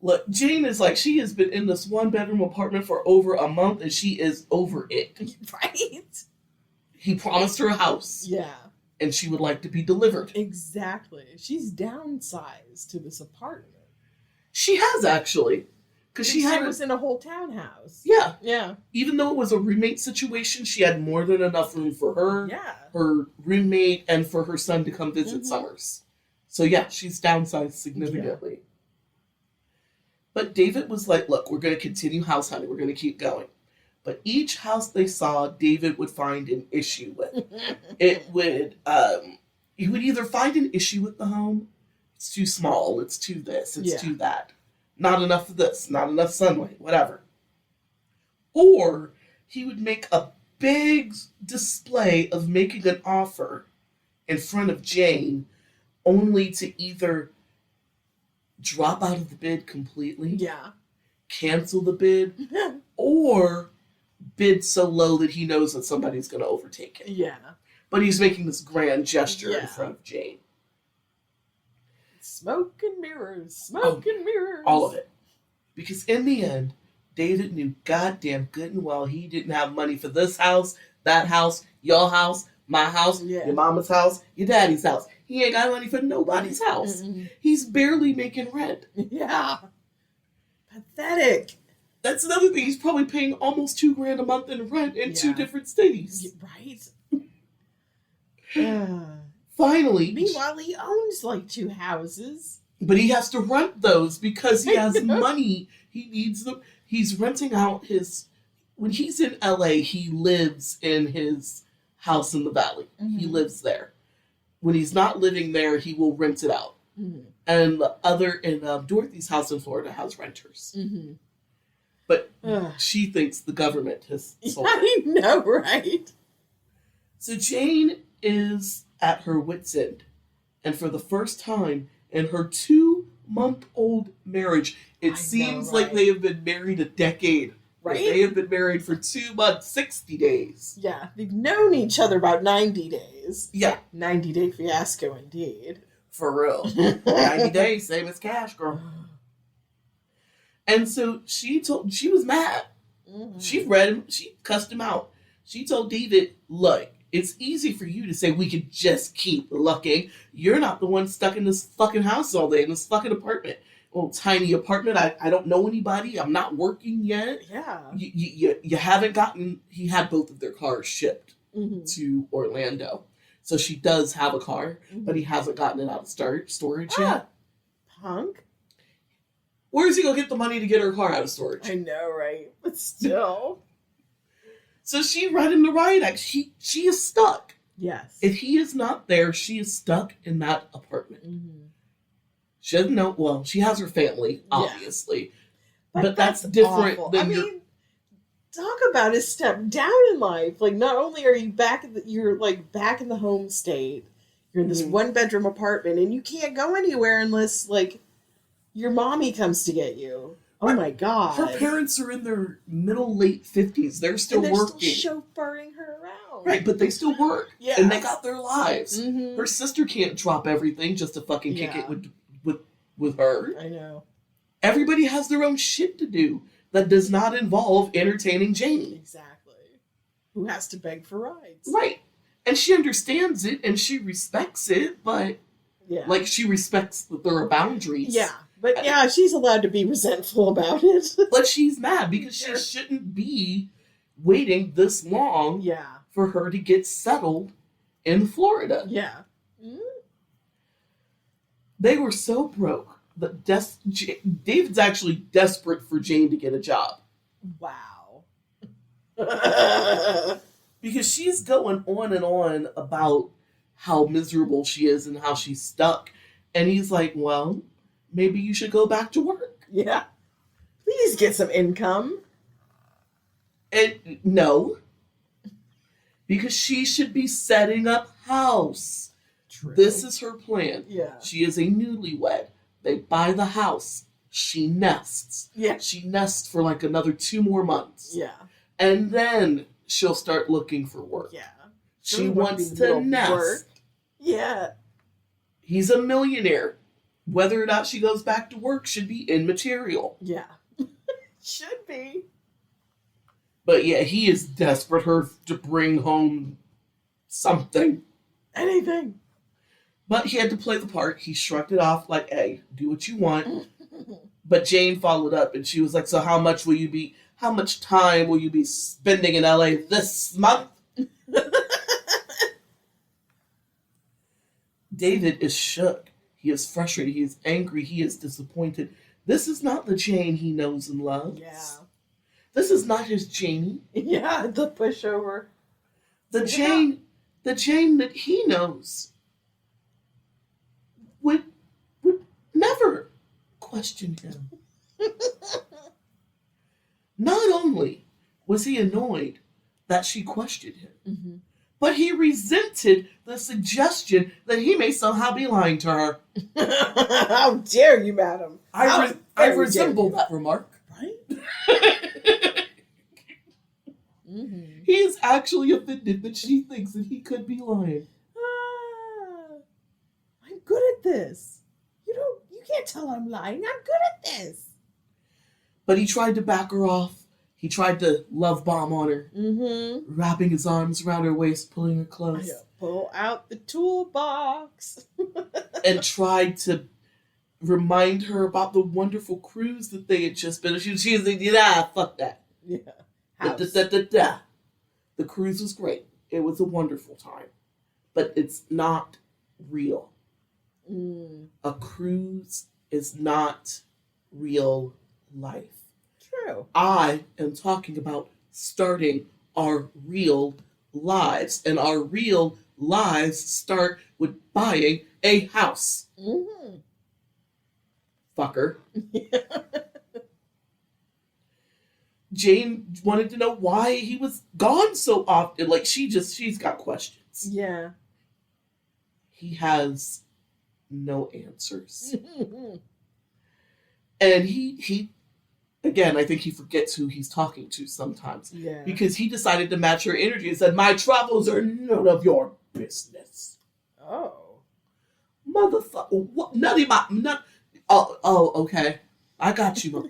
Look, Jane is like, she has been in this one-bedroom apartment for over a month and she is over it. Right? He promised her a house Yeah. and she would like to be delivered. Exactly. She's downsized to this apartment. She has, actually. Because she had was in a whole townhouse. Yeah. Yeah. Even though it was a roommate situation, she had more than enough room for her, Yeah. her roommate, and for her son to come visit Mhm. Summers. So yeah, she's downsized significantly. But David was like, look, we're going to continue house hunting. We're going to keep going. But each house they saw, David would find an issue with. It would, he would either find an issue with the home. It's too small. It's too this. It's Yeah. too that. Not enough of this. Not enough sunlight. Whatever. Or he would make a big display of making an offer in front of Jane, only to either drop out of the bid completely, Yeah. cancel the bid, or bid so low that he knows that somebody's going to overtake it. Yeah. But he's making this grand gesture in Yeah. front of Jane. Smoke and mirrors. Smoke and mirrors. All of it. Because in the end, David knew goddamn good and well he didn't have money for this house, that house, your house, my house, Yeah. your mama's house, your daddy's house. He ain't got money for nobody's house. Mhm. He's barely making rent. Yeah. Pathetic. That's another thing. He's probably paying almost $2,000 a month in rent in two Yeah. different cities. Right? Finally, Meanwhile, he owns like 2 houses. But he has to rent those because he I has know. money. He needs them. He's renting out his. When he's in LA, he lives in his house in the valley. He Mhm. lives there. When he's not living there, he will rent it out. Mhm. And the other, and Dorothy's house in Florida has renters. Mhm. But Ugh. she thinks the government has sold it. I know, right? So Jane is at her wit's end. And for the first time in her 2-month-old marriage, I it know, seems right? like they have been married a decade. Right? They have been married for 2 months, 60 days. Yeah, they've known each other about 90 days. Yeah, 90-day fiasco, indeed. for real. 90 days, same as cash, girl. And so she was mad. Mhm. She cussed him out. She told David, look, it's easy for you to say we could just keep looking. You're not the one stuck in this fucking house all day, in this fucking apartment. Little tiny apartment. I don't know anybody. I'm not working yet. Yeah. You haven't gotten. He had both of their cars shipped Mhm. to Orlando, so she does have a car, but he hasn't gotten it out of storage yet. Punk? Where's he gonna get the money to get her car out of storage? I know, right? But still. So she read him the riot act. She is stuck. Yes. If he is not there, she is stuck in that apartment. Mhm. She doesn't know. Well, she has her family, Yeah. obviously, but that's awful. different I than mean, talk about a step down in life. Like, not only are you you're like back in the home state. You're in this Mhm. 1-bedroom apartment, and you can't go anywhere unless like your mommy comes to get you. Oh my god! her parents are in their late 50s. They're still and they're working, still chauffeuring her around. right? But they still work, Yeah. and they got their lives. Mhm. Her sister can't drop everything just to fucking kick Yeah. it with her. I know. Everybody has their own shit to do that does not involve entertaining Janie. Exactly. Who has to beg for rides? Right. And she understands it and she respects it, but Yeah. like she respects that there are boundaries. Yeah. But yeah, she's allowed to be resentful about it. But she's mad because Sure. she shouldn't be waiting this long Yeah. for her to get settled in Florida. Yeah. Mm. They were so broke that David's actually desperate for Jane to get a job. Wow. Because she's going on and on about how miserable she is and how she's stuck. And he's like, well, maybe you should go back to work. Yeah. Please get some income. And no, because she should be setting up house. True. This is her plan. Yeah. She is a newlywed. They buy the house. She nests. Yeah. She nests for like another 2 more months. Yeah. And then she'll start looking for work. Yeah. She Doesn't want wants be to little nest. work. Yeah. He's a millionaire. Whether or not she goes back to work should be immaterial. Yeah. Should be. But yeah, he is desperate her to bring home something. Anything. But he had to play the part. He shrugged it off like, hey, do what you want. But Jane followed up and she was like, so how much time will you be spending in LA this month? David is shook. He is frustrated. He is angry. He is disappointed. This is not the Jane he knows and loves. Yeah. This is not his Janie. Yeah, the pushover. The Yeah. Jane that he knows would never question him. Not only was he annoyed that she questioned him, Mm-hmm. but he resented the suggestion that he may somehow be lying to her. How dare you, madam? I very resemble dare that remark. Right? Mm-hmm. He is actually offended that she thinks that he could be lying. I'm good at this. You can't tell I'm lying. I'm good at this. But he tried to back her off. He tried to love bomb on her, Mm-hmm. wrapping his arms around her waist, pulling her close, Pull out the toolbox. and tried to remind her about the wonderful cruise that they had just been. She was like, yeah, fuck that. Yeah. Da, da, da, da. The cruise was great. It was a wonderful time. But it's not real. Mm. A cruise is not real life. True. I am talking about starting our real lives. And our real lives start with buying a house. Mm-hmm. Fucker. Jane wanted to know why he was gone so often. Like, she's got questions. Yeah. He has no answers. And he again, I think he forgets who he's talking to sometimes. Yeah. Because he decided to match her energy and said, my troubles are none of your business. Oh. Motherfucker. What? Okay. I got you, mother.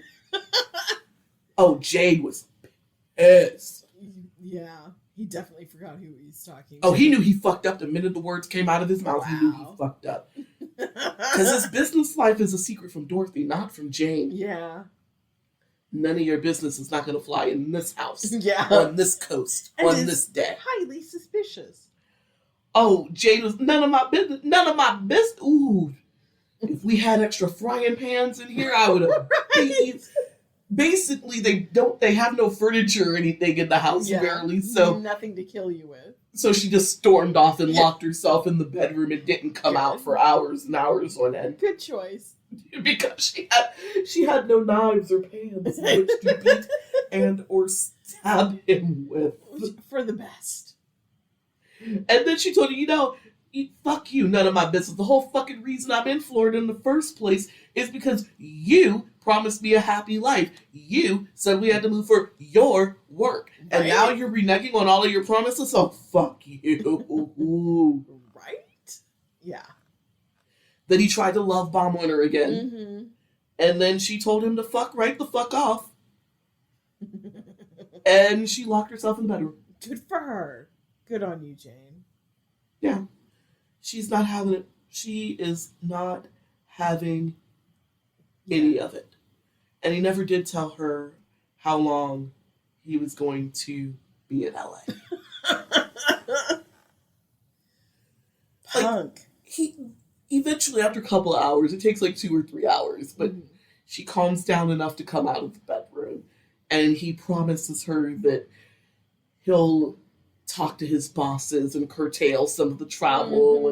Oh, Jade was pissed. Yeah. He definitely forgot who he's talking to. Oh, he knew he fucked up the minute the words came out of his mouth. He knew he Wow. fucked up. Because his business life is a secret from Dorothy, not from Jane. Yeah. None of your business is not going to fly in this house, Yeah. on this coast, And on it's this day. highly suspicious. Oh, Jane was none of my business. None of my business. Ooh. If we had extra frying pans in here, I would have. Basically, they have no furniture or anything in the house, barely. So nothing to kill you with. So she just stormed off and locked herself in the bedroom and didn't come out for hours and hours on end. Good choice. Because she had no knives or pans in which to beat and or stab him with. For the best. And then she told her, fuck you, none of my business. The whole fucking reason I'm in Florida in the first place is because you promised me a happy life. You said we had to move for your work. And now you're reneging on all of your promises, so fuck you. Right? Yeah. Then he tried to love bomb on her again. Mm-hmm. And then she told him to fuck right the fuck off. And she locked herself in the bedroom. Good for her. Good on you, Jane. Yeah. She's not having it. She is not having any of it. And he never did tell her how long he was going to be in LA. Punk. He eventually, after a couple of hours, it takes like 2 or 3 hours, but she calms down enough to come out of the bedroom. And he promises her that he'll talk to his bosses and curtail some of the travel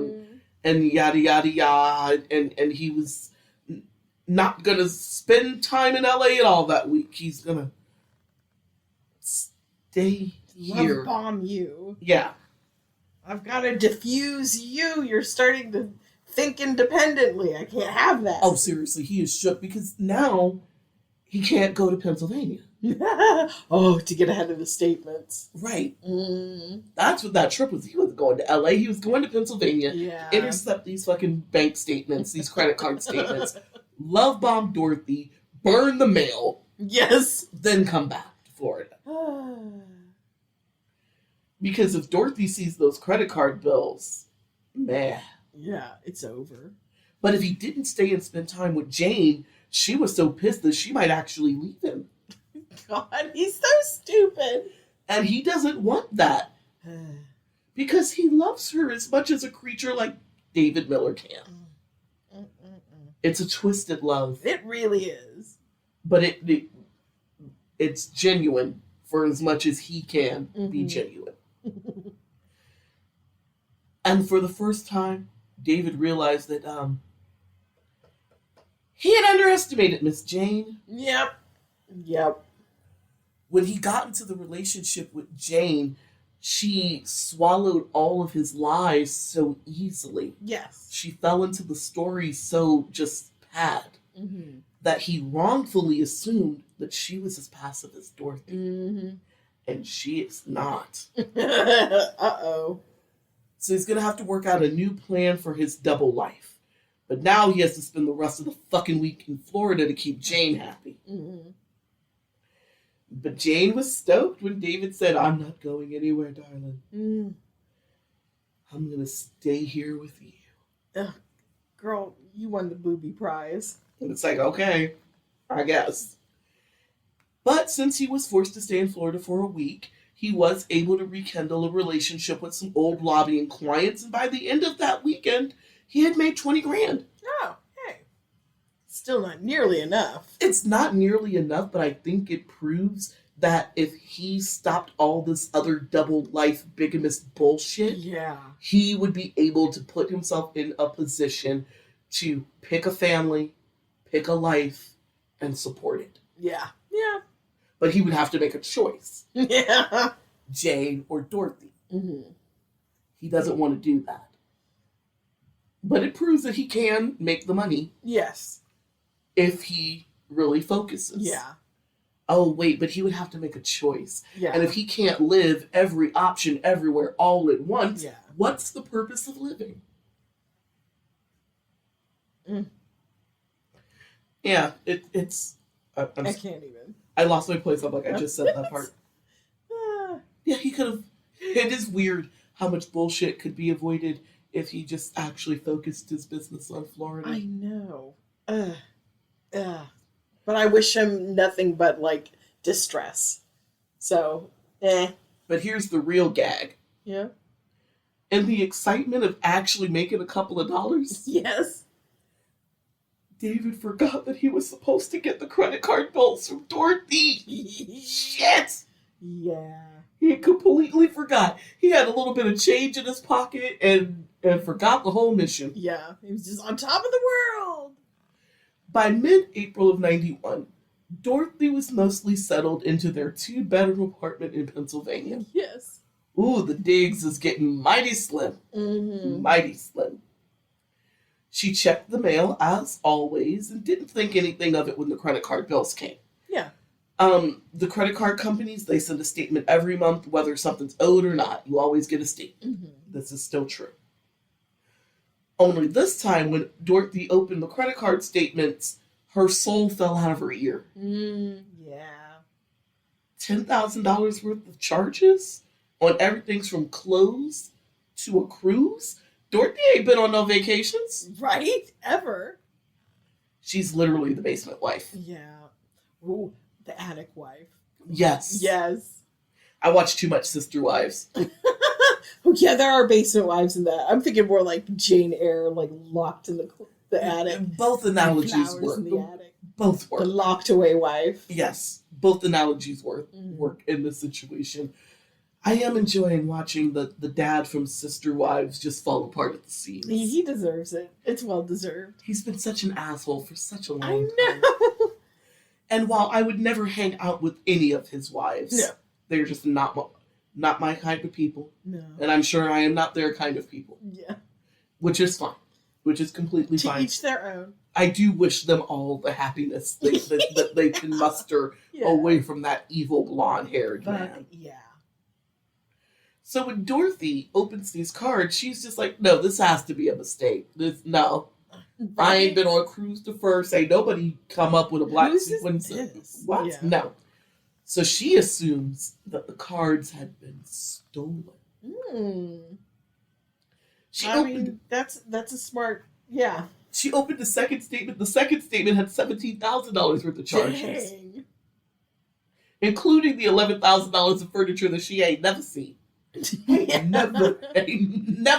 and yada yada yada. And he was not gonna spend time in LA at all that week. He's gonna stay here. Love bomb you. Yeah. I've got to diffuse you. You're starting to think independently. I can't have that. Oh, seriously, he is shook because now he can't go to Pennsylvania. Oh, to get ahead of the statements. Right. That's what that trip was. He wasn't going to LA. He was going to Pennsylvania. Yeah. Intercept these fucking bank statements, these credit card statements. Love bomb Dorothy. Burn the mail. Yes. Then come back to Florida. Because if Dorothy sees those credit card bills, man. Yeah, it's over. But if he didn't stay and spend time with Jane, she was so pissed that she might actually leave him. God, he's so stupid. And he doesn't want that. Because he loves her as much as a creature like David Miller can. It's a twisted love. It really is. But it's genuine for as much as he can be genuine. And for the first time, David realized that he had underestimated Miss Jane. Yep. When he got into the relationship with Jane, she swallowed all of his lies so easily. Yes. She fell into the story so just pat that he wrongfully assumed that she was as passive as Dorothy. And she is not. Uh-oh. So he's going to have to work out a new plan for his double life. But now he has to spend the rest of the fucking week in Florida to keep Jane happy. But Jane was stoked when David said, I'm not going anywhere, darling. I'm going to stay here with you. Ugh, girl, you won the booby prize. And it's like, okay, I guess. But since he was forced to stay in Florida for a week, he was able to rekindle a relationship with some old lobbying clients. And by the end of that weekend, he had made 20 grand. Oh, hey. Still not nearly enough. It's not nearly enough, but I think it proves that if he stopped all this other double life bigamous bullshit, Yeah. he would be able to put himself in a position to pick a family, pick a life, and support it. Yeah. Yeah. But he would have to make a choice, Yeah. Jane or Dorothy. Mm-hmm. He doesn't want to do that. But it proves that he can make the money Yes. if he really focuses. Yeah. Oh, wait, but he would have to make a choice. Yeah. And if he can't live every option everywhere all at once, Yeah. what's the purpose of living? Mm. Yeah, it's... I can't even. I lost my place. I'm like, I just said that part. Ah. Yeah, he could have... It is weird how much bullshit could be avoided if he just actually focused his business on Florida. I know. But I wish him nothing but, like, distress. So, But here's the real gag. Yeah. In the excitement of actually making a couple of dollars, Yes. David forgot that he was supposed to get the credit card bills from Dorothy. Shit! Yeah. He completely forgot. He had a little bit of change in his pocket and forgot the whole mission. Yeah. He was just on top of the world. By mid-April of 91, Dorothy was mostly settled into their 2-bedroom apartment in Pennsylvania. Yes. Ooh, the digs is getting mighty slim. Mm-hmm. Mighty slim. She checked the mail as always and didn't think anything of it when the credit card bills came. Yeah. The credit card companies, they send a statement every month whether something's owed or not. You always get a statement. Mm-hmm. This is still true. Only this time, when Dorothy opened the credit card statements, her soul fell out of her ear. Yeah. $10,000 worth of charges on everything from clothes to a cruise? Dorothy ain't been on no vacations. Right? Ever. She's literally the basement wife. Yeah. Ooh, the attic wife. Yes. Yes. I watch too much Sister Wives. Oh, yeah, there are basement wives in that. I'm thinking more like Jane Eyre, like locked in the attic. Both analogies Flowers work. in the attic. Both The work. locked away wife. Yes, both analogies work in this situation. I am enjoying watching the dad from Sister Wives just fall apart at the seams. He deserves it. It's well deserved. He's been such an asshole for such a long I time. know. And while I would never hang out with any of his wives, No. they're just not my kind of people. No. And I'm sure I am not their kind of people, Yeah. which is fine. Which is completely To fine. each their own. I do wish them all the happiness that they can muster Yeah. away from that evil blonde-haired man. But, yeah. So when Dorothy opens these cards, she's just like, no, this has to be a mistake. No. I ain't been on a cruise to first. Ain't nobody come up with a black Who's this sequence. is? What? Yeah. No. So she assumes that the cards had been stolen. She I opened mean, that's a smart, yeah. she opened the second statement. The second statement had $17,000 worth of charges, Dang. including the $11,000 of furniture that she ain't never seen. Ain't never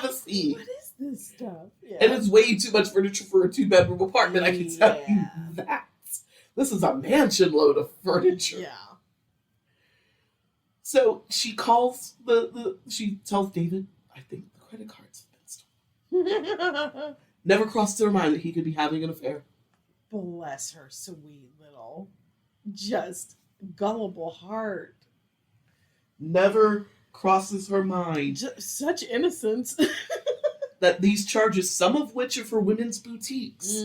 seen. What is this stuff? Yeah. And it's way too much furniture for a 2-bedroom apartment, I can tell you Yeah. that. This is a mansion load of furniture. Yeah. So she calls she tells David, I think the credit cards have been stolen. Never crossed her mind that he could be having an affair. Bless her sweet little, just gullible heart. Never crosses her mind Just such innocence. that these charges, some of which are for women's boutiques,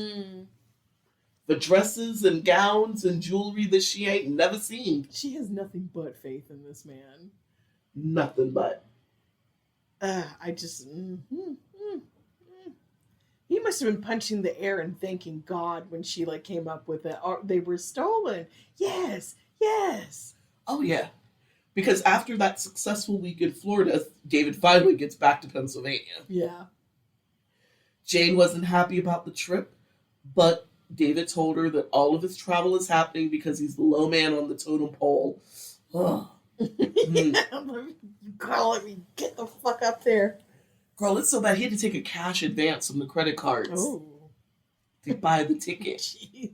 the dresses and gowns and jewelry that she ain't never seen. She has nothing but faith in this man. Nothing but. I just. He must have been punching the air and thanking God when she came up with it. Or they were stolen. Yes, yes. Oh yeah. Because after that successful week in Florida, David finally gets back to Pennsylvania. Yeah. Jane wasn't happy about the trip, but David told her that all of his travel is happening because he's the low man on the totem pole. Ugh. Girl, let me get the fuck up there. Girl, it's so bad he had to take a cash advance from the credit cards Oh. to buy the ticket Jeez.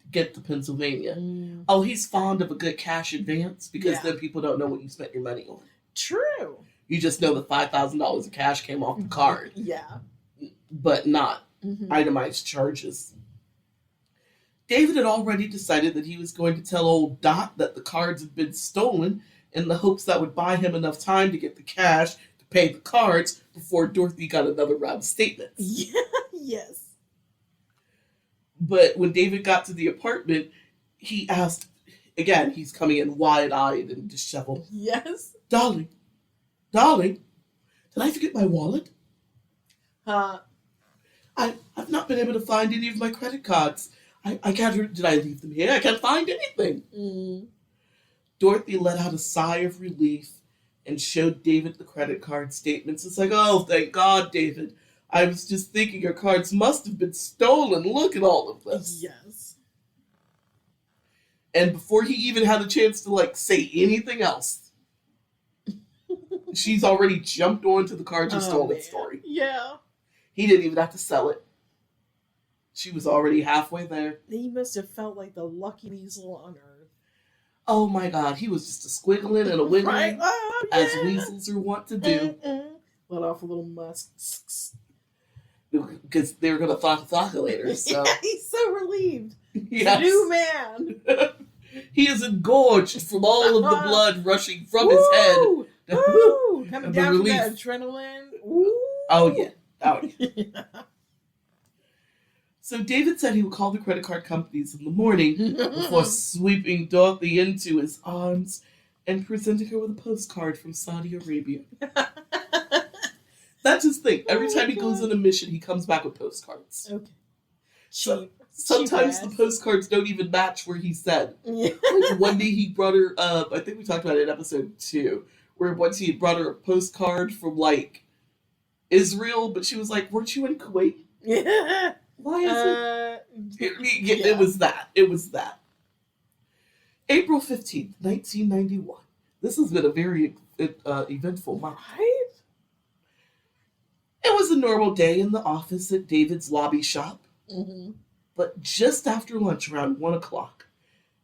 to get to Pennsylvania. Mm. Oh, he's fond of a good cash advance because Yeah. then people don't know what you spent your money on. True. You just know that $5,000 of cash came off the card, Yeah. but not Mhm. itemized charges. David had already decided that he was going to tell old Dot that the cards had been stolen in the hopes that would buy him enough time to get the cash to pay the cards before Dorothy got another round of statements. Yeah. Yes. But when David got to the apartment, he asked, again, he's coming in wide-eyed and disheveled, Yes. Darling, did I forget my wallet? I've not been able to find any of my credit cards. I can't, did I leave them here? I can't find anything. Mm. Dorothy let out a sigh of relief and showed David the credit card statements. It's like, oh, thank God, David. I was just thinking your cards must have been stolen. Look at all of this. Yes. And before he even had a chance to, say anything else, she's already jumped onto the cards are stolen man. story. Yeah. He didn't even have to sell it. She was already halfway there. He must have felt like the lucky weasel on earth. Oh my God, he was just a squiggling and a wiggling, Right? Oh, as yeah. weasels are wont to do, Let off a little musk. because they were going to thaka later. So, Yeah, he's so relieved. yes. New man. He is engorged from all of the blood rushing from his head. Woo! Woo! Coming And the down from relief. that adrenaline. Ooh. Oh yeah. So David said he would call the credit card companies in the morning before sweeping Dorothy into his arms and presenting her with a postcard from Saudi Arabia. That's his thing. Every time he goes on a mission, he comes back with postcards. Okay. So- Cheap. Sometimes Cheap the ass. postcards don't even match where he said. Yeah. Like one day he brought her, I think we talked about it in episode 2, where once he had brought her a postcard from Israel, but she was like, weren't you in Kuwait? Yeah. Why is it? Yeah. It was that. It was that. April 15th, 1991. This has been a very eventful month. Right? It was a normal day in the office at David's lobby shop, Mm-hmm. but just after lunch, around 1 o'clock,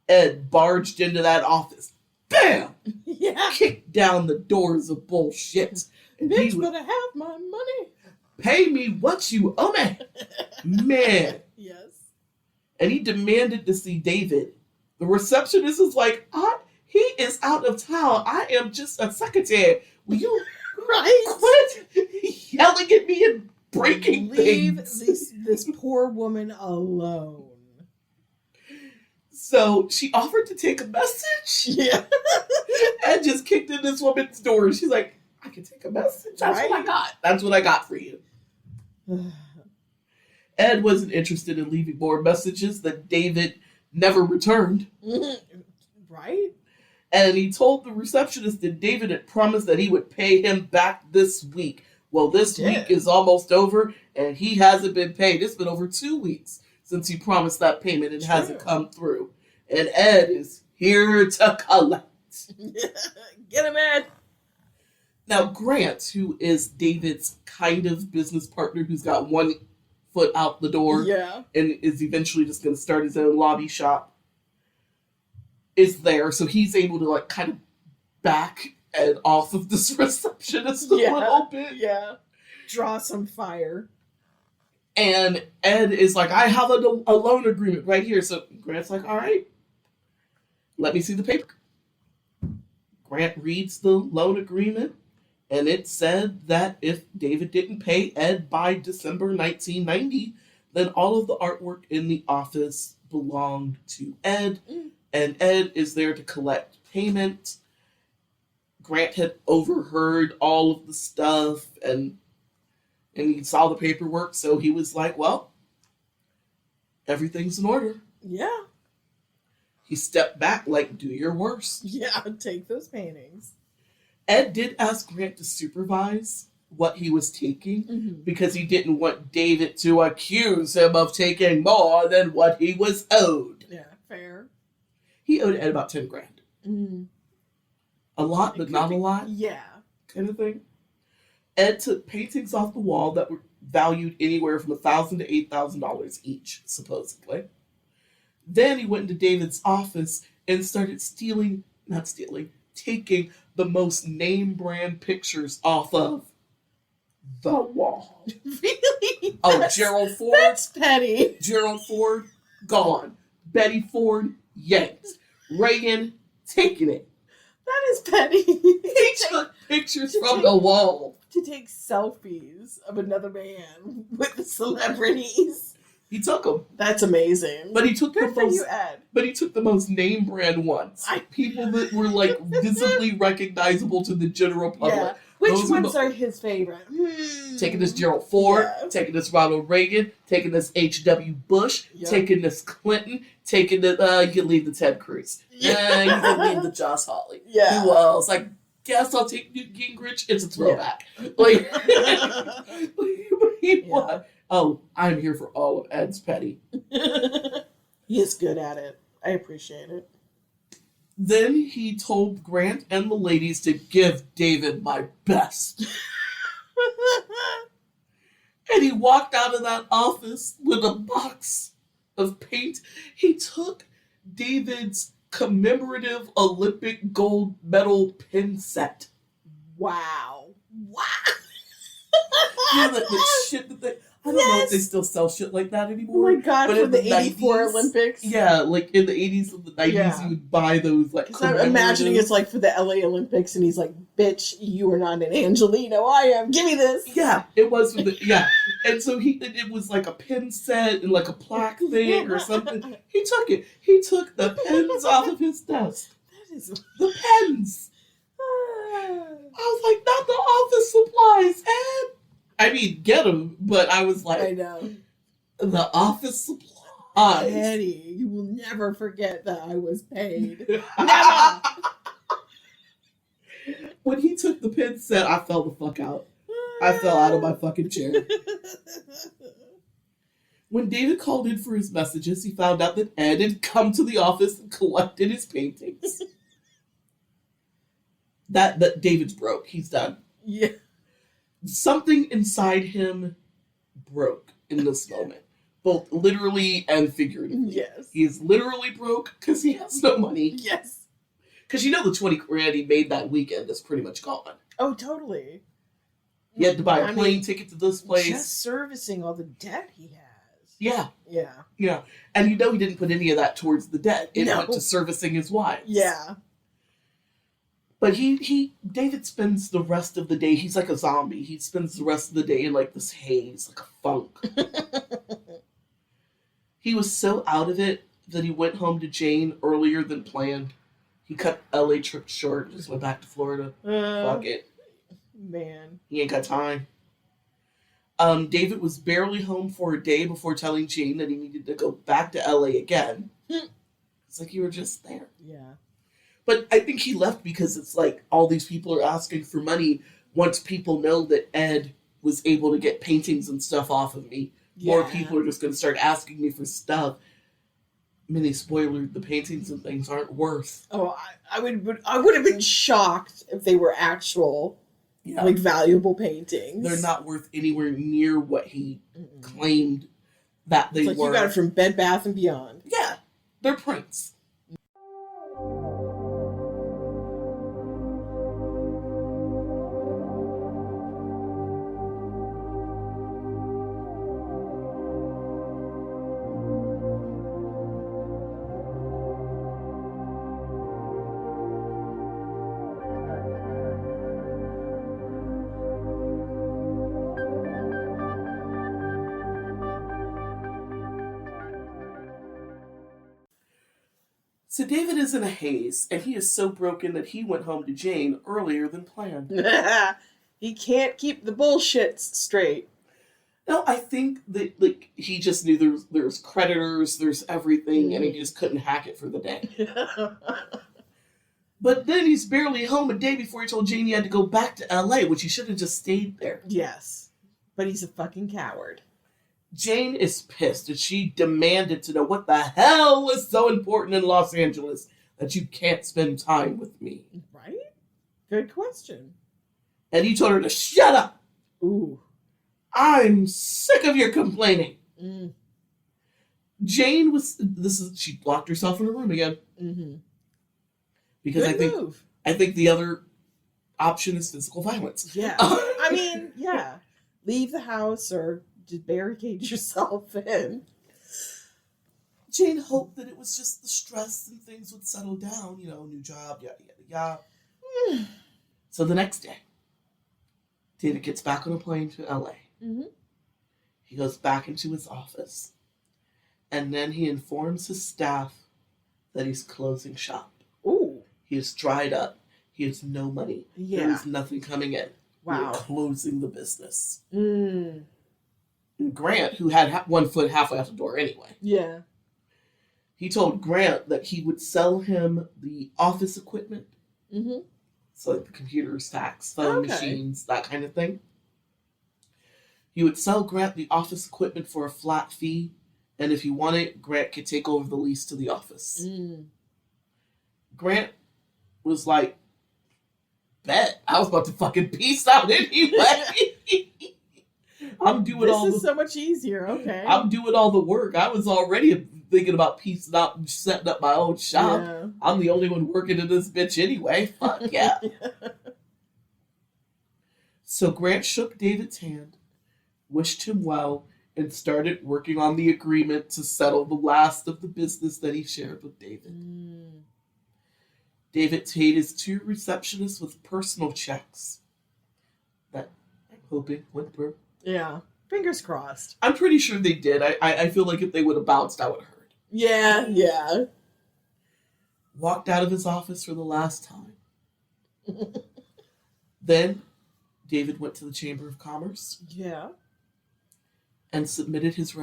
Ed barged into that office. Bam! Yeah. Kicked down the doors of bullshit. And he Bitch would better have my money. pay me what you owe me. Man. Yes. And he demanded to see David. The receptionist is like, he is out of town. I am just a secretary. Will you Right? quit yelling at me and breaking Leave things? this poor woman alone. So she offered to take a message Yeah. and just kicked in this woman's door. She's like, I can take a message. That's what I Right. got. That's what I got for you. Ed wasn't interested in leaving more messages that David never returned. Right? And he told the receptionist that David had promised that he would pay him back this week. Well, this He week did. is almost over, and he hasn't been paid. It's been over 2 weeks since he promised that payment and hasn't True. come through. And Ed is here to collect. Get him, Ed. Now, Grant, who is David's kind of business partner who's got one foot out the door Yeah. and is eventually just going to start his own lobby shop, is there. So he's able to kind of back Ed off of this receptionist a Yeah. little bit. Yeah. Draw some fire. And Ed is like, I have a loan agreement right here. So Grant's like, all right, let me see the paper. Grant reads the loan agreement, and it said that if David didn't pay Ed by December 1990, then all of the artwork in the office belonged to Ed, and Ed is there to collect payment. Grant had overheard all of the stuff, and he saw the paperwork, so he was like, well, everything's in order. Yeah. He stepped back like, do your worst. Yeah. Take those paintings. Ed did ask Grant to supervise what he was taking Mm-hmm. because he didn't want David to accuse him of taking more than what he was owed. Yeah. Fair. He owed Ed about 10 grand. Mm. A lot, It but could not be- a lot, Yeah. kind of thing. Ed took paintings off the wall that were valued anywhere from $1,000 to $8,000 each, supposedly. Then he went into David's office and started taking the most name brand pictures off of the wall. Really? Oh, Gerald Ford. That's petty. Gerald Ford, gone. Betty Ford, yanked. Reagan, taking it. That is petty. He took pictures from the wall. To take selfies of another man with the celebrities. He took them. That's amazing. But he took Good the for most you, Ed. But he took the most name brand ones. People that were like visibly recognizable to the general public. Yeah. Which Those ones are his favorite? Taking this Gerald Ford, Yeah. taking this Ronald Reagan, taking this H.W. Bush, Yep. taking this Clinton, taking the, you can leave the Ted Cruz. You can leave the Josh Hawley. Yeah. Who else? I guess I'll take Newt Gingrich. It's a throwback. Like, what? Oh, I'm here for all of Ed's petty. He is good at it. I appreciate it. Then he told Grant and the ladies to give David my best. And he walked out of that office with a box of paint. He took David's commemorative Olympic gold medal pin set. Wow. Wow. You know, that shit that they... I don't know if they still sell shit like that Oh anymore. my god, But for in the the 84 90s, Olympics? Yeah, like in the 80s and the 90s, Yeah. you would buy those like Because I'm imagining it's like for the LA Olympics and he's like, bitch, you are not an Angelino, I am. Give me this. Yeah, it was for the and so it was like a pin set and like a plaque thing or something. He took it. He took the pens off of his desk. That is... The pens. I was like, not the office supplies, Ed. I mean, get them, but I was I like, know. the office supplies. Eddie, you will never forget that I was paid. Never. When he took the pin set, I fell the fuck out. I fell out of my fucking chair. When David called in for his messages, he found out that Ed had come to the office and collected his paintings. that David's broke. He's done. Yeah. Something inside him broke in this moment, both literally and figuratively. Yes. He is literally broke because he has no money. Yes. Because you know the 20 grand he made that weekend is pretty much gone. Oh, totally. He had to buy a I plane mean, ticket to this place. Just servicing all the debt he has. Yeah. Yeah. And you know he didn't put any of that towards the debt. It No. went to servicing his wives. Yeah. But David spends the rest of the day, he's like a zombie. He spends the rest of the day in like this haze, like a funk. He was so out of it that he went home to Jane earlier than planned. He cut LA trip short and just went back to Florida. Fuck it. Man. He ain't got time. David was barely home for a day before telling Jane that he needed to go back to LA again. It's like you were just there. Yeah. But I think he left because it's like all these people are asking for money. Once people know that Ed was able to get paintings and stuff off of me, more people are just going to start asking me for stuff. Mini spoiler, the paintings and things aren't worth. Oh, I would have been shocked if they were actual, like, valuable paintings. They're not worth anywhere near what he claimed that they It's like were. you got it from Bed Bath & Beyond. Yeah, they're prints. So David is in a haze, and he is so broken that he went home to Jane earlier than planned. He can't keep the bullshit straight. No, I think that like he just knew there's creditors, there's everything, and he just couldn't hack it for the day. But then he's barely home a day before he told Jane he had to go back to LA, which he should have just stayed there. Yes. But he's a fucking coward. Jane is pissed, and she demanded to know what the hell was so important in Los Angeles that you can't spend time with me. Right? Good question. And he told her to shut up. Ooh. I'm sick of your complaining. Mm. Jane she locked herself in her room again. Mm-hmm. Because Good move. I think the other option is physical violence. Yeah. I mean, yeah. Leave the house or just barricade yourself in. Jane hoped that it was just the stress and things would settle down, new job, yada, yada, yada. So the next day, David gets back on a plane to LA. Mm-hmm. He goes back into his office. And then he informs his staff that he's closing shop. Ooh. He is dried up. He has no money. Yeah. There is nothing coming in. Wow. We're closing the business. Mm. And Grant, who had one foot halfway out the door anyway, Yeah. he told Grant that he would sell him the office equipment. Mm-hmm. So like the computers, fax, phone Okay. machines, that kind of thing. He would sell Grant the office equipment for a flat fee. And if he wanted, Grant could take over the lease to the office. Mm. Grant was like, bet. I was about to fucking peace out anyway. I'm doing This is so much easier. Okay. I'm doing all the work. I was already thinking about piecing out and setting up my own shop. Yeah. I'm the only one working in this bitch anyway. Fuck yeah. So Grant shook David's hand, wished him well, and started working on the agreement to settle the last of the business that he shared with David. Mm. David paid his 2 receptionists with personal checks that I'm hoping went through. Yeah. Fingers crossed. I'm pretty sure they did. I feel like if they would have bounced, I would have heard. Yeah. Yeah. Walked out of his office for the last time. Then David went to the Chamber of Commerce Yeah. and submitted his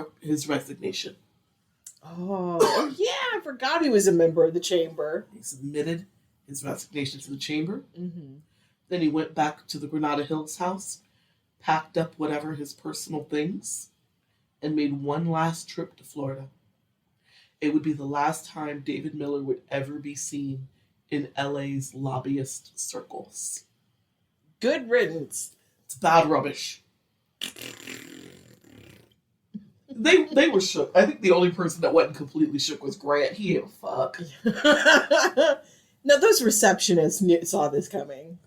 resignation. Oh, yeah. I forgot he was a member of the chamber. He submitted his resignation to the chamber. Mm-hmm. Then he went back to the Granada Hills house, packed up whatever his personal things, and made one last trip to Florida. It would be the last time David Miller would ever be seen in LA's lobbyist circles. Good riddance. It's bad rubbish. They were shook. I think the only person that wasn't completely shook was Grant. He gave a fuck. No, those receptionists saw this coming.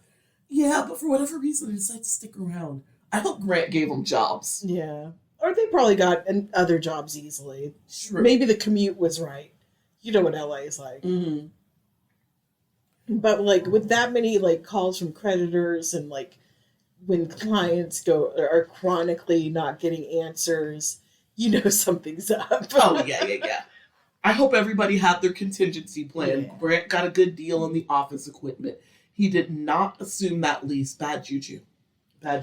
Yeah, but for whatever reason, they decided to stick around. I hope Grant gave them jobs. Yeah. Or they probably got other jobs easily. Sure. Maybe the commute was right. You know what LA is like. Mm-hmm. But like with that many like calls from creditors and like when clients are chronically not getting answers, you know something's up. Oh, yeah. I hope everybody had their contingency plan. Yeah. Grant got a good deal on the office equipment. He did not assume that lease. Bad juju. I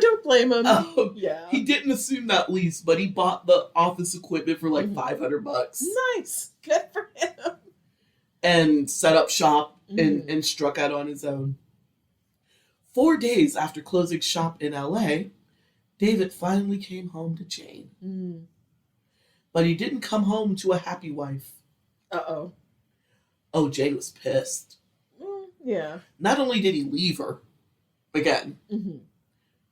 don't blame him. Oh, Yeah. He didn't assume that lease, but he bought the office equipment for like $500 Nice. Good for him. and set up shop and struck out on his own. 4 days after closing shop in LA, David finally came home to Jane. Mm. But he didn't come home to a happy wife. Uh-oh. Oh, Jane was pissed. Yeah. Not only did he leave her, again, Mm-hmm.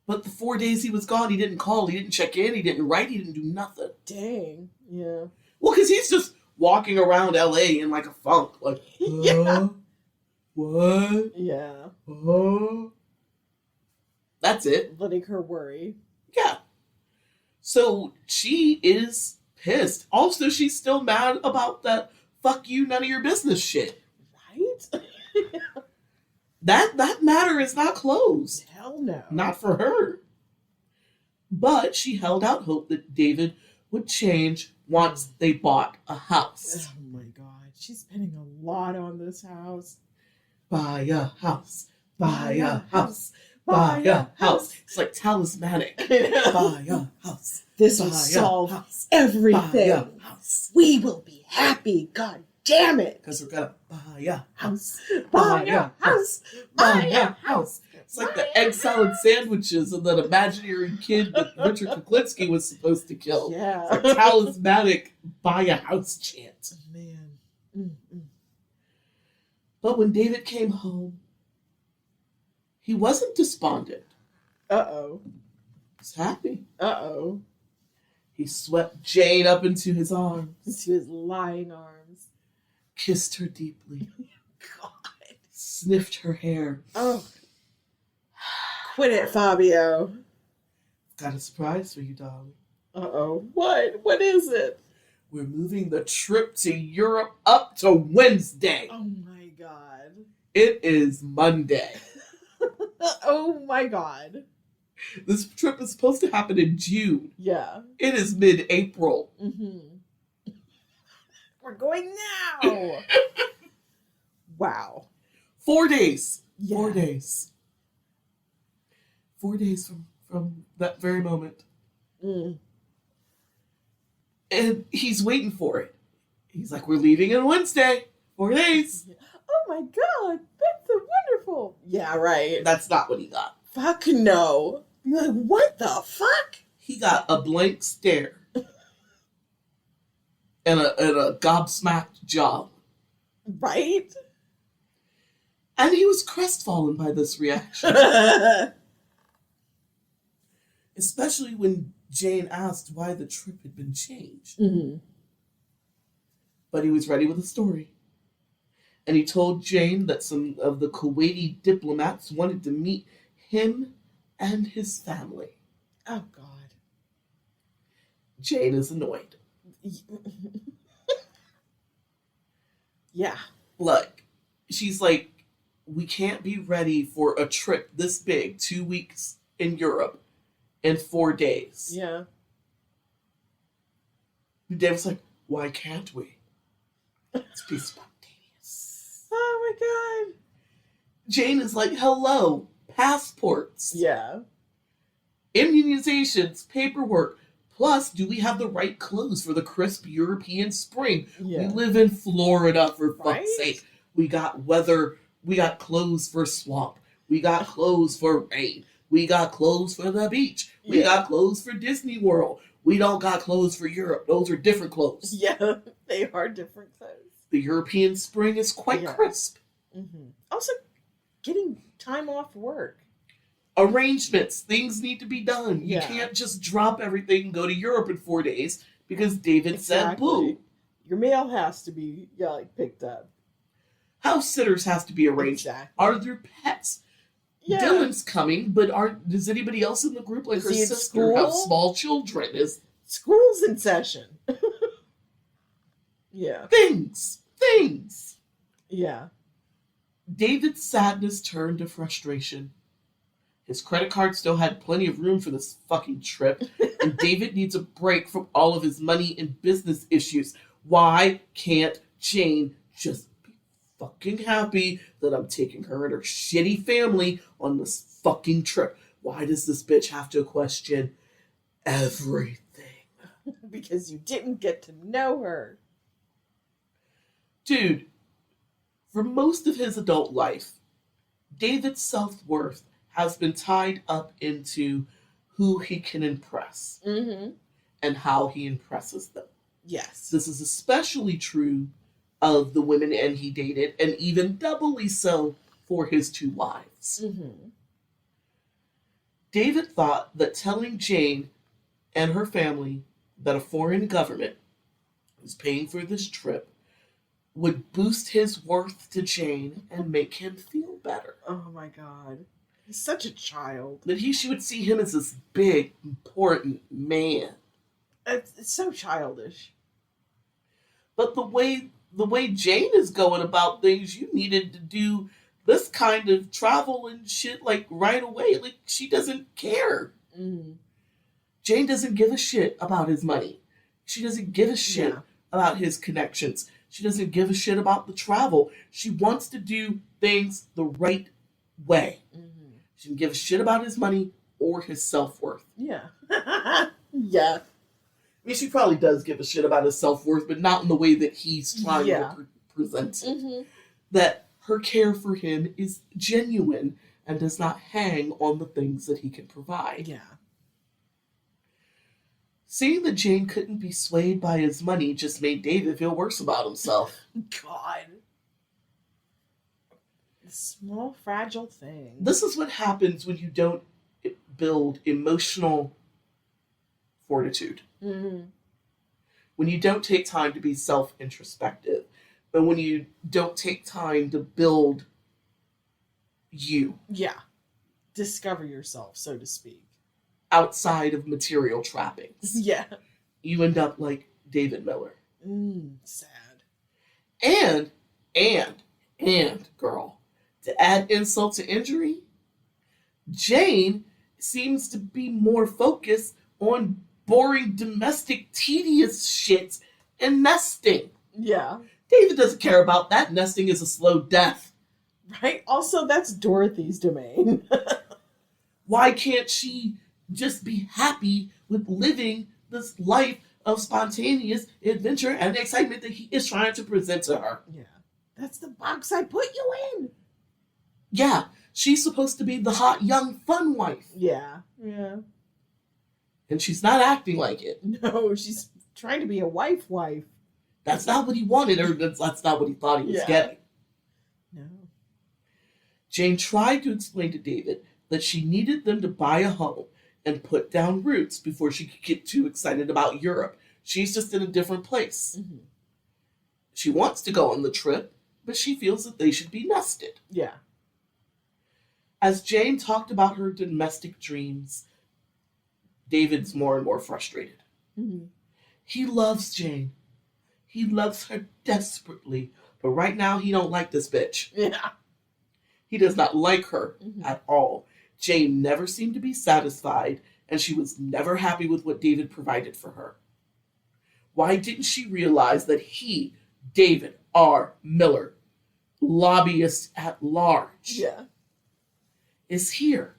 but the 4 days he was gone, he didn't call, he didn't check in, he didn't write, he didn't do nothing. Dang. Yeah. Well, because he's just walking around LA in like a funk. Like, Yeah. What? Yeah. That's it. Letting her worry. Yeah. So she is pissed. Also, she's still mad about that fuck you, none of your business shit. Right? That matter is not closed. Hell no. Not for her. But she held out hope that David would change once they bought a house. Oh my god. She's spending a lot on this house. Buy a house. Buy a house. Buy a house. It's like talismanic. Buy a house. This Buy will a solve house. everything. Buy a house. We will be happy. God damn it. Because we're gonna buy a house. Buy a house. Buy a house. It's like the egg salad sandwiches and that imaginary kid that Richard Kuklinski was supposed to kill. Yeah. It's a talismanic buy a house chant. Man. Mm-mm. But when David came home, he wasn't despondent. Uh-oh. was happy. Uh-oh. He swept Jane up into his arms, Into his lying arms. kissed her deeply, God. sniffed her hair. Oh. Quit it, Fabio. Got a surprise for you, darling. Uh-oh. What? What is it? We're moving the trip to Europe up to Wednesday. Oh my god. It is Monday. Oh my god. This trip is supposed to happen in June. Yeah. It is mid-April. Mm-hmm. We're going now. Wow. 4 days. Yeah. 4 days. 4 days from that very moment. Mm. And he's waiting for it. He's like, we're leaving on Wednesday. 4 days. Oh my god, that's so wonderful. Yeah, right. That's not what he got. Fuck no. You're like, what the fuck? He got a blank stare. and a gobsmacked jaw. Right? And he was crestfallen by this reaction. Especially when Jane asked why the trip had been changed. Mm-hmm. But he was ready with a story. And he told Jane that some of the Kuwaiti diplomats wanted to meet him and his family. Oh god. Jane is annoyed. Yeah. Look, she's like, we can't be ready for a trip this big, 2 weeks in Europe in 4 days. Yeah. Dave was like, why can't we? Let's be spontaneous. Oh my god. Jane is like, hello, passports, Yeah. immunizations, paperwork. Plus, do we have the right clothes for the crisp European spring? Yeah. We live in Florida, for fuck's Right? sake. We got weather. We got clothes for swamp. We got clothes for rain. We got clothes for the beach. We Yeah. got clothes for Disney World. We don't got clothes for Europe. Those are different clothes. Yeah. They are different clothes. The European spring is quite Yeah. crisp. Mm-hmm. Also, getting time off work. Arrangements. Things need to be done. You Yeah. can't just drop everything and go to Europe in 4 days because David said boo. Your mail has to be picked up. House sitters has to be arranged. Exactly. Are there pets? Yeah. Dylan's coming, but does anybody else in the group, like Is her he at sister, have school? small children? Is School's in session. Yeah. things. Yeah. David's sadness turned to frustration. His credit card still had plenty of room for this fucking trip, and David needs a break from all of his money and business issues. Why can't Jane just be fucking happy that I'm taking her and her shitty family on this fucking trip? Why does this bitch have to question everything? Because you didn't get to know her. Dude, for most of his adult life, David's self-worth has been tied up into who he can impress Mm-hmm. and how he impresses them. Yes. This is especially true of the women and he dated, and even doubly so for his 2 wives. Mm-hmm. David thought that telling Jane and her family that a foreign government was paying for this trip would boost his worth to Jane and make him feel better. Oh my god. He's such a child. That she would see him as this big, important man. It's so childish. But the way Jane is going about things, you needed to do this kind of travel and shit like right away. Like, she doesn't care. Mm-hmm. Jane doesn't give a shit about his money. She doesn't give a shit Yeah. about his connections. She doesn't give a shit about the travel. She wants to do things the right way. Mm-hmm. She doesn't give a shit about his money or his self-worth. Yeah. Yeah. I mean, she probably does give a shit about his self-worth, but not in the way that he's trying Yeah. to present it. Mm-hmm. That her care for him is genuine and does not hang on the things that he can provide. Yeah. Seeing that Jane couldn't be swayed by his money just made David feel worse about himself. God. Small, fragile thing. This is what happens when you don't build emotional fortitude. Mm-hmm. When you don't take time to be self-introspective, but when you don't take time to build you Yeah. Discover yourself, so to speak. outside of material trappings, Yeah. you end up like David Miller. Sad. And, girl, to add insult to injury, Jane seems to be more focused on boring domestic tedious shit and nesting. Yeah. David doesn't care about that. Nesting is a slow death. Right? Also, that's Dorothy's domain. Why can't she just be happy with living this life of spontaneous adventure and excitement that he is trying to present to her? Yeah. That's the box I put you in. Yeah, she's supposed to be the hot, young, fun wife. Yeah. Yeah. And she's not acting like it. No, she's trying to be a wife. That's not what he wanted, or that's not what he thought he was Yeah. getting. No. Jane tried to explain to David that she needed them to buy a home and put down roots before she could get too excited about Europe. She's just in a different place. Mm-hmm. She wants to go on the trip, but she feels that they should be nested. Yeah. As Jane talked about her domestic dreams, David's more and more frustrated. Mm-hmm. He loves Jane. He loves her desperately. But right now, he don't like this bitch. Yeah. He does not like her Mm-hmm. at all. Jane never seemed to be satisfied, and she was never happy with what David provided for her. Why didn't she realize that he, David R. Miller, lobbyist at large, Yeah. is here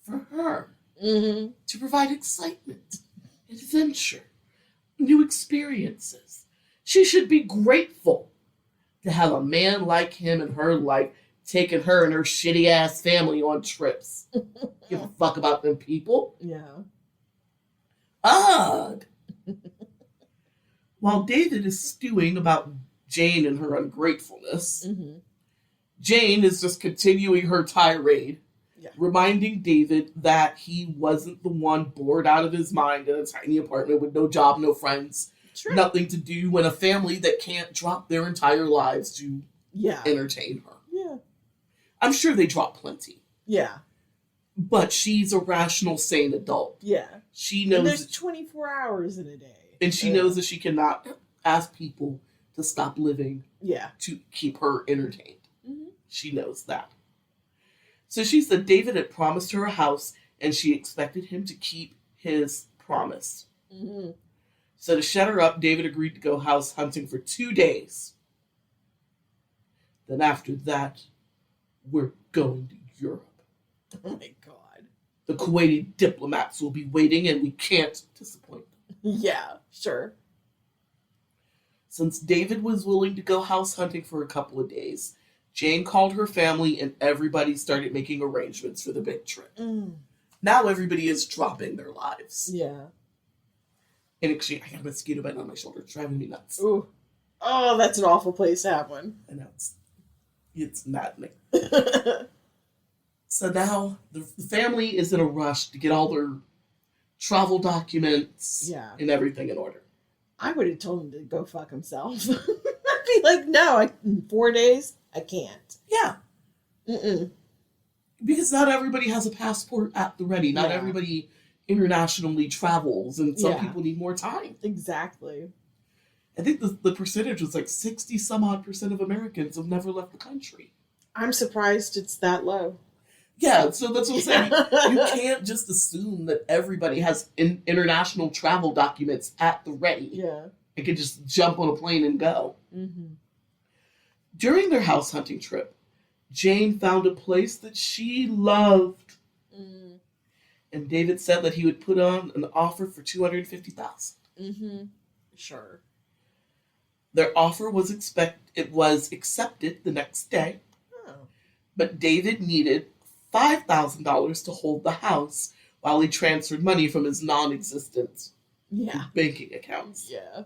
for her Mm-hmm. to provide excitement, adventure, new experiences? She should be grateful to have a man like him in her life taking her and her shitty ass family on trips. Give a fuck about them people. Yeah. Ugh. While David is stewing about Jane and her ungratefulness, Mm-hmm. Jane is just continuing her tirade, Yeah. reminding David that he wasn't the one bored out of his mind in a tiny apartment with no job, no friends, True. nothing to do, and a family that can't drop their entire lives to Yeah. entertain her. Yeah. I'm sure they drop plenty, Yeah. but she's a rational, sane adult. Yeah. She And knows, there's 24 hours in a day. and she knows that she cannot ask people to stop living Yeah. to keep her entertained. Mm-hmm. She knows that. So she said David had promised her a house, and she expected him to keep his promise. Mm-hmm. So to shut her up, David agreed to go house hunting for 2 days. Then after that, we're going to Europe. Oh my god. The Kuwaiti diplomats will be waiting, and we can't disappoint them. Yeah, sure. Since David was willing to go house hunting for a couple of days, Jane called her family, and everybody started making arrangements for the big trip. Mm. Now everybody is dropping their lives. Yeah. In exchange, I got a mosquito bite on my shoulder. It's driving me nuts. Ooh. Oh, that's an awful place to have one. I know, it's maddening. So now the family is in a rush to get all their travel documents Yeah. and everything in order. I would have told him to go fuck himself. I'd be like, no, in 4 days, I can't. Yeah, Mm-mm. because not everybody has a passport at the ready. Not Yeah. everybody internationally travels, and some Yeah. people need more time. Exactly. I think the percentage was like 60 some odd percent of Americans have never left the country. I'm surprised it's that low. Yeah, so that's what I'm saying. You can't just assume that everybody has international travel documents at the ready. Yeah. and could just jump on a plane and go. Mm-hmm. During their house hunting trip, Jane found a place that she loved, Mm. and David said that he would put on an offer for $250,000. Mm-hmm. Sure. Their offer was accepted the next day, Oh. but David needed $5,000 to hold the house while he transferred money from his non-existent Yeah. banking accounts. Yeah.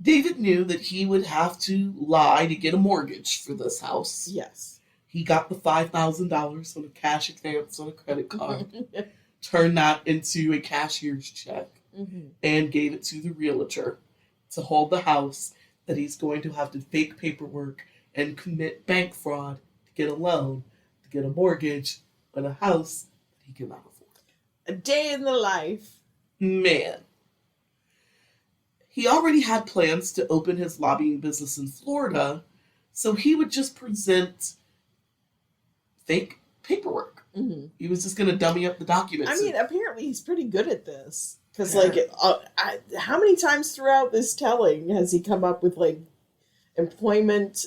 David knew that he would have to lie to get a mortgage for this house. Yes. He got the $5,000 on a cash advance on a credit card, turned that into a cashier's check, and gave it to the realtor to hold the house that he's going to have to fake paperwork and commit bank fraud to get a loan, to get a mortgage on a house that he cannot afford. A day in the life. Man. He already had plans to open his lobbying business in Florida, so he would just present fake paperwork. He was just going to dummy up the documents. I mean, apparently he's pretty good at this. Because, how many times throughout this telling has he come up with, employment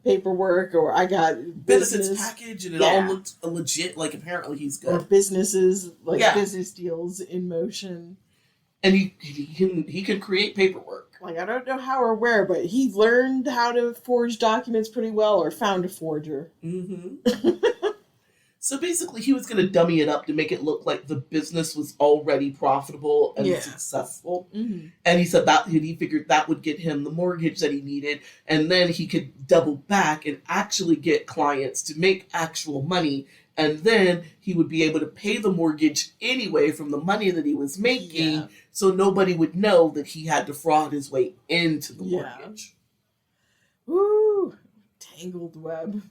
paperwork, or I got benefits package, and it all looked legit. Like, apparently he's good. Or businesses, business deals in motion. And he can create paperwork. Like, I don't know how or where, but he learned how to forge documents pretty well, or found a forger. So basically, he was going to dummy it up to make it look like the business was already profitable and successful. And he said that he figured that would get him the mortgage that he needed, and then he could double back and actually get clients to make actual money, and then he would be able to pay the mortgage anyway from the money that he was making, so nobody would know that he had to fraud his way into the mortgage. Woo! Tangled web.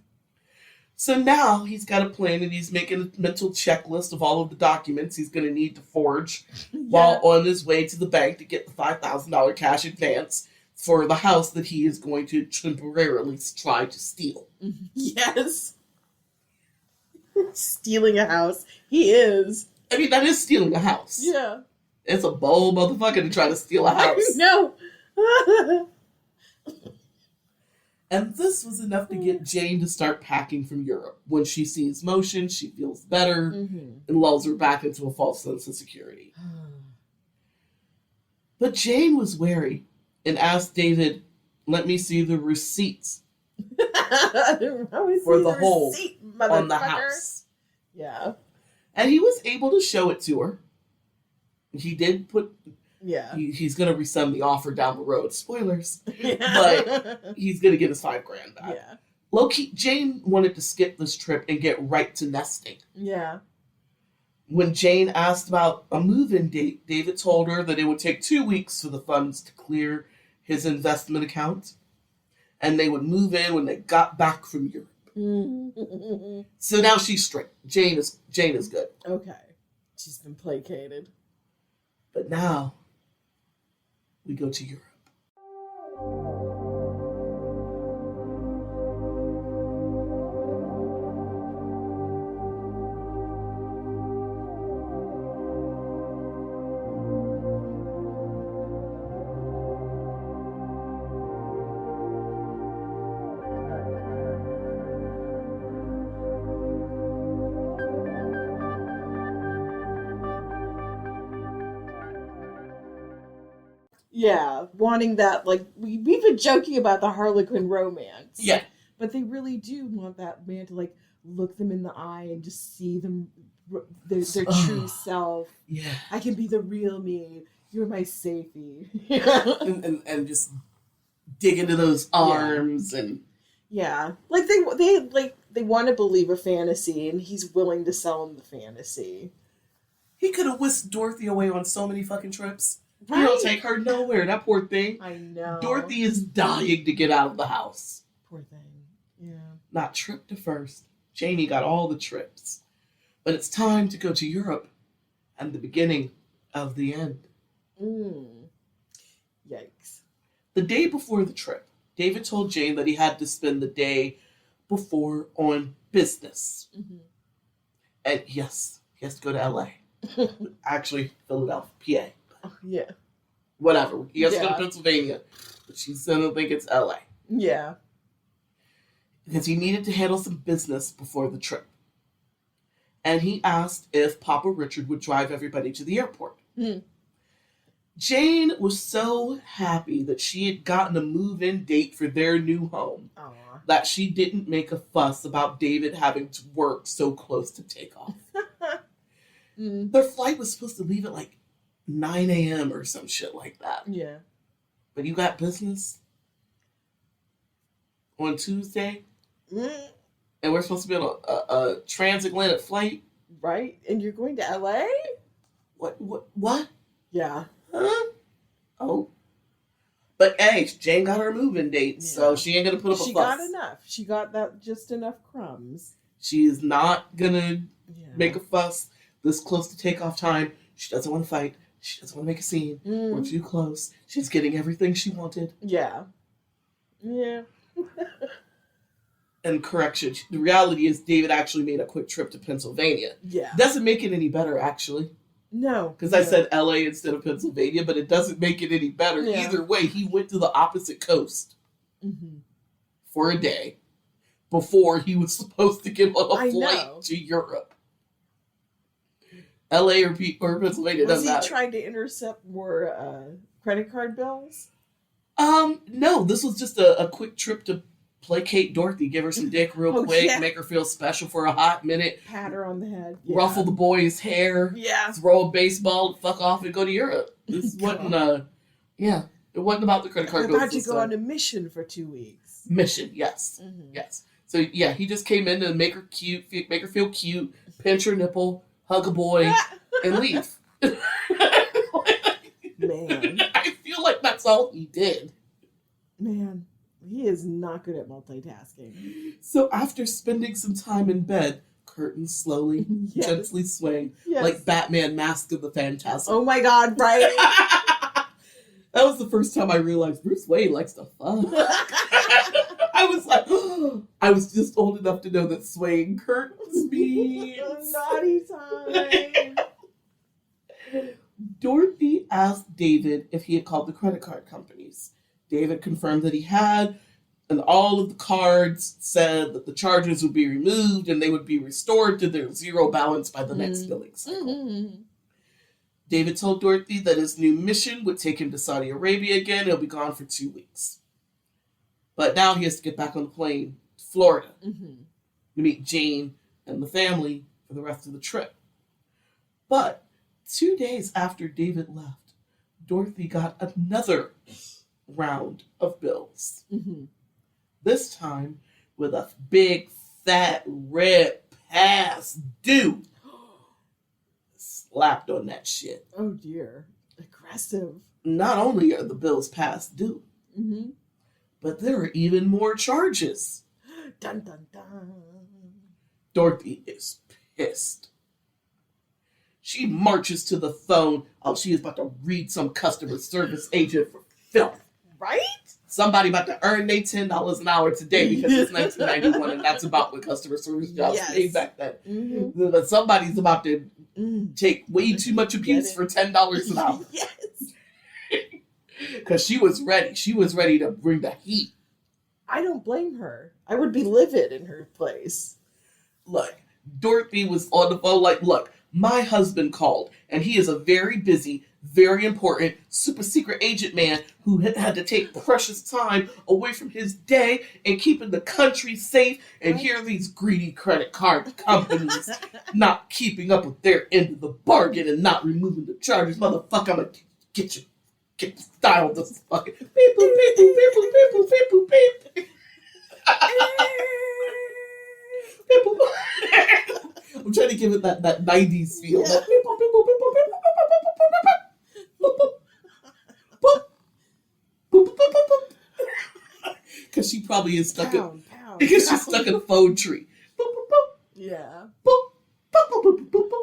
So now he's got a plan, and he's making a mental checklist of all of the documents he's going to need to forge while on his way to the bank to get the $5,000 cash advance for the house that he is going to temporarily try to steal. Yes. Stealing a house. He is. I mean, that is stealing a house. Yeah. It's a bold motherfucker to try to steal a house. No. And this was enough to get Jane to start packing from Europe. When she sees motion, she feels better and lulls her back into a false sense of security. But Jane was wary and asked David, "Let me see the receipts for the hole on the house." Yeah. And he was able to show it to her. He did put... Yeah. He's going to resend the offer down the road. Spoilers. But he's going to get his $5,000 back. Yeah. Low-key, Jane wanted to skip this trip and get right to nesting. Yeah. When Jane asked about a move-in date, David told her that it would take 2 weeks for the funds to clear his investment account, and they would move in when they got back from Europe. So now she's straight. Jane is good. Okay. She's been placated. But now we go to Europe. Yeah, wanting that, we've been joking about the Harlequin romance. Yeah. But they really do want that man to, look them in the eye and just see them, their true self. Yeah. I can be the real me. You're my safety. and just dig into those arms and... Yeah. They want to believe a fantasy, and he's willing to sell them the fantasy. He could have whisked Dorothy away on so many fucking trips. Right? You don't take her nowhere, that poor thing. I know. Dorothy is dying to get out of the house. Poor thing. Yeah. Not trip to first. Janie got all the trips. But it's time to go to Europe and the beginning of the end. Yikes. The day before the trip, David told Jane that he had to spend the day before on business. And yes, he has to go to LA. Actually, Philadelphia, PA. Yeah. Whatever. He has to go to Pennsylvania. But she's going to think it's LA. Yeah. Because he needed to handle some business before the trip. And he asked if Papa Richard would drive everybody to the airport. Jane was so happy that she had gotten a move-in date for their new home that she didn't make a fuss about David having to work so close to takeoff. Their flight was supposed to leave at 9 a.m. or some shit like that. Yeah. But you got business on Tuesday, and we're supposed to be on a transatlantic flight. Right? And you're going to LA? What? Yeah. Huh? Oh. But hey, Jane got her moving date, so Yeah. she ain't gonna put up a fuss. She got enough. She got that just enough crumbs. She is not gonna Yeah. make a fuss this close to takeoff time. She doesn't want to fight. She doesn't want to make a scene. We're too close. She's getting everything she wanted. Yeah. Yeah. And correction, the reality is David actually made a quick trip to Pennsylvania. Yeah. Doesn't make it any better, actually. No. Because I said LA instead of Pennsylvania, but it doesn't make it any better. Yeah. Either way, he went to the opposite coast Mm-hmm. for a day before he was supposed to get on a I flight know. to Europe. LA or Pennsylvania, Was doesn't he matter. trying to intercept more credit card bills? No, this was just a quick trip to placate Dorothy, give her some dick real Oh, quick, yeah. make her feel special for a hot minute, Pat her on the head. Yeah. ruffle the boy's hair, Yeah. throw a baseball, fuck off, and go to Europe. This wasn't, it wasn't about the credit card I'm bills. about to this go time. on a mission for 2 weeks. Mission, yes. Mhm. Yes. So, yeah, he just came in to make her cute, make her feel cute, pinch her nipple, hug a boy, and leave. Man. I feel like that's all he did. Man. He is not good at multitasking. So after spending some time in bed, curtains slowly, Yes. gently swing, Yes. like Batman Mask of the Phantasm. Oh my God, right? That was the first time I realized Bruce Wayne likes to fuck. I was like, I was just old enough to know that swaying curtains means. Naughty time. Dorothy asked David if he had called the credit card companies. David confirmed that he had, and all of the cards said that the charges would be removed and they would be restored to their zero balance by the next billing cycle. Mm-hmm. David told Dorothy that his new mission would take him to Saudi Arabia again. He'll be gone for 2 weeks. But now he has to get back on the plane to Florida Mm-hmm. to meet Jane and the family for the rest of the trip. But 2 days after David left, Dorothy got another round of bills. Mm-hmm. This time with a big, fat, red past due slapped on that shit. Oh dear. Aggressive. Not only are the bills past due, Mm-hmm. but there are even more charges. Dun dun dun. Dorothy is pissed. She marches to the phone. Oh, she is about to read some customer service agent for filth. Right? Somebody about to earn their $10 an hour today because it's 1991 and that's about what customer service jobs Yes. paid back then. Mm-hmm. But somebody's about to Mm. take way too much abuse Get for it. $10 an hour. Yes. Because she was ready. She was ready to bring the heat. I don't blame her. I would be livid in her place. Look, Dorothy was on the phone like, look, my husband called and he is a very busy, very important, super secret agent man who had to take precious time away from his day and keeping the country safe. And here are these greedy credit card companies not keeping up with their end of the bargain and not removing the charges. Motherfucker, I'm gonna get you. Get style this fucking beep boop beep boop beep boop beep boop beep boop beep. Beep boop. I'm trying to give it that 90s feel. Yeah. That beep boop beep boop beep boop beep boop boop boop boop boop boop boop boop. Because she probably is stuck in Pound. because she's stuck in a phone tree. Boop boop boop. Yeah. Boop, boop, boop, boop, boop, boop.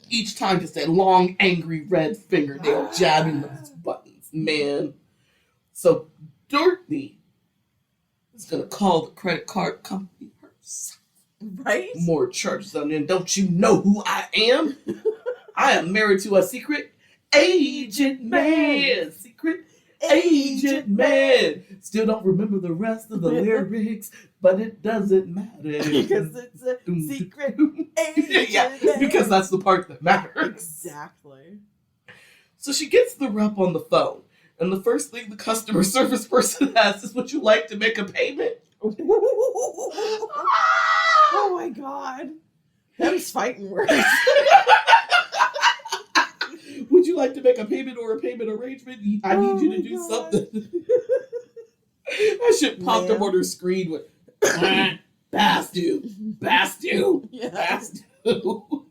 Each time, just that long, angry red fingernail jabbing those buttons, man. So Dorothy is gonna call the credit card company herself. Right? More charges on there. Don't you know who I am? I am married to a secret agent man. Secret agent man. Still don't remember the rest of the lyrics, but it doesn't matter. Because it's a secret agent. Yeah, because that's the part that matters. Exactly. So she gets the rep on the phone, and the first thing the customer service person asks is, would you like to make a payment? Oh my God. Them's fighting words. Would you like to make a payment or a payment arrangement? I need you to do something. That shit popped up Man. on her screen with bad Past due. Past due. Yeah. Past due.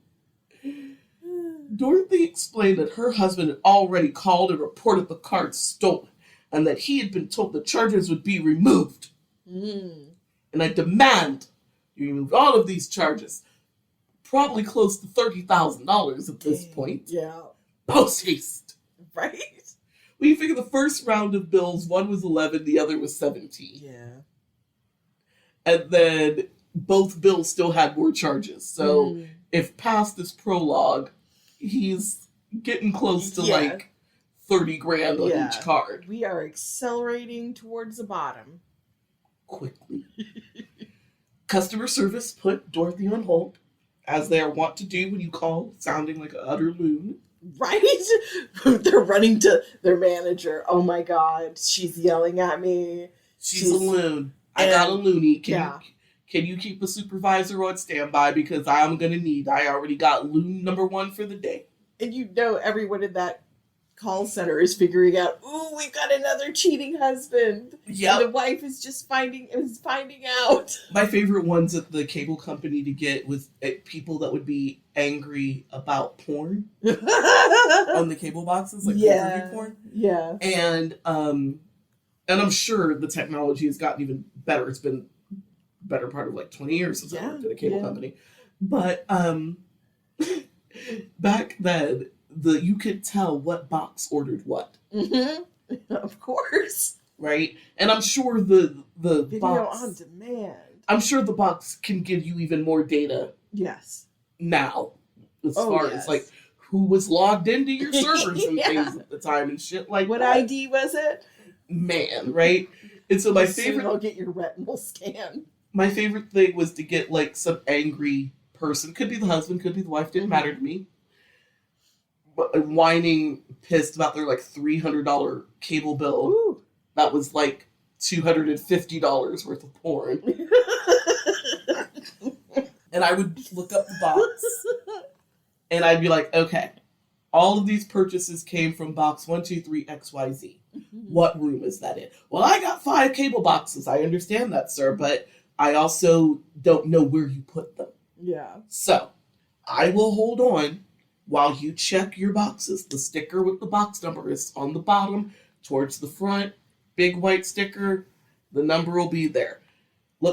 Dorothy explained that her husband had already called and reported the cards stolen, and that he had been told the charges would be removed. Mm. And I demand you remove all of these charges. Probably close to $30,000 at this point. Yeah. Post haste. Right? Well, you figure the first round of bills, one was 11, the other was 17. Yeah. And then both bills still had more charges. So Mm. if past this prologue, he's getting close to Yeah. like 30 grand on Yeah. each card. We are accelerating towards the bottom. Quickly. Customer service put Dorothy on hold, as they are wont to do when you call, sounding like an utter loon. Right? They're running to their manager. Oh my god, she's yelling at me. She's a loon. I got a loony. Yeah. Can you keep a supervisor on standby because I'm gonna need. I already got loon number 1 for the day. And you know everyone in that call center is figuring out, ooh, we've got another cheating husband. Yep. And the wife is just finding out. My favorite ones at the cable company to get was people that would be angry about porn on the cable boxes, like pay-per-view porn. Yeah. And I'm sure the technology has gotten even better. It's been better part of like 20 years since I worked at a cable company. But back then, you could tell what box ordered what. Mm-hmm. Of course. Right? And I'm sure the Video box on demand. I'm sure the box can give you even more data Yes. now. As Oh, far yes. as like who was logged into your servers and Yeah. things at the time and shit like What that. ID was it? Man, right? And so my Soon favorite they'll get your retinal scan. my favorite thing was to get like some angry person. Could be the husband, could be the wife, didn't matter to me. But whining, pissed about their like $300 cable bill. Ooh. That was like $250 worth of porn. And I would look up the box and I'd be like, okay, all of these purchases came from box 123 XYZ. What room is that in? Well, I got 5 cable boxes. I understand that, sir, but I also don't know where you put them. Yeah. So, I will hold on while you check your boxes. The sticker with the box number is on the bottom, towards the front. Big white sticker. The number will be there.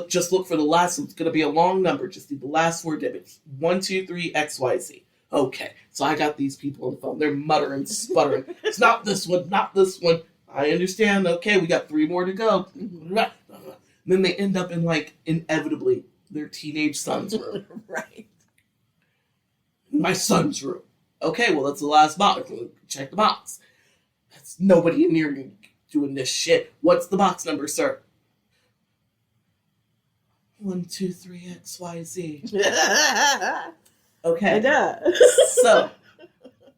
Just look for the last one. It's going to be a long number. Just need the last 4 digits. 123 XYZ. Okay, so I got these people on the phone. They're muttering, sputtering. It's not this one, not this one. I understand. Okay, we got 3 more to go. And then they end up in, like, inevitably, their teenage son's room. Right. My son's room. Okay, well, that's the last box. Check the box. That's nobody in here doing this shit. What's the box number, sir? 123 XYZ. Okay. It does. So,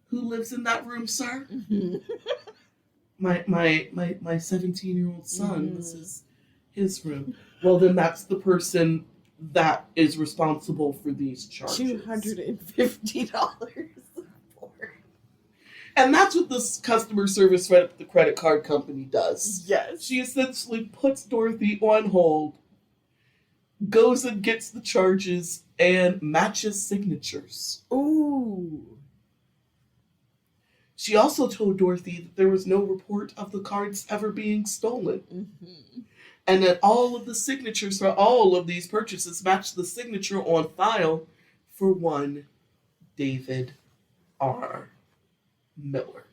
who lives in that room, sir? My 17-year-old son. This is his room. Well, then that's the person that is responsible for these charges. $250 for. And that's what this customer service rep at the credit card company does. Yes. She essentially puts Dorothy on hold, goes and gets the charges, and matches signatures. Ooh. She also told Dorothy that there was no report of the cards ever being stolen. Mm-hmm. And that all of the signatures for all of these purchases matched the signature on file for one David R. Miller.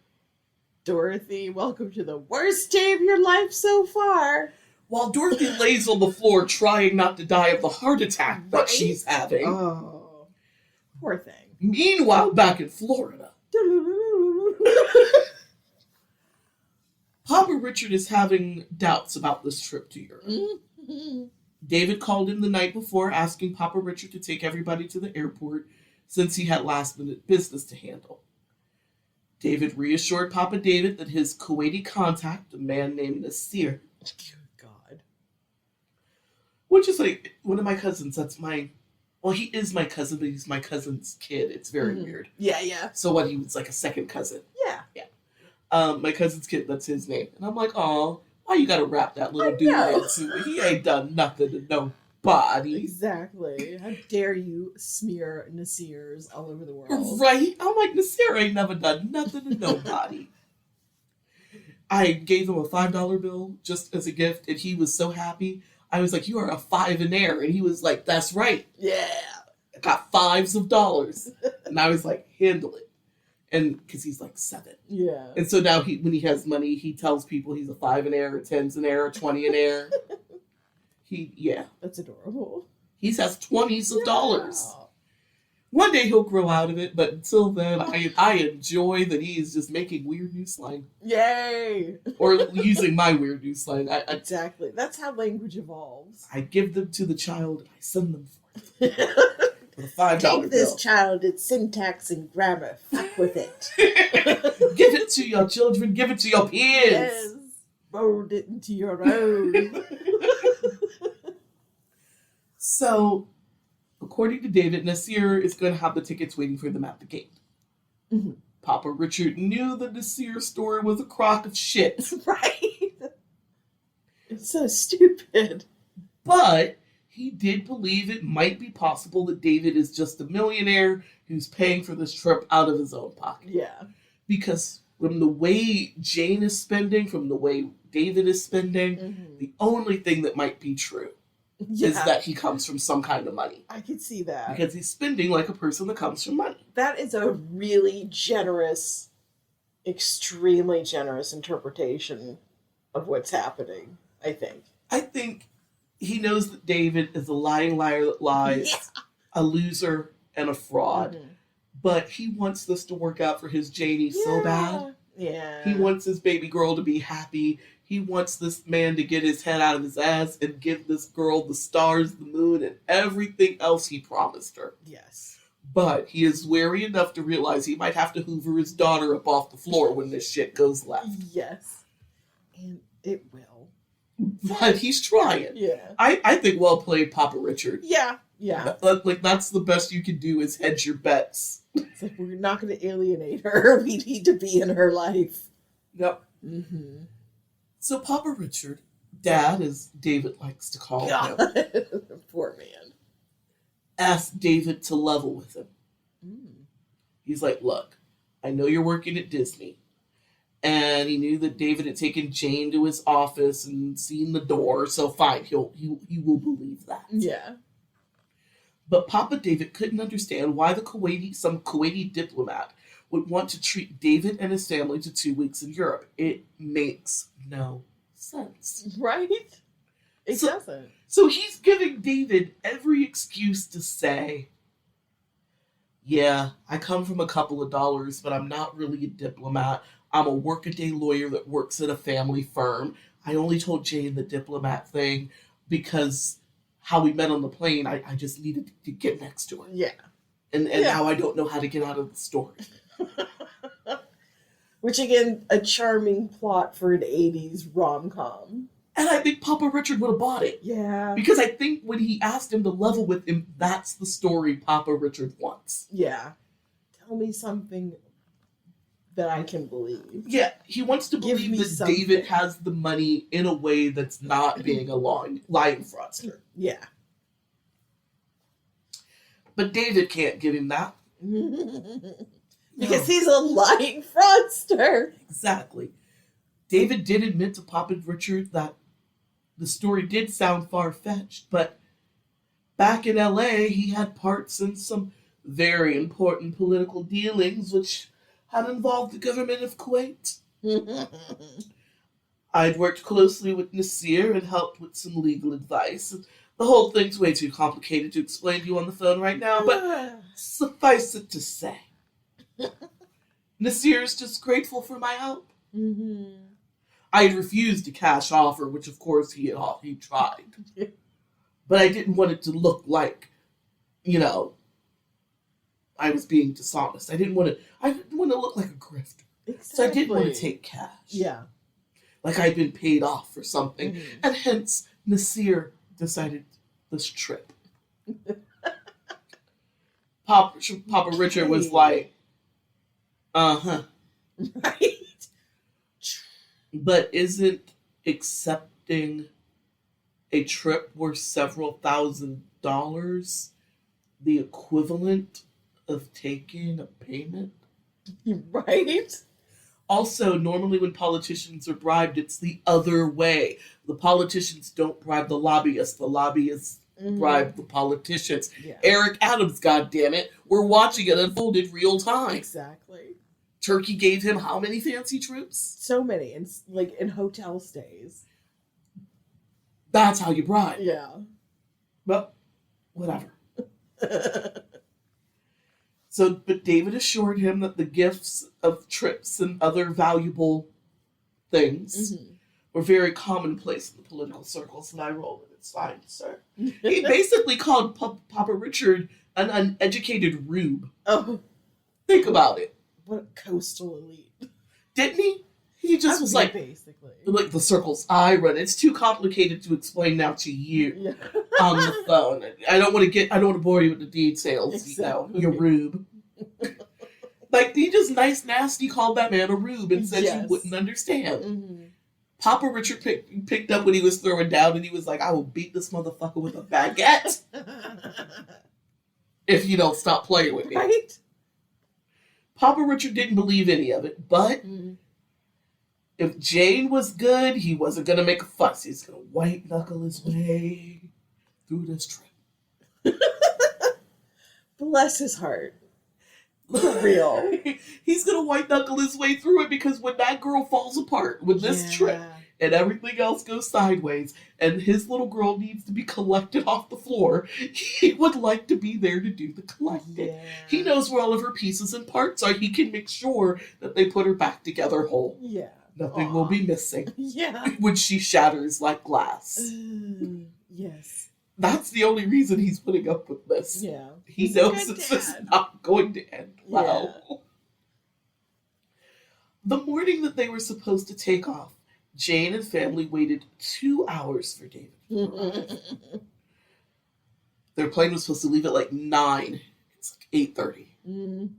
Dorothy, welcome to the worst day of your life so far. While Dorothy lays on the floor trying not to die of the heart attack that Right? she's having. Oh. Poor thing. Meanwhile, back in Florida, Papa Richard is having doubts about this trip to Europe. Mm-hmm. David called in the night before asking Papa Richard to take everybody to the airport since he had last-minute business to handle. David reassured Papa David that his Kuwaiti contact, a man named Nasir, Good God. which is like one of my cousins, he is my cousin, but he's my cousin's kid. It's very weird. Yeah, yeah. So he was like a second cousin. Yeah. My cousin's kid, that's his name. And I'm like, oh, why you gotta wrap that little I dude know. into it? He ain't done nothing to no body. Exactly. How dare you smear Nasirs all over the world? Right? I'm like, Nasir ain't never done nothing to nobody. I gave him a $5 bill just as a gift, and he was so happy. I was like, you are a $5-aire. And he was like, that's right. Yeah. I got $5s of dollars. And I was like, handle it. And because he's like 7. Yeah. And so now when he has money, he tells people he's a 5-aire, a 10-aire, a 20-aire. That's adorable. He has 20s of dollars. Wow. One day he'll grow out of it, but until then, I enjoy that he is just making weird new slang. Yay! Or using my weird new slang. Exactly. That's how language evolves. I give them to the child and I send them forth. With a $5 Take this bill. child its syntax and grammar. Fuck with it. Give it to your children, give it to your peers. Yes. Mold it into your own. So, according to David, Nasir is going to have the tickets waiting for them at the gate. Mhm. Papa Richard knew the Nasir story was a crock of shit. Right? It's so stupid. But he did believe it might be possible that David is just a millionaire who's paying for this trip out of his own pocket. Yeah. Because from the way Jane is spending, from the way David is spending, Mhm. the only thing that might be true Yeah. is that he comes from some kind of money. I could see that. Because he's spending like a person that comes from money. That is a really generous, extremely generous interpretation of what's happening, I think. I think he knows that David is a lying liar that lies, Yeah. a loser, and a fraud. Mhm. But he wants this to work out for his Janie so bad. Yeah. He wants his baby girl to be happy. He wants this man to get his head out of his ass and give this girl the stars, the moon, and everything else he promised her. Yes. But he is wary enough to realize he might have to hoover his daughter up off the floor when this shit goes left. Yes. And it will. But he's trying. Yeah. I think well played, Papa Richard. Yeah. Yeah. Like, that's the best you can do is hedge your bets. It's like, we're not going to alienate her. We need to be in her life. Yep. Mm-hmm. So Papa Richard, Dad, as David likes to call him, God. Poor man. asked David to level with him. Mm. He's like, look, I know you're working at Disney. And he knew that David had taken Jane to his office and seen the door, so fine, he will believe that. Yeah. But Papa David couldn't understand why some Kuwaiti diplomat would want to treat David and his family to 2 weeks in Europe. It makes no sense. Right? It So- doesn't. So he's giving David every excuse to say, yeah, I come from a couple of dollars, but I'm not really a diplomat. I'm a workaday lawyer that works at a family firm. I only told Jane the diplomat thing because how we met on the plane, I just needed to get next to her. Yeah. And Yeah. now I don't know how to get out of the story. Which, again, a charming plot for an 80s rom-com. And I think Papa Richard would have bought it. Yeah. Because I think when he asked him to level with him, that's the story Papa Richard wants. Yeah. Tell me something that I can believe. Yeah, he wants to Give believe me that something. David has the money in a way that's not being a lying fraudster. Yeah. But David can't give him that. Because he's a lying fraudster. Exactly. David did admit to Papa Richard that the story did sound far-fetched, but back in LA, he had parts in some very important political dealings which had involved the government of Kuwait. I'd worked closely with Nasir and helped with some legal advice. The whole thing's way too complicated to explain to you on the phone right now, but suffice it to say, Nasir's just grateful for my help. Mm-hmm. I had refused a cash offer, which of course he tried. But I didn't want it to look like, I was being dishonest. I didn't want to look like a grifter. Exactly. So I didn't want to take cash. Yeah. Like I'd been paid off for something. Mhm. And hence, Nasir decided this trip. Papa Richard was like, uh-huh. Right. But isn't accepting a trip worth several $1,000s the equivalent of taking a payment? Right? Also, normally when politicians are bribed, it's the other way. The politicians don't bribe the lobbyists bribe the politicians. Yeah. Eric Adams, goddammit, we're watching it unfold in real time. Exactly. Turkey gave him how many fancy trips? So many, in hotel stays. That's how you bribe. Yeah. But whatever. So, but David assured him that the gifts of trips and other valuable things were very commonplace in the political circles, and I roll it. It's fine, sir. He basically called Papa Richard an uneducated rube. Oh, Think about it. what a coastal elite. Didn't he? He just was like basically. the circles I run. It's too complicated to explain now to you Yeah. on the phone. I don't want to bore you with the details, Exactly. you rube. Like, he just nasty called that man a rube and said you wouldn't understand. Mm-hmm. Papa Richard picked up what he was throwing down, and he was like, I will beat this motherfucker with a baguette if you don't stop playing with me. Right? Papa Richard didn't believe any of it, but if Jane was good, he wasn't going to make a fuss. He's going to white knuckle his way through this trip. Bless his heart. For real. He's going to white knuckle his way through it, because when that girl falls apart with this trip and everything else goes sideways and his little girl needs to be collected off the floor, he would like to be there to do the collecting. Yeah. He knows where all of her pieces and parts are. He can make sure that they put her back together whole. Yeah. Nothing will be missing Yeah. when she shatters like glass. Yes. That's the only reason he's putting up with this. Yeah. He He's a knows good it's just dad. not going to end well. The morning that they were supposed to take off, Jane and family waited 2 hours for David to arrive. Their plane was supposed to leave at like 9. It's like 8:30.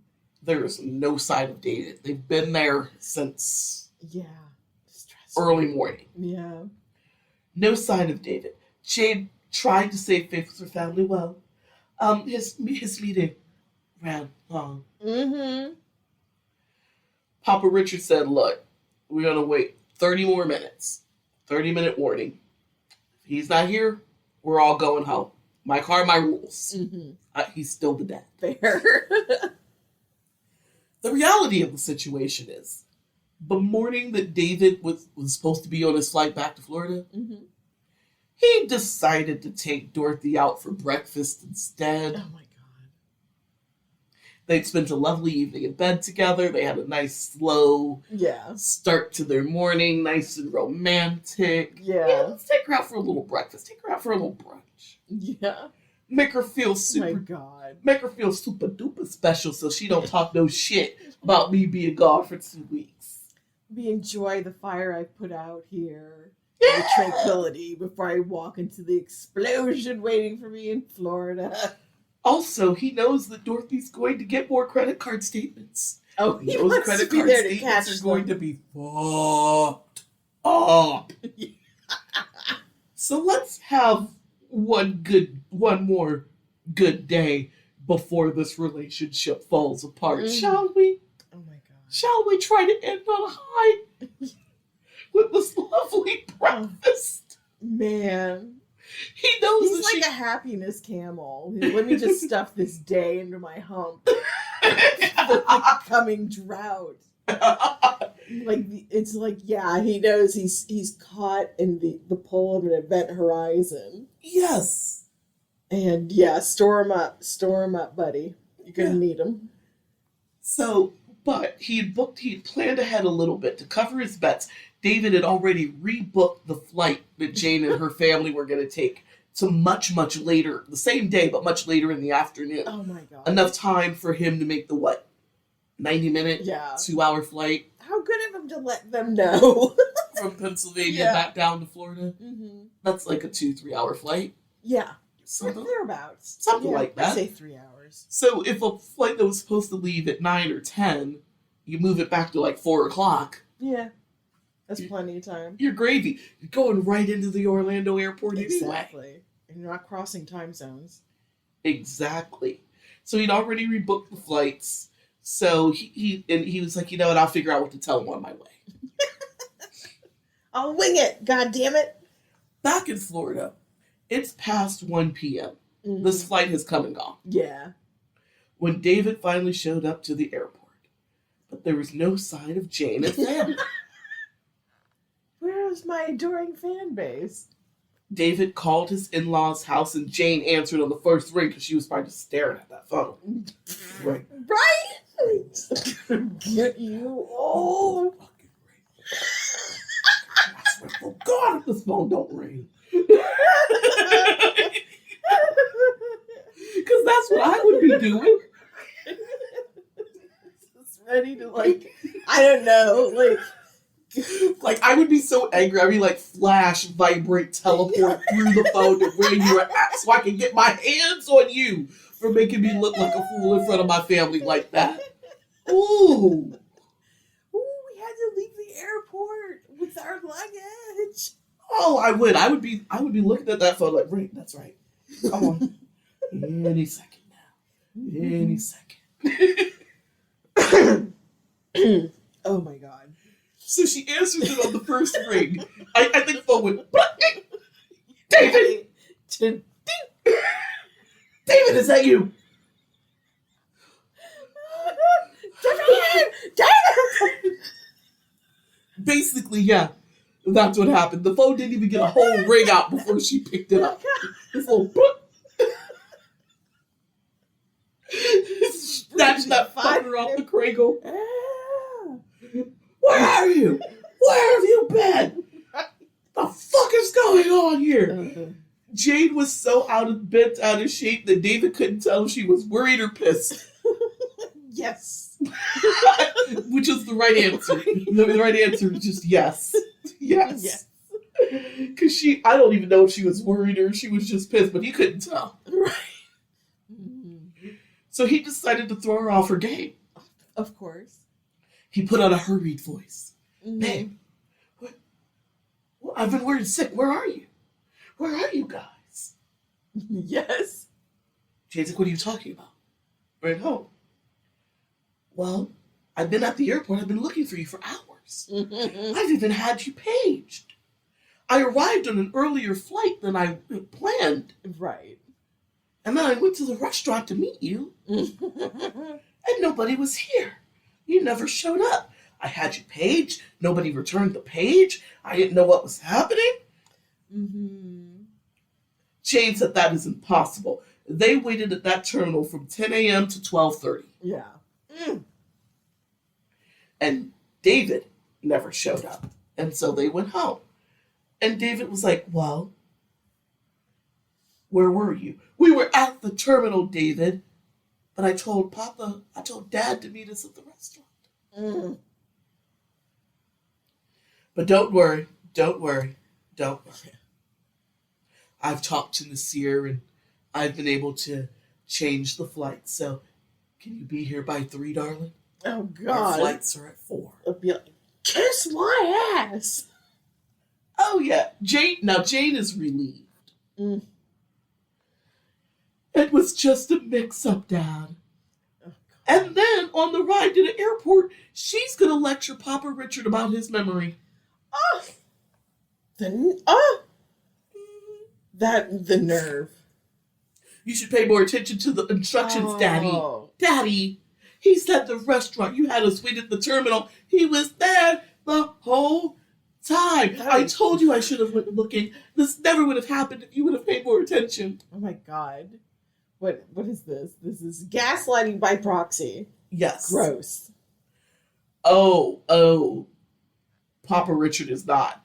There's no sign of David. They've been there since early morning. Yeah. No sign of David. Jane tried to save face with her family. Well, his meeting ran long. Papa Richard said, look, we're going to wait 30 more minutes. 30-minute warning. If he's not here, we're all going home. My car, my rules. He's still the dad. Fair. The reality of the situation is, the morning that David was supposed to be on his flight back to Florida, he decided to take Dorothy out for breakfast instead. Oh my God. They'd spent a lovely evening in bed together. They had a nice, slow start to their morning, nice and romantic. Yeah. Let's take her out for a little breakfast. Take her out for a little brunch. Yeah. Make her feel Oh my God. Make her feel super duper special, so she don't talk no shit about me being gone for 2 weeks. We enjoy the fire I put out here. Yeah. The tranquility before I walk into the explosion waiting for me in Florida. Also, he knows that Dorothy's going to get more credit card statements. Oh, he Those wants credit to be card there to catch statements are going them. to be fucked up. So let's have one more good day before this relationship falls apart, shall we? Oh my God. Shall we try to end on a high with this lovely breakfast? Man. He knows He's that like a happiness camel. Let me just stuff this day into my hump. The coming drought. It's like, yeah, he knows he's caught in the pole of an event horizon. Yes. And yeah, store him up, buddy. You're gonna need him. So, but he had planned ahead a little bit to cover his bets. David had already rebooked the flight that Jane and her family were going to take to much, much later, the same day, but much later in the afternoon. Oh my God. Enough time for him to make the 90-minute, 2-hour flight. How good of him to let them know. From Pennsylvania back down to Florida. That's like a 2-3 hour flight. Yeah. Something Thereabouts. Something like that. I'd say 3 hours. So if a flight that was supposed to leave at 9 or 10, you move it back to like 4 o'clock. Yeah. That's plenty of time. You're gravy. You're going right into the Orlando airport anyway. Exactly. And you're not crossing time zones. Exactly. So he'd already rebooked the flights. So he was like, you know what, I'll figure out what to tell him on my way. I'll wing it, god damn it. Back in Florida, it's past 1 p.m. Mhm. This flight has come and gone. Yeah. When David finally showed up to the airport, but there was no sign of Jane and family. Where's my adoring fan base? David called his in-laws' house and Jane answered on the first ring because she was probably just staring at that phone. Right. Right? Get you all. Fucking ring. I swear for God if this phone don't ring. Because that's what I would be doing. Just ready to, like, I don't know, Like, I would be so angry. I'd be like, flash, vibrate, teleport through the phone to where you are at so I can get my hands on you for making me look like a fool in front of my family like that. Ooh. Ooh, we had to leave the airport with our luggage. Oh, I would. I would be looking at that phone like, right, that's right. Come on. Any second now. Any second. Oh my god. So she answers it on the first ring. I think the phone went, David! David, is that you? David! Basically, yeah. That's what happened. The phone didn't even get a whole ring out before she picked it up. This little snatched that fucker off the cradle. Where are you? Where have you been? The fuck is going on here? Jade was so bent out of shape that David couldn't tell if she was worried or pissed. Yes. Which is the right answer. The right answer is just yes. Yes. Yes. Because I don't even know if she was worried or she was just pissed, but he couldn't tell. Right. So he decided to throw her off her game. Of course. He put on a hurried voice. Mhm. Babe, what? Well, I've been worried sick. Where are you? Where are you guys? Yes. Jade's like, what are you talking about? We're at home. Well, I've been at the airport. I've been looking for you for hours. I've even had you paged. I arrived on an earlier flight than I planned. Right. And then I went to the restaurant to meet you. And nobody was here. You never showed up. I had you paged. Nobody returned the page. I didn't know what was happening. Jane said that is impossible. They waited at that terminal from 10 a.m. to 12:30. Yeah. And David never showed up. And so they went home. And David was like, well, where were you? We were at the terminal, David. But I told Dad to meet us at the restaurant. But don't worry. I've talked to Nasir and I've been able to change the flight. So can you be here by 3, darling? Oh, Our God. flights are at 4. It'll be like, kiss my ass. Oh, yeah. Jane is relieved. It was just a mix-up, Dad. Oh, And then on the ride to the airport, she's going to lecture Papa Richard about his memory. The nerve. You should pay more attention to the instructions, Daddy. Oh. Daddy, he said the restaurant. You had us wait at the terminal. He was there the whole time. I told you I should have went looking. This never would have happened if you would have paid more attention. Oh my God. What is this? This is gaslighting by proxy. Yes. Gross. Oh. Papa Richard is not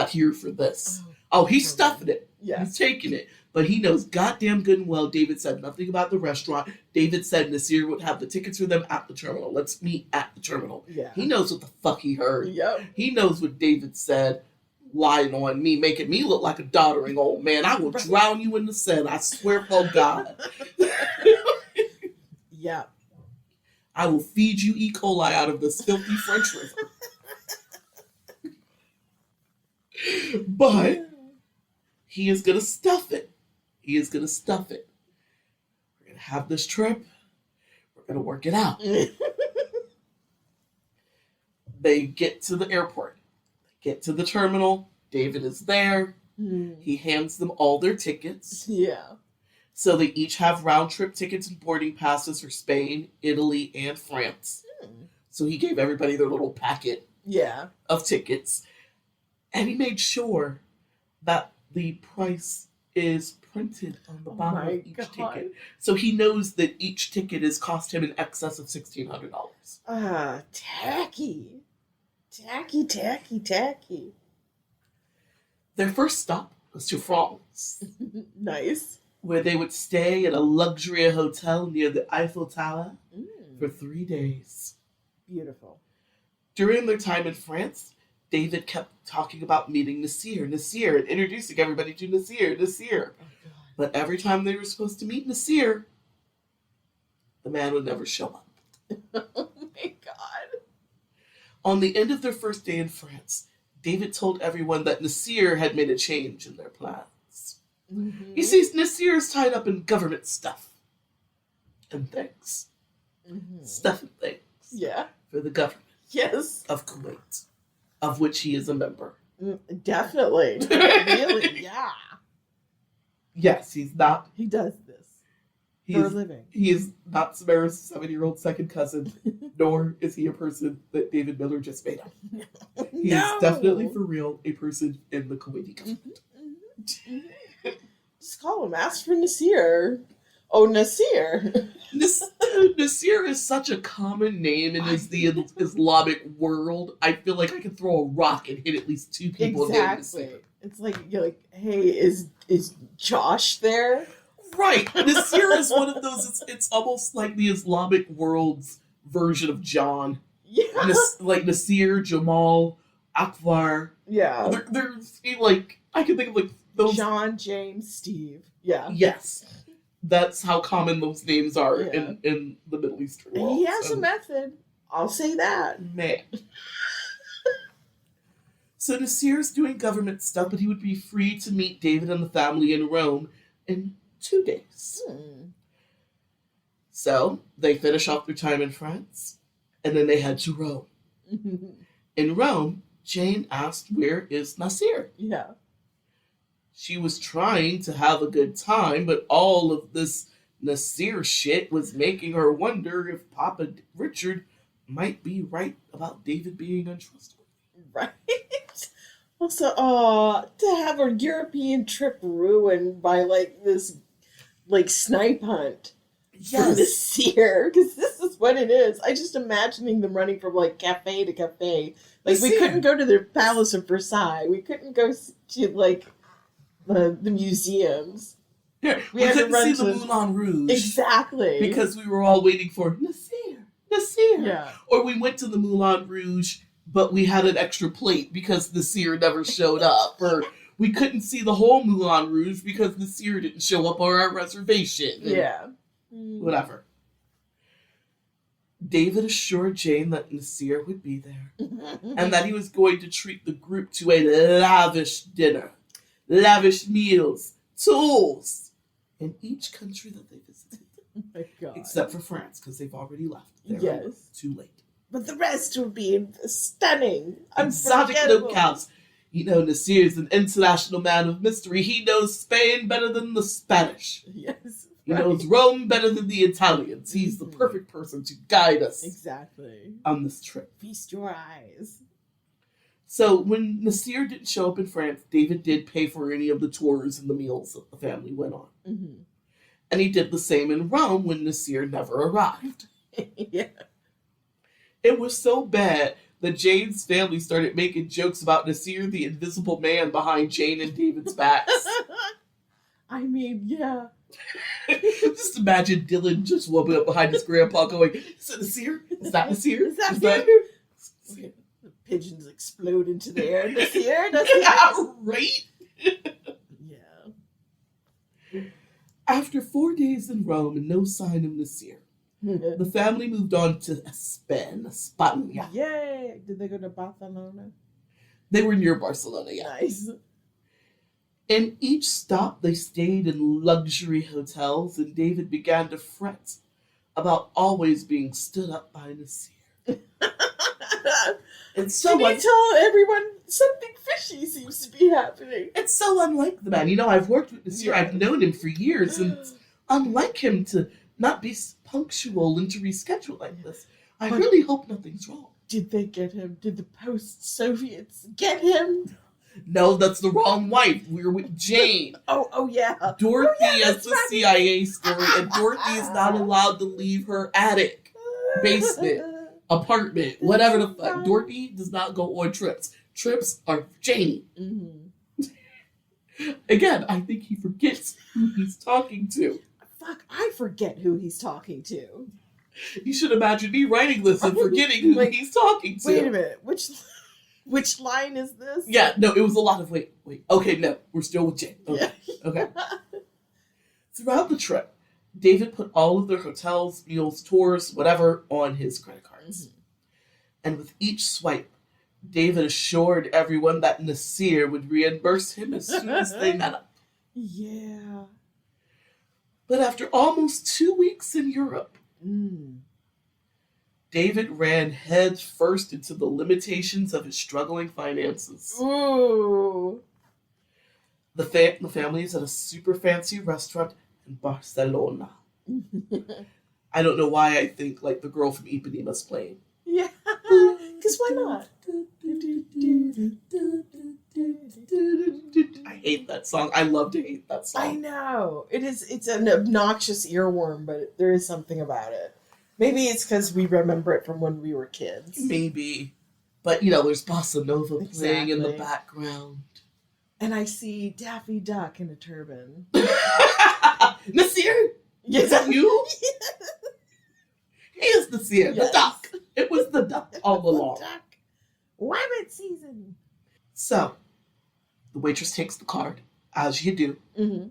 here for this. Oh, he's stuffing it. Yes. He's taking it. But he knows goddamn good and well David said nothing about the restaurant. David said Nasir would have the tickets for them at the terminal. Let's meet at the terminal. Yeah. He knows what the fuck he heard. Yep. He knows what David said, lying on me, making me look like a doddering old man. I will drown you in the Seine. I swear for God. Yeah. I will feed you E. coli out of this filthy French River. But he is going to stuff it. He is going to stuff it. We're going to have this trip. We're going to work it out. They get to the airport. They get to the terminal. David is there. He hands them all their tickets. Yeah. So they each have round-trip tickets and boarding passes for Spain, Italy, and France. So he gave everybody their little packet Yeah. of tickets. And he made sure that the price is printed on the bottom of each ticket. So he knows that each ticket has cost him in excess of $1,600. Tacky. Tacky. Their first stop was to France, Nice. where they would stay at a luxury hotel near the Eiffel Tower for 3 days. Beautiful. During their time in France, David kept talking about meeting Nasir, and introducing everybody to Nasir. Oh, God. But every time they were supposed to meet Nasir, the man would never show up. Oh, my God. On the end of their first day in France, David told everyone that Nasir had made a change in their plans. You see, Nasir is tied up in government stuff and things. Stuff and things. Yeah. For the government Yes. of Kuwait, of which he is a member. Definitely. Really? Yeah. Yes, he's not. He does this He for a is, living. he is not Samara's 7-year-old second cousin, nor is he a person that David Miller just made up. He is definitely for real a person in the Kuwaiti government. Just call him. Ask for Nasir. Oh, Nasir. Nasir is such a common name in the Islamic world. I feel like I could throw a rock and hit at least 2 people. Exactly. It's like you're like, hey, is Josh there? Right. Nasir is one of those. It's almost like the Islamic world's version of John. Yeah. Like Nasir, Jamal, Akbar. Yeah. There's like I can think of like those. John, James, Steve. Yeah. Yes. That's how common those names are Yeah. in the Middle Eastern world. He has a method. I'll say that. Man. So Nasir's doing government stuff, but he would be free to meet David and the family in Rome in 2 days. So they finish off their time in France, and then they head to Rome. In Rome, Jane asked, "Where is Nasir?" Yeah. She was trying to have a good time, but all of this Nasir shit was making her wonder if Papa Richard might be right about David being untrustworthy. Right. Also, to have a European trip ruined by like this, like snipe hunt. From the seer, because this is what it is. I just imagining them running from like cafe to cafe. Like we couldn't go to the Palace of Versailles. We couldn't go to like the museums. Yeah, we had to couldn't run see the to- Moulin Rouge. Exactly. Because we were all waiting for Nasir. Yeah. Or we went to the Moulin Rouge, but we had an extra plate because Nasir never showed up. Or we couldn't see the whole Moulin Rouge because Nasir didn't show up on our reservation. And Yeah. whatever. David assured Jane that Nasir would be there and that he was going to treat the group to a lavish dinner, lavish meals, tools in each country that they visited. Oh my God. Except for France, because they've already left. They're Yes. too late. But the rest would be stunning. Exotic Unforgettable. locales. You know, Nasir is an international man of mystery. He knows Spain better than the Spanish. Yes. He right. knows Rome better than the Italians. He's the perfect person to guide us Exactly. on this trip. Feast your eyes. So when Nasir didn't show up in France, David did pay for any of the tours and the meals that the family went on. Mm-hmm. And he did the same in Rome when Nasir never arrived. Yeah. It was so bad that Jane's family started making jokes about Nasir, the invisible man behind Jane and David's backs. I mean, yeah. Just imagine Dylan just walking up behind his grandpa going, "Is that Nasir? Is that Nasir? Is that Nasir?" The pigeons explode into the air. Nasir, Yeah, right? Yeah. After 4 days in Rome and no sign of Nasir, the family moved on to Espanya. Yay! Did they go to Barcelona? They were near Barcelona, yeah. Nice. In each stop, they stayed in luxury hotels, and David began to fret about always being stood up by Nasir. It's so Can you tell everyone something fishy seems to be happening? it's so unlike the man. I've worked with Nasir. I've known him for years, and it's unlike him to not be punctual and to reschedule like this. I But- really hope nothing's wrong. Did they get him? Did the post-Soviets get him? No, that's the wrong wife. We're with Jane. Oh yeah. Dorothy has that's the right. CIA story, and Dorothy is not allowed to leave her attic, basement, apartment, whatever the fuck. Dorothy does not go on trips. Trips are for Janie. Mhm. Again, I think he forgets who he's talking to. Fuck, I forget who he's talking to. You should imagine me writing this and forgetting who Like, he's talking to. Wait a minute. Which line is this? Yeah, no, it was a lot of wait. Okay, no, we're still with Jane. Okay. Yeah. Okay. Throughout the trip, David put all of their hotels, meals, tours, whatever, on his credit cards. And with each swipe, David assured everyone that Nasir would reimburse him as soon as they met up. Yeah. But after almost 2 weeks in Europe, Mm. David ran head first into the limitations of his struggling finances. Ooh. The family is at a super fancy restaurant in Barcelona. I don't know why I think like the girl from Ipanema's playing. Yeah. Because why not? I hate that song. I love to hate that I song. know. It's an obnoxious earworm, but there is something about it. Maybe it's because we remember it from when we were kids. Maybe. But, there's Bossa Nova playing in the Exactly. background. And I see Daffy Duck in a turban. Nasir? Is that you? He is Nasir, the Yes. duck. It was the duck all along. Duck. Wabbit season. So, the waitress takes the card, as you do. Mm-hmm.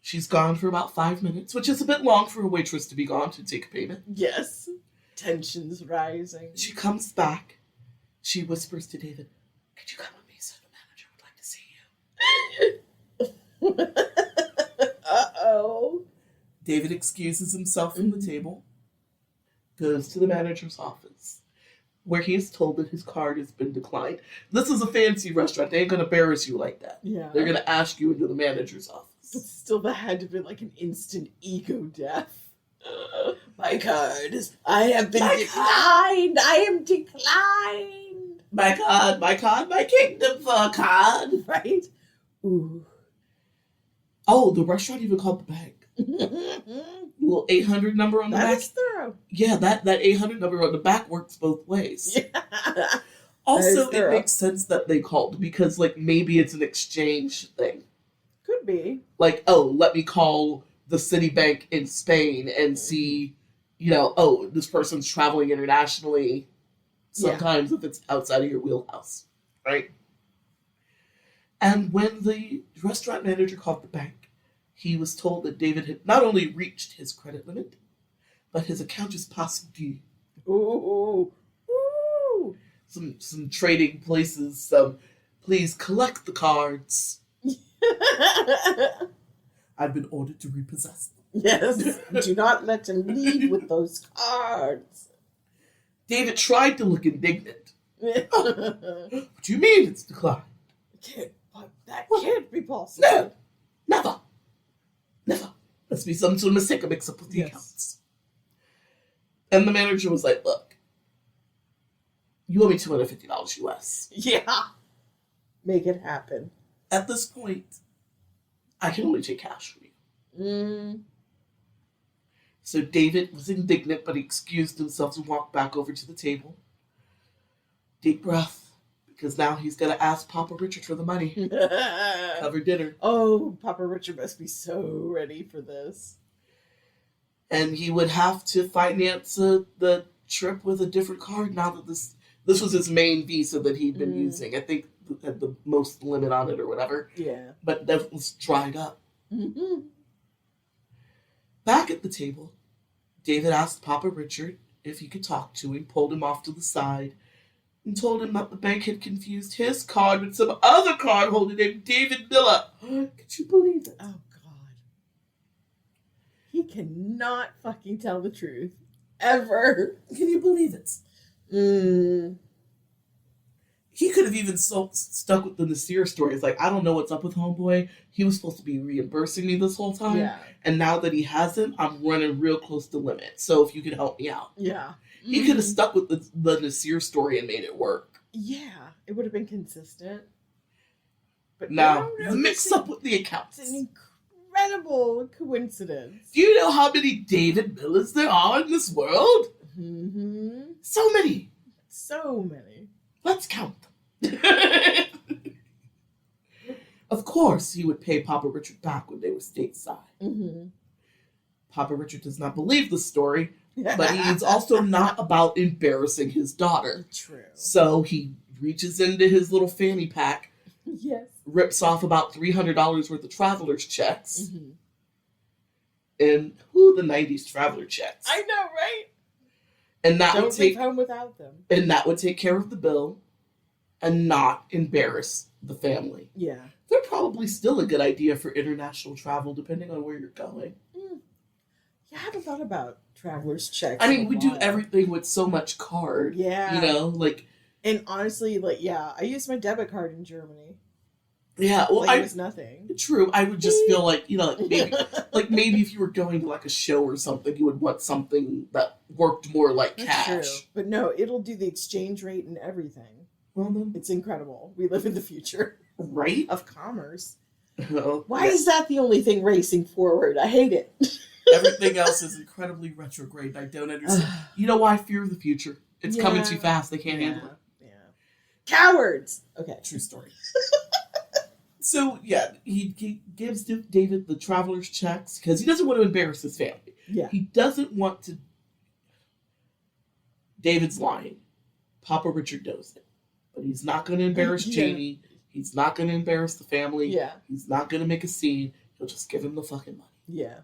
She's gone for about 5 minutes, which is a bit long for a waitress to be gone to take a payment. Yes. Tensions rising. She comes back. She whispers to David, "Could you come with me, sir? The manager would like to see you." Uh-oh. David excuses himself from the table, goes to the manager's office, where he is told that his card has been declined. This is a fancy restaurant. They ain't going to embarrass you like that. Yeah. They're going to ask you into the manager's But office. still, that had to be like an instant ego death. My card is. I have been My declined. I am declined. My card, my kingdom for a card. Right? Ooh. Oh, the restaurant even called the bank. Little 800 number on the That back. is thorough. Yeah, that 800 number on the back works both ways. Yeah. Also, That is it thorough. makes sense that they called because, maybe it's an exchange thing. Could be. Let me call the Citibank in Spain and see, this person's traveling internationally. Sometimes if it's outside of your wheelhouse, right? And when the restaurant manager called the bank, he was told that David had not only reached his credit limit, but his account is past due. Ooh. Ooh. Some trading places, please collect the cards. I've been ordered to repossess them. Yes. Do not let him leave with those cards. David tried to look indignant. Can't- What do you mean it's declined? but that can't be possible. No, never. Never. Must be some sort of mistake or mix up with the Yes. accounts. And the manager was like, "Look, you owe me $250 US. Yeah. Make it happen. At this point, I can only take cash from you." Mm. So David was indignant, but he excused himself and walked back over to the table. Deep breath, because now he's going to ask Papa Richard for the money. Cover dinner. Oh, Papa Richard must be so ready for this. And he would have to finance the trip with a different card now that this was his main visa that he'd been using. I think had the most limit on it or whatever. Yeah. But that was dried up. Mm-hmm. Back at the table, David asked Papa Richard if he could talk to him, pulled him off to the side, and told him that the bank had confused his card with some other card holder named David Miller. Could you believe it? Oh, God. He cannot fucking tell the truth. Ever. Can you believe it? He could have even stuck with the Nasir story. It's like, I don't know what's up with homeboy. He was supposed to be reimbursing me this whole time. Yeah. And now that he hasn't, I'm running real close to limit. So if you could help me out. Yeah. He could have stuck with the Nasir story and made it work. Yeah. It would have been consistent. But Now, no, the mix up with the accounts. It's an incredible coincidence. Do you know how many David Millers there are in this world? Mm-hmm. So many. So many. Let's count them. Of course, he would pay Papa Richard back when they were stateside. Mm-hmm. Papa Richard does not believe the story, but he's also not about embarrassing his daughter. True. So he reaches into his little fanny pack, Yes. rips off about $300 worth of traveler's checks, Mm-hmm. and the 90s traveler checks. I know, right? And that Don't would take leave home without them. and that would take care of the bill and not embarrass the family. Yeah. They're probably still a good idea for international travel, depending on where you're going. Yeah, I haven't thought about traveler's checks. I in mean, a we do while. everything with so much card. Yeah. You know, like, And honestly, I used my debit card in Germany. yeah, well, It was nothing. true. I would just feel like, maybe if you were going to like a show or something, you would want something that worked more like That's cash. true. But no, it'll do the exchange rate and everything. Well, then, It's incredible. We live in the future right? of commerce. Well, Why is that the only thing racing forward? I hate it. everything else is incredibly retrograde. I don't understand. You know why? Fear of the future. It's coming Yeah. too fast. They can't handle it. Yeah. Cowards. Okay. True story. So, yeah, he gives David the traveler's checks because he doesn't want to embarrass his family. Yeah. He doesn't want to. David's lying. Papa Richard knows it. But he's not going to embarrass Yeah. Janie. He's not going to embarrass the family. Yeah. He's not going to make a scene. He'll just give him the fucking money. Yeah.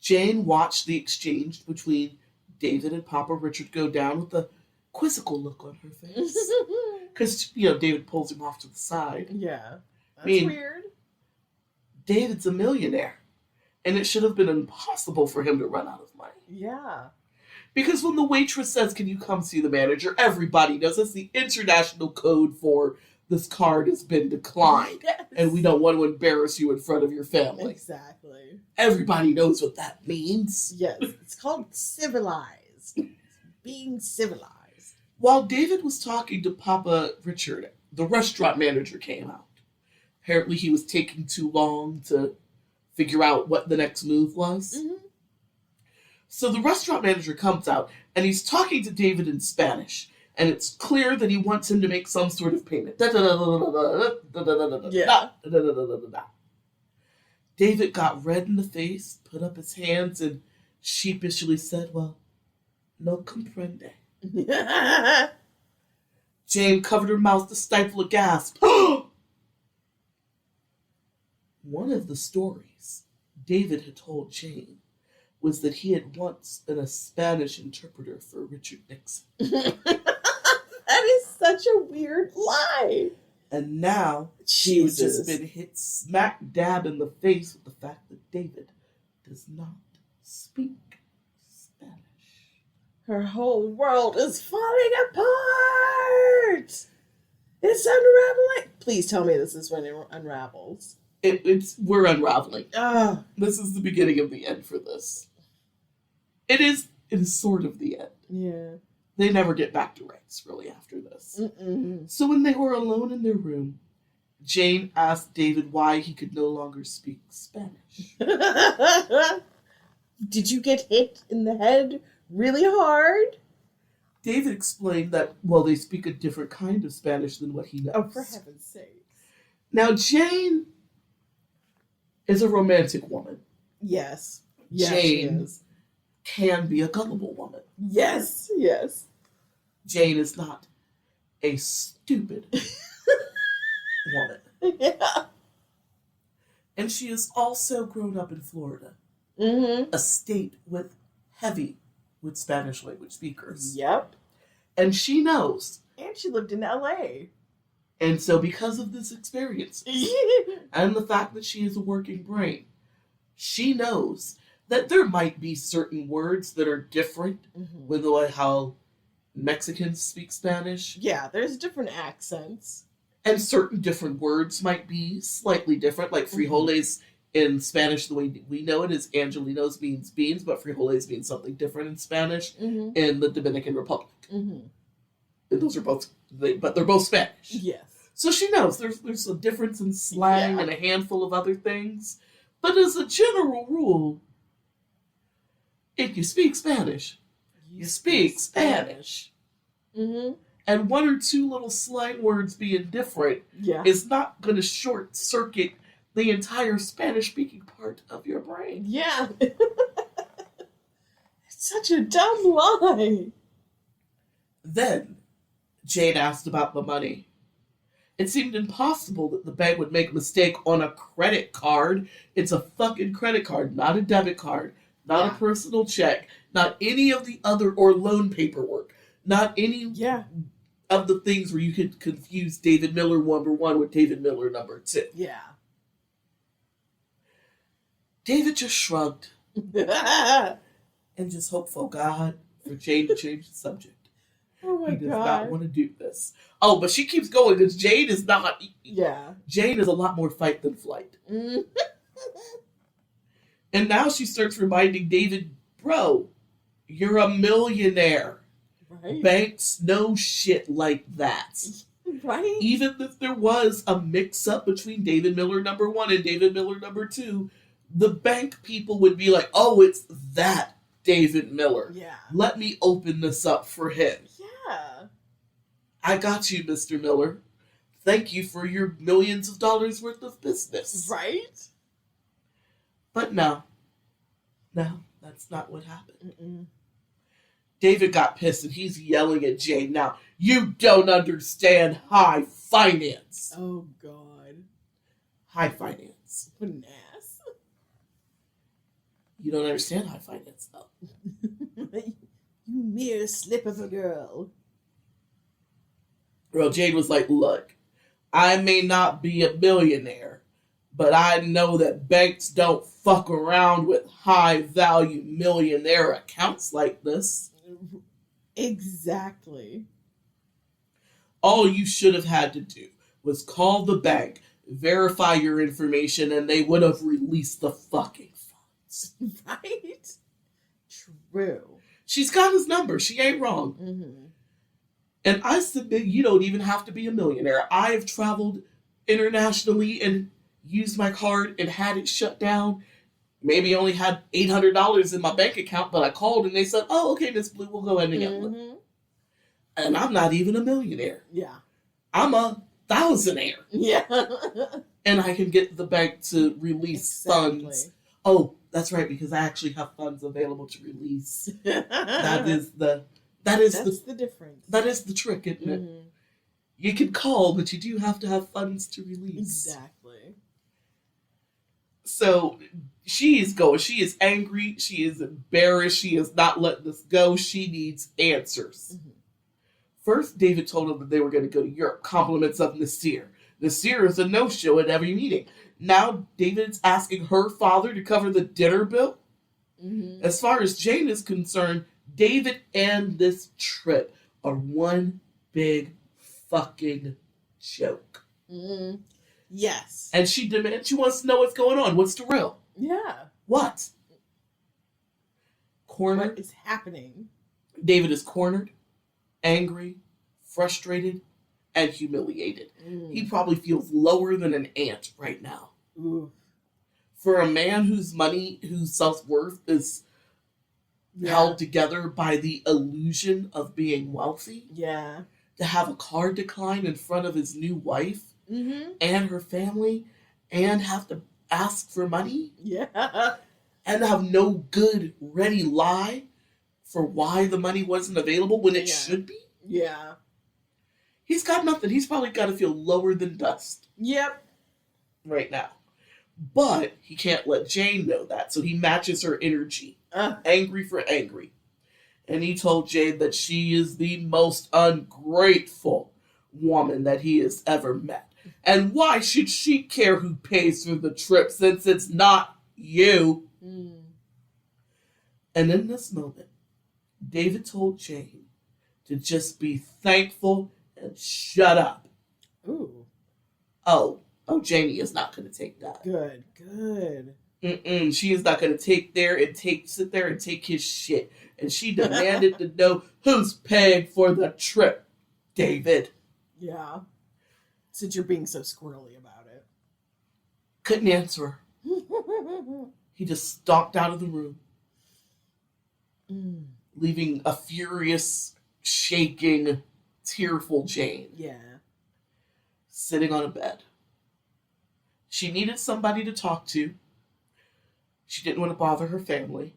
Jane watched the exchange between David and Papa Richard go down with a quizzical look on her face. Because, David pulls him off to the side. Yeah. That's mean- weird. David's a millionaire. And it should have been impossible for him to run out of money. Yeah. Because when the waitress says, "Can you come see the manager?" everybody knows that's the international code for this card has been declined. Yes. And we don't want to embarrass you in front of your family. Exactly. Everybody knows what that means. Yes. It's called civilized. Being civilized. While David was talking to Papa Richard, the restaurant manager came out. Apparently he was taking too long to figure out what the next move was. Mm-hmm. So the restaurant manager comes out and he's talking to David in Spanish. And it's clear that he wants him to make some sort of payment. Yeah. David got red in the face, put up his hands, and sheepishly said, "Well, no comprende." Jane covered her mouth to stifle a gasp. One of the stories David had told Jane was that he had once been a Spanish interpreter for Richard Nixon. That is such a weird lie. And now she was just been hit smack dab in the face with the fact that David does not speak Spanish. Her whole world is falling apart. It's unraveling. Please tell me this is when it unravels. We're unraveling. Oh, This is the beginning of the end for this. It is sort of the end. yeah. They never get back to rights, really, after this. Mm-mm. So when they were alone in their room, Jane asked David why he could no longer speak Spanish. Did you get hit in the head really hard? David explained that, well, they speak a different kind of Spanish than what he knows. Oh, for heaven's sake. Now, Jane is a romantic woman. Yes. Yes, Jane she is. can be a gullible woman. Yes, yes. Jane is not a stupid woman. Yeah. And she is also grown up in Florida, Mm-hmm. a state with Spanish language speakers. Yep. And she knows. And she lived in L.A. And so because of this experience, and the fact that she has a working brain, she knows that there might be certain words that are different with the way how Mexicans speak Spanish. Yeah, there's different accents. And certain different words might be slightly different. Like frijoles in Spanish, the way we know it is angelinos means beans, but frijoles means something different in Spanish in the Dominican Republic. And those are both, but they're both Spanish. Yes. So she knows there's a difference in slang and a handful of other things. But as a general rule, if you speak Spanish, you speak Spanish. And one or two little slang words being different is not going to short circuit the entire Spanish-speaking part of your brain. Yeah. It's such a dumb lie. Then, Jane asked about the money. It seemed impossible that the bank would make a mistake on a credit card. It's a fucking credit card, not a debit card, not a personal check, not any of the other or loan paperwork, not any of the things where you could confuse David Miller #1 with David Miller #2. Yeah. David just shrugged and just hoped for God for Jane to change the subject. Oh my He does God. not want to do this. Oh, but she keeps going because Jane is not. Yeah. Jane is a lot more fight than flight. And now she starts reminding David, bro, you're a millionaire. Right. Banks know shit like that. Right. Even if there was a mix-up between David Miller #1 and David Miller #2, the bank people would be like, oh, it's that David Miller. Yeah. Let me open this up for him. Yeah. I got you, Mr. Miller. Thank you for your millions of dollars worth of business. Right? But no, that's not what happened. David got pissed and he's yelling at Jane now. You don't understand high finance. Oh, God. High finance. What an ass. You don't understand high finance, though. You mere slip of a girl. Well, Jane was like, look, I may not be a millionaire, but I know that banks don't fuck around with high-value millionaire accounts like this. Exactly. All you should have had to do was call the bank, verify your information, and they would have released the fucking funds. Right? True. She's got his number. She ain't wrong. And I submit you don't even have to be a millionaire. I have traveled internationally and used my card and had it shut down. Maybe only had $800 in my bank account, but I called and they said, oh, okay, Miss Blue, we'll go ahead and get one. And I'm not even a millionaire. Yeah. I'm a thousandaire. Yeah. And I can get the bank to release funds. Oh, that's right, because I actually have funds available to release. That's the difference. That is the trick, isn't it? You can call, but you do have to have funds to release. Exactly. So she is going. She is angry. She is embarrassed. She is not letting this go. She needs answers. First, David told them that they were going to go to Europe. Compliments of Nasir. Nasir is a no-show at every meeting. Now David's asking her father to cover the dinner bill. As far as Jane is concerned, David and this trip are one big fucking joke. Yes. And she wants to know what's going on. What's the real? Yeah. What? Cornered. What is happening? David is cornered, angry, frustrated, and humiliated. He probably feels lower than an ant right now. For a man whose self-worth is held together by the illusion of being wealthy. Yeah. To have a car decline in front of his new wife and her family and have to ask for money. Yeah. And have no good, ready lie for why the money wasn't available when it should be. Yeah. He's got nothing. He's probably got to feel lower than dust. Yep. Right now. But he can't let Jane know that, so he matches her energy. Angry for angry. And he told Jane that she is the most ungrateful woman that he has ever met. And why should she care who pays for the trip since it's not you? Mm. And in this moment, David told Jane to just be thankful and shut up. Ooh. Oh, Janie is not going to take that. Good. Good. She is not going to sit there and take his shit. And she demanded to know who's paying for the trip, David. Yeah. Since you're being so squirrely about it. Couldn't answer her. He just stalked out of the room, leaving a furious, shaking, tearful Jane Yeah. sitting on a bed. She needed somebody to talk to. She didn't want to bother her family.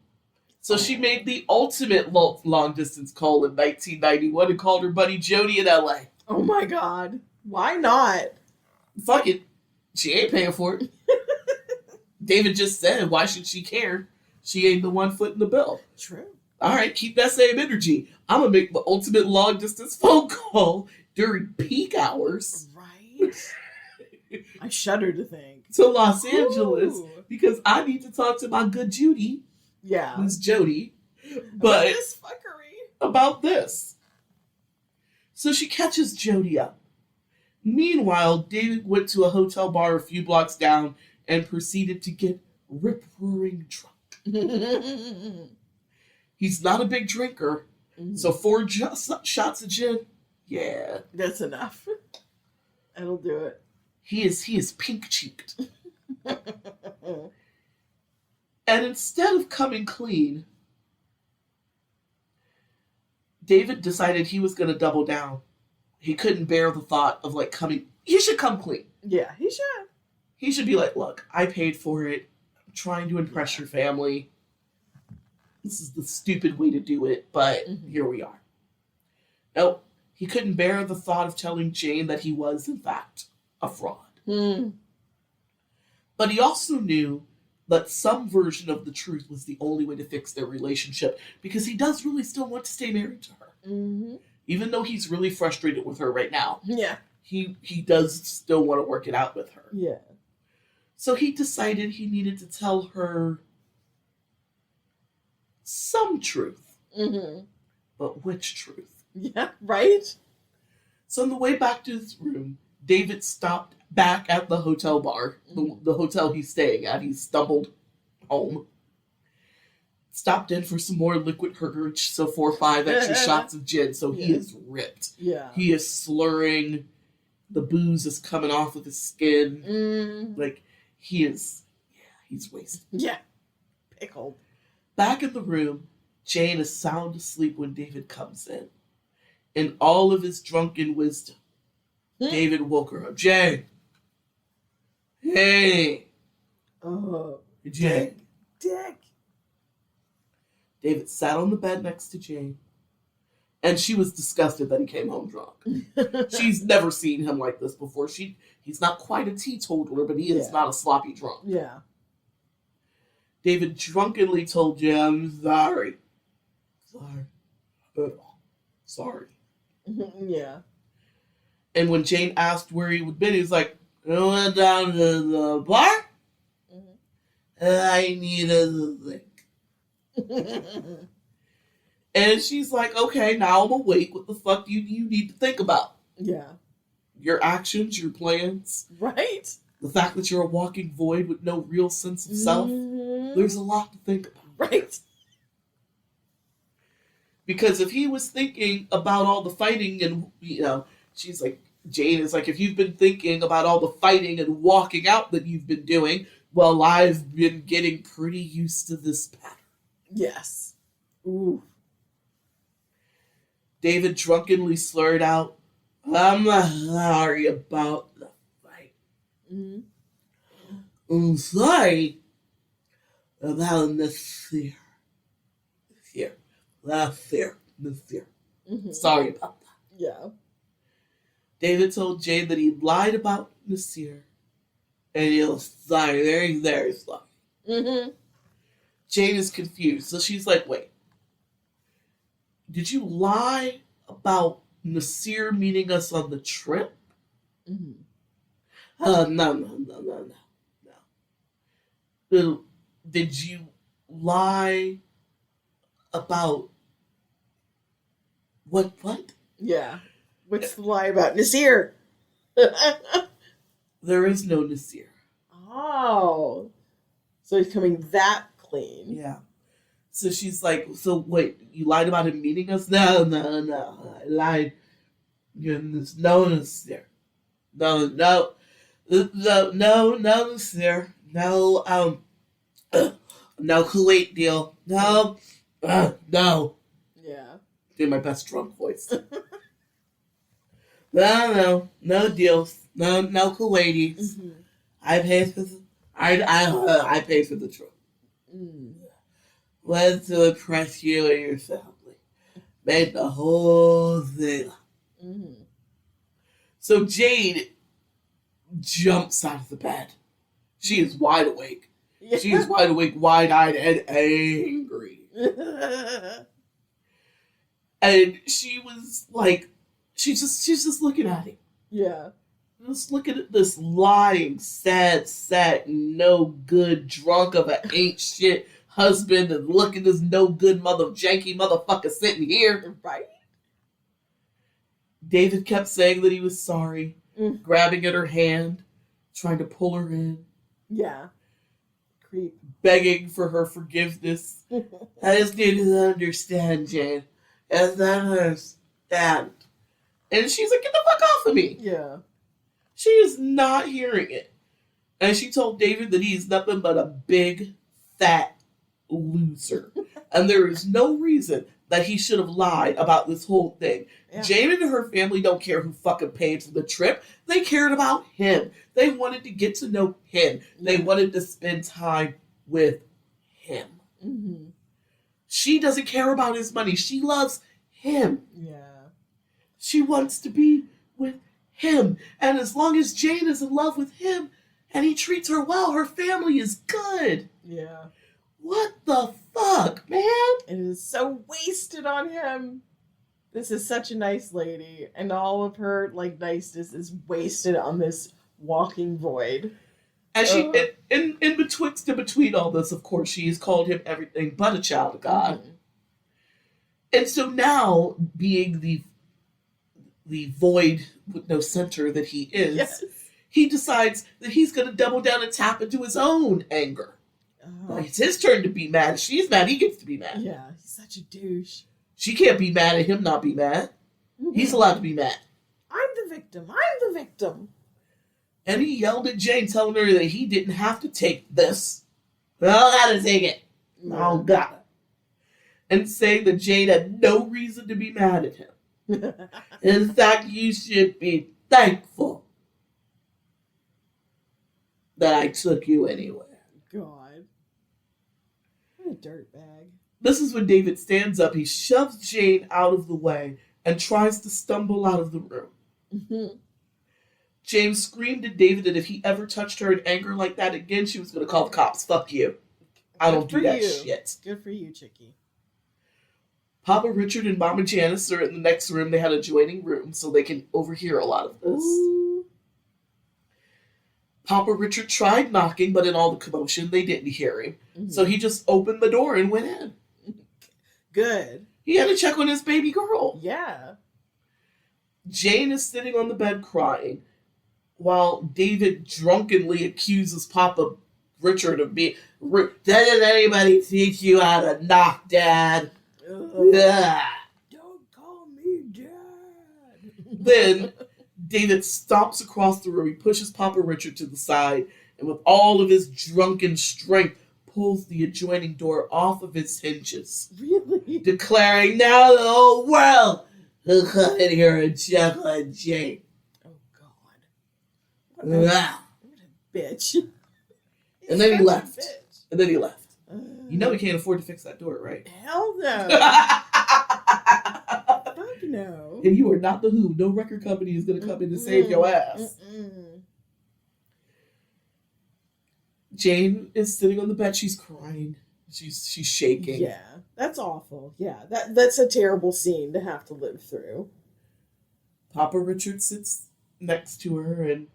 So she made the ultimate long-distance call in 1991 and called her buddy Jody in LA. Oh my God. Why not? Fuck it. She ain't paying for it. David just said, why should she care? She ain't the one footing the bill. True. All right, keep that same energy. I'm going to make the ultimate long-distance phone call during peak hours Right? I shudder to think. to Los Angeles Ooh. because I need to talk to my good Judy, Yeah. who's Jody, But but this fuckery. about this. So she catches Jody up. Meanwhile, David went to a hotel bar a few blocks down and proceeded to get rip-roaring drunk. He's not a big drinker, so 4 shots of gin, yeah. That's enough. That'll do it. He is pink-cheeked. And instead of coming clean, David decided he was going to double down. He couldn't bear the thought of coming. He should come clean. Yeah, he should. He should be like, look, I paid for it. I'm trying to impress your family. This is the stupid way to do it, but here we are. Nope. He couldn't bear the thought of telling Jane that he was, in fact, a fraud. But he also knew that some version of the truth was the only way to fix their relationship because he does really still want to stay married to her. Even though he's really frustrated with her right now, Yeah. he does still want to work it out with her. Yeah. So he decided he needed to tell her some truth. But which truth? Yeah, right? So on the way back to his room, David stopped back at the hotel bar, the hotel he's staying at. He stumbled home. Stopped in for some more liquid courage, so 4 or 5 extra shots of gin, so he is ripped. Yeah. He is slurring. The booze is coming off of his skin. He's wasted. Yeah. Pickled. Back in the room, Jane is sound asleep when David comes in. In all of his drunken wisdom, David woke her up. Jane! Hey! Oh. Jane! Dick. David sat on the bed next to Jane, and she was disgusted that he came home drunk. She's never seen him like this before. He's not quite a teetotaler, but he is not a sloppy drunk. Yeah. David drunkenly told Jane, I'm sorry. Sorry. Yeah. And when Jane asked where he would been, he was like, I went down to the bar, and I needed a drink. And she's like, okay, now I'm awake. What the fuck do you need to think about? Yeah. Your actions, your plans, Right? the fact that you're a walking void with no real sense of self. There's a lot to think about. Right. Because if he was thinking about all the fighting and, she's like, Jane is like, if you've been thinking about all the fighting and walking out that you've been doing, well, I've been getting pretty used to this pattern. Yes. Ooh. David drunkenly slurred out, I'm not sorry about the fight. I'm sorry about the fear. The fear. Sorry about that. Yeah. David told Jane that he lied about Nasir, and he was sorry, very, very sorry. Jane is confused, so she's like, wait. did you lie about Nasir meeting us on the trip? Mm-hmm. No. Did you lie about what? Yeah. What's the lie about Nasir? There is no Nasir. Oh. So he's coming that clean. Yeah. So she's like, so wait, you lied about him meeting us? No. I lied. There's no Nasir. No, Nasir. No, no Kuwait deal. No. Yeah. Did my best drunk voice. No deals. No Kuwaitis. Mm-hmm. I paid for I paid for the trip. Mm. Went to impress you and your family. Made the whole thing. Mm-hmm. So Jade jumps out of the bed. She is wide awake. Yeah. She is wide awake, wide-eyed, and angry. And she was like, she's just looking at him. Yeah. Just looking at this lying, sad, no good drunk of an ain't shit husband, and look at this no good janky motherfucker sitting here. Right? David kept saying that he was sorry, grabbing at her hand, trying to pull her in, Yeah. Creep. begging for her forgiveness. I just need to understand, Jane. I just don't understand. And she's like, get the fuck off of me. Yeah. She is not hearing it. And she told David that he is nothing but a big, fat loser. And there is no reason that he should have lied about this whole thing. Yeah. Jane and her family don't care who fucking paid for the trip. They cared about him. They wanted to get to know him. They wanted to spend time with him. Mm-hmm. She doesn't care about his money. She loves him. Yeah. She wants to be with him. And as long as Jane is in love with him and he treats her well, her family is good. Yeah. What the fuck, man? It is so wasted on him. This is such a nice lady, and all of her like niceness is wasted on this walking void. And she, in betwixt and between all this, of course, she has called him everything but a child of God. Mm-hmm. And so now, being the void with no center that he is, Yes. he decides that he's going to double down and tap into his own anger. Oh. It's his turn to be mad. She's mad. He gets to be mad. Yeah, he's such a douche. She can't be mad at him not be mad. He's allowed to be mad. I'm the victim. I'm the victim. And he yelled at Jane, telling her that he didn't have to take this. I don't gotta take it. I don't gotta. And saying that Jane had no reason to be mad at him. In fact, you should be thankful that I took you anywhere. God. What a dirtbag. This is when David stands up. He shoves Jane out of the way and tries to stumble out of the room. Mm-hmm. James screamed at David that if he ever touched her in anger like that again, she was going to call the cops. Fuck you. I don't do that shit. Good for you, Chickie. Papa Richard and Mama Janice are in the next room. They had adjoining rooms so they can overhear a lot of this. Ooh. Papa Richard tried knocking, but in all the commotion, they didn't hear him. Mm-hmm. So he just opened the door and went in. Good. He had to check on his baby girl. Yeah. Jane is sitting on the bed crying, while David drunkenly accuses Papa Richard of being... Didn't anybody teach you how to knock, Dad? Ugh. Don't call me Dad. Then David stomps across the room. He pushes Papa Richard to the side, and with all of his drunken strength, pulls the adjoining door off of its hinges, Really? declaring, "Now the whole world will come in here and check on Jane." Oh, God. What Ugh. a bitch. And then he He's such a left. bitch. And then he left. You know he can't afford to fix that door, right? Hell no. Fuck no. And you are not the Who. No record company is going to come in and save your ass. Mm-mm. Jane is sitting on the bed. She's crying. She's shaking. Yeah, that's awful. Yeah, that's a terrible scene to have to live through. Papa Richard sits next to her, and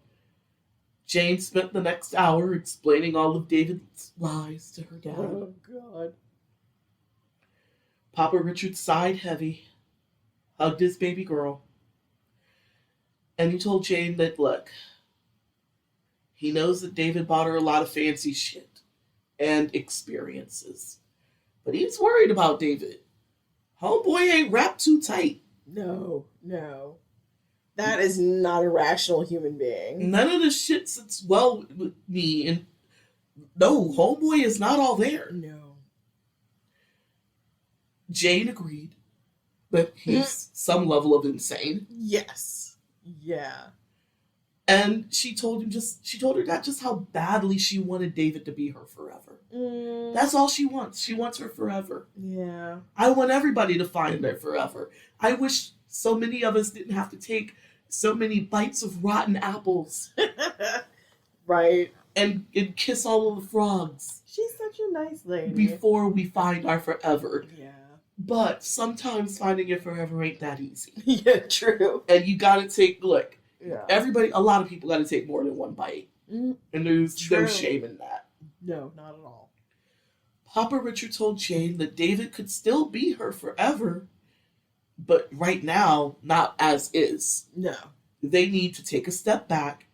Jane spent the next hour explaining all of David's lies to her dad. Oh, God. Papa Richard sighed heavy, hugged his baby girl, and he told Jane that, look, he knows that David bought her a lot of fancy shit and experiences, but he's worried about David. Homeboy ain't wrapped too tight. No. That is not a rational human being. None of the shit sits well with me, and no, homeboy is not all there. No. Jane agreed that he's some level of insane. Yes. Yeah. And she told her dad just how badly she wanted David to be her forever. That's all she wants. She wants her forever. Yeah. I want everybody to find their forever. I wish so many of us didn't have to take so many bites of rotten apples Right. and kiss all of the frogs She's such a nice lady. before we find our forever. Yeah. But sometimes finding it forever ain't that easy. Yeah, true. And you gotta take, look, Yeah. a lot of people gotta take more than one bite. Mm, And there's True. no shame in that. no, not at all. Papa Richard told Jane that David could still be her forever, but right now, not as is. No. They need to take a step back,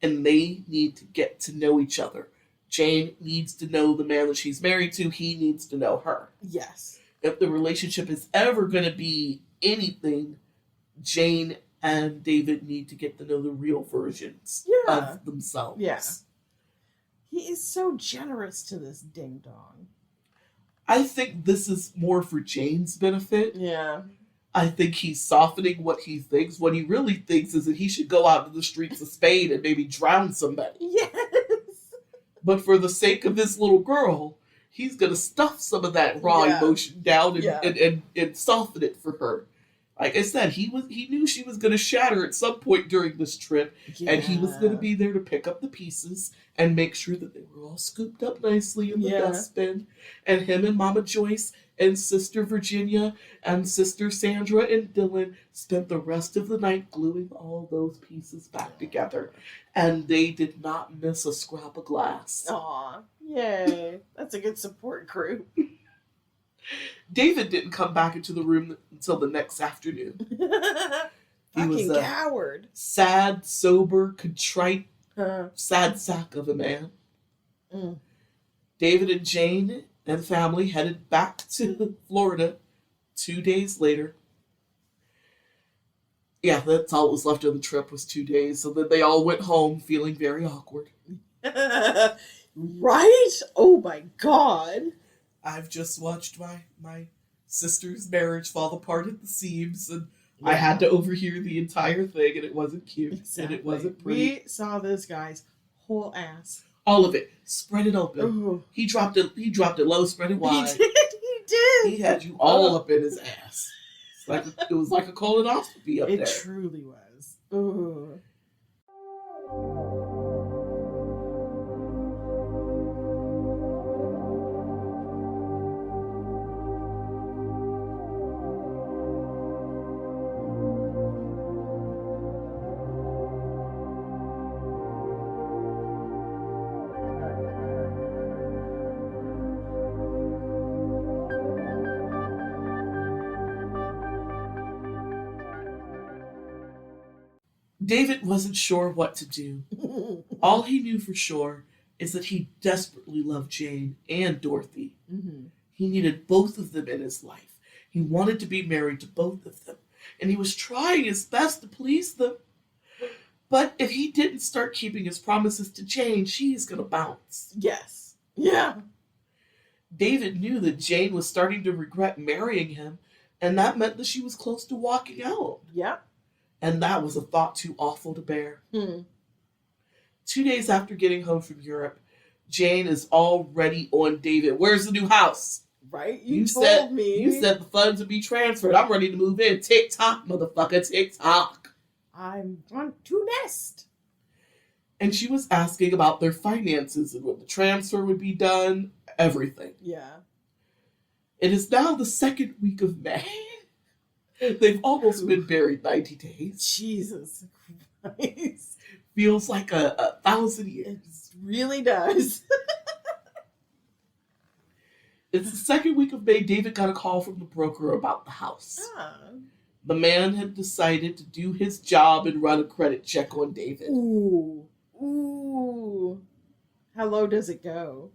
and they need to get to know each other. Jane needs to know the man that she's married to. He needs to know her. Yes. If the relationship is ever going to be anything, Jane and David need to get to know the real versions Yeah. of themselves. Yeah. He is so generous to this ding dong. I think this is more for Jane's benefit. Yeah. I think he's softening what he thinks. What he really thinks is that he should go out to the streets of Spain and maybe drown somebody. Yes. But for the sake of this little girl, he's going to stuff some of that raw Yeah. emotion down and, Yeah. and soften it for her. Like I said, he knew she was going to shatter at some point during this trip, and he was going to be there to pick up the pieces and make sure that they were all scooped up nicely in the Yeah. dustbin. And him and Mama Joyce and Sister Virginia and Sister Sandra and Dylan spent the rest of the night gluing all those pieces back together. And they did not miss a scrap of glass. Aw. Yay. That's a good support group. David didn't come back into the room until the next afternoon. He was Fucking a coward. sad, sober, contrite, Huh. sad sack of a man. Mm. David and Jane and family headed back to Florida 2 days later. Yeah, that's all that was left of the trip was 2 days. So then they all went home feeling very awkward. Right? Oh my god. I've just watched my sister's marriage fall apart at the seams, and I had to overhear the entire thing, and it wasn't cute, and it wasn't pretty. We saw this guy's whole ass. All of it, spread it open. Oh. He dropped it low, spread it He wide. did. He did. He had you all up in his ass. It was like a colonoscopy up It there. truly was. Ooh. David wasn't sure what to do. All he knew for sure is that he desperately loved Jane and Dorothy. Mm-hmm. He needed both of them in his life. He wanted to be married to both of them, and he was trying his best to please them. But if he didn't start keeping his promises to Jane, she's going to bounce. Yes. Yeah. David knew that Jane was starting to regret marrying him, and that meant that she was close to walking out. Yeah. And that was a thought too awful to bear. Hmm. 2 days after getting home from Europe, Jane is already on David. Where's the new house? Right? You told me. You said the funds would be transferred. I'm ready to move in. Tick-tock, motherfucker, tick-tock. I want to nest. And she was asking about their finances and when the transfer would be done. everything. Yeah. It is now the second week of May. They've almost been married 90 days. Jesus Christ. Feels like a 1,000 years. It really does. It's the second week of May. David got a call from the broker about the house. Ah. The man had decided to do his job and run a credit check on David. Ooh. Ooh. How low does it go?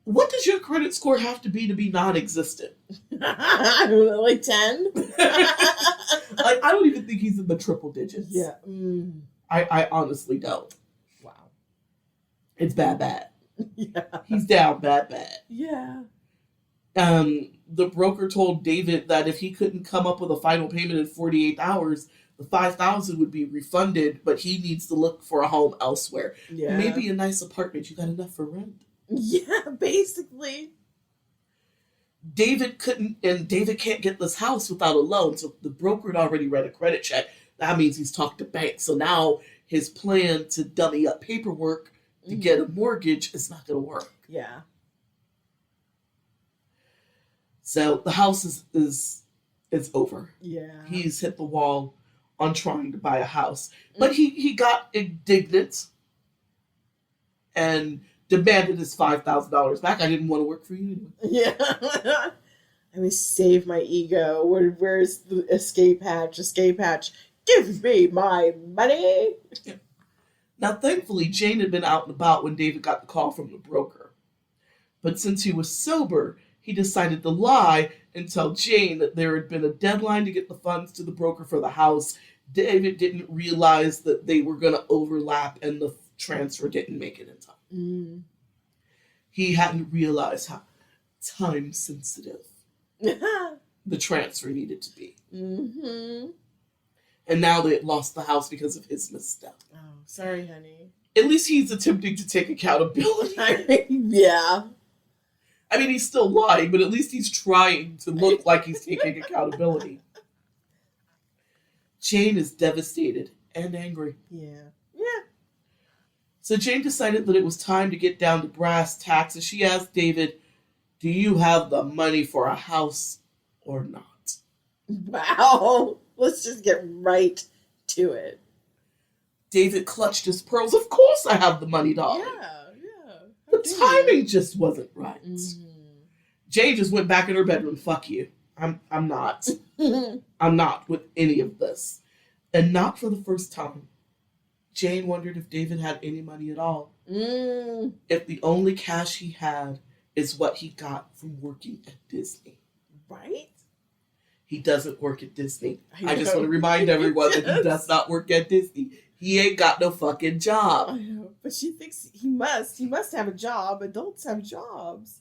What does your credit score have to be non-existent? Like 10? I don't even think he's in the triple digits. Yeah. I honestly don't. Wow. It's bad. Yeah. He's down bad. Yeah. The broker told David that if he couldn't come up with a final payment in 48 hours, the $5,000 would be refunded, but he needs to look for a home elsewhere. Yeah. Maybe a nice apartment. You got enough for rent. Yeah, basically. David can't get this house without a loan, so the broker had already read a credit check. That means he's talked to banks. So now his plan to dummy up paperwork to get a mortgage is not going to work. Yeah. So the house is over. Yeah. He's hit the wall on trying to buy a house. But he got indignant and demanded his $5,000 back. I didn't want to work for you anyway. Yeah. Let me save my ego. Where's the escape hatch? Escape hatch. Give me my money. Now, thankfully, Jane had been out and about when David got the call from the broker. But since he was sober, he decided to lie and tell Jane that there had been a deadline to get the funds to the broker for the house. David didn't realize that they were going to overlap and the transfer didn't make it in time. He hadn't realized how time sensitive the transfer needed to be. And now they had lost the house because of his misstep. Oh, sorry, honey. At least he's attempting to take accountability. Yeah. I mean, he's still lying, but at least he's trying to look like he's taking accountability. Jane is devastated and angry. Yeah. Yeah. So Jane decided that it was time to get down to brass tacks, and she asked David, "Do you have the money for a house or not?" Wow. Let's just get right to it. David clutched his pearls. "Of course I have the money, darling. Yeah. The timing just wasn't right." Jane just went back in her bedroom. "Fuck you. I'm not. I'm not with any of this." And not for the first time. Jane wondered if David had any money at all. If the only cash he had is what he got from working at Disney. Right? He doesn't work at Disney. I I just know. want to remind everyone that he Yes. does not work at Disney. He ain't got no fucking I job. know. But she thinks he must. He must have a job. Adults have jobs.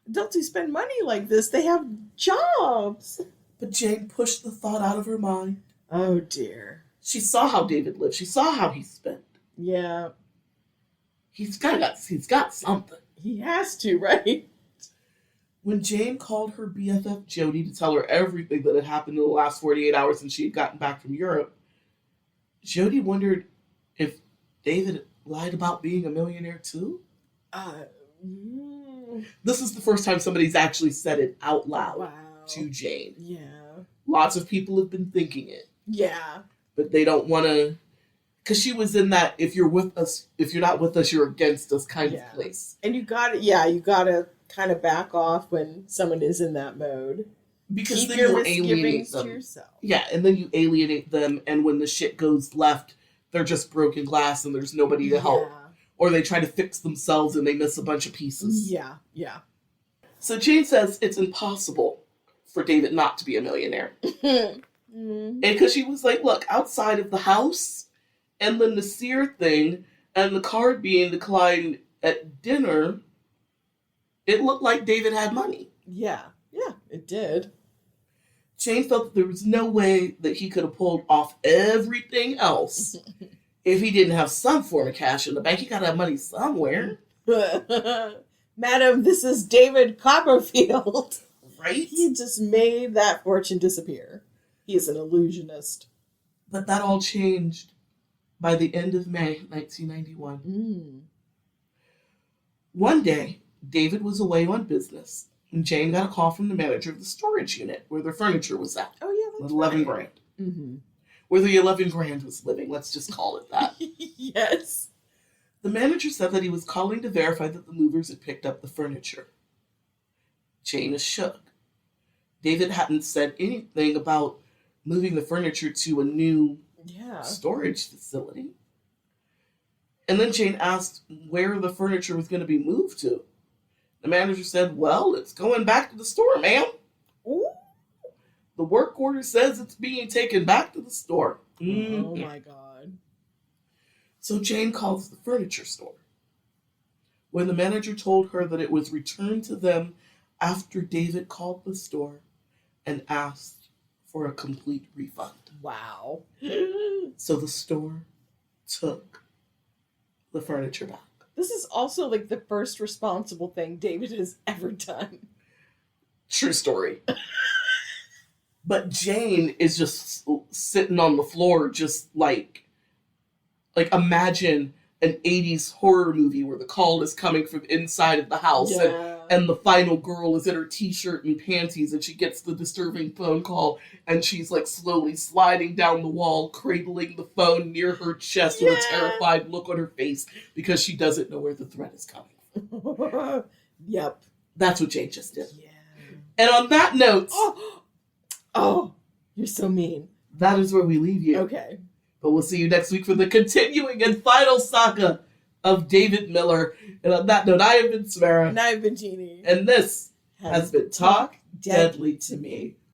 Adults who spend money like this, they have jobs. But Jane pushed the thought out of her mind. Oh, dear. She saw how David lived. She saw how he spent. Yeah. He's got something. He has to, right? When Jane called her BFF Jody to tell her everything that had happened in the last 48 hours since she had gotten back from Europe, Jody wondered if David lied about being a millionaire too. This is the first time somebody's actually said it out loud Wow. to Jane. Yeah. Lots of people have been thinking it, Yeah. but they don't want to, because she was in that if you're with us, if you're not with us, you're against us kind Yeah. of place. And you gotta kind of back off when someone is in that mode. Because Keep then your you alienate misgivings them. to yourself. Yeah, and then you alienate them, and when the shit goes left, they're just broken glass and there's nobody to help. Yeah. Or they try to fix themselves and they miss a bunch of pieces. Yeah. So Jane says it's impossible for David not to be a millionaire. And because she was like, look, outside of the house and the Nasir thing and the card being declined at dinner, it looked like David had money. Yeah, it did. Jane felt that there was no way that he could have pulled off everything else if he didn't have some form of cash in the bank. He got to have money somewhere. Madam, this is David Copperfield. Right? He just made that fortune disappear. He is an illusionist. But that all changed by the end of May 1991. One day, David was away on business, and Jane got a call from the manager of the storage unit where their furniture was at. Oh yeah, that's With 11 right. grand. Mm-hmm. Where the 11 grand was living, let's just call it that. Yes. The manager said that he was calling to verify that the movers had picked up the furniture. Jane is shook. David hadn't said anything about moving the furniture to a new Yeah. storage facility. And then Jane asked where the furniture was going to be moved to. The manager said, well, it's going back to the store, ma'am. Ooh. The work order says it's being taken back to the store. Oh my god. So Jane calls the furniture store. When the manager told her that it was returned to them after David called the store and asked for a complete refund. Wow. So the store took the furniture back. This is also like the first responsible thing David has ever done. True story. But Jane is just sitting on the floor, just like imagine an 80s horror movie where the call is coming from inside of the house and the final girl is in her t-shirt and panties and she gets the disturbing phone call and she's like slowly sliding down the wall, cradling the phone near her chest with a terrified look on her face because she doesn't know where the threat is coming. Yep. That's what Jane just did. Yeah. And on that note, Oh, you're so mean. that is where we leave you. Okay. But we'll see you next week for the continuing and final saga of David Miller. And on that note, I have been Samara. And I've been Jeannie. And this has been Talk Deadly to Me.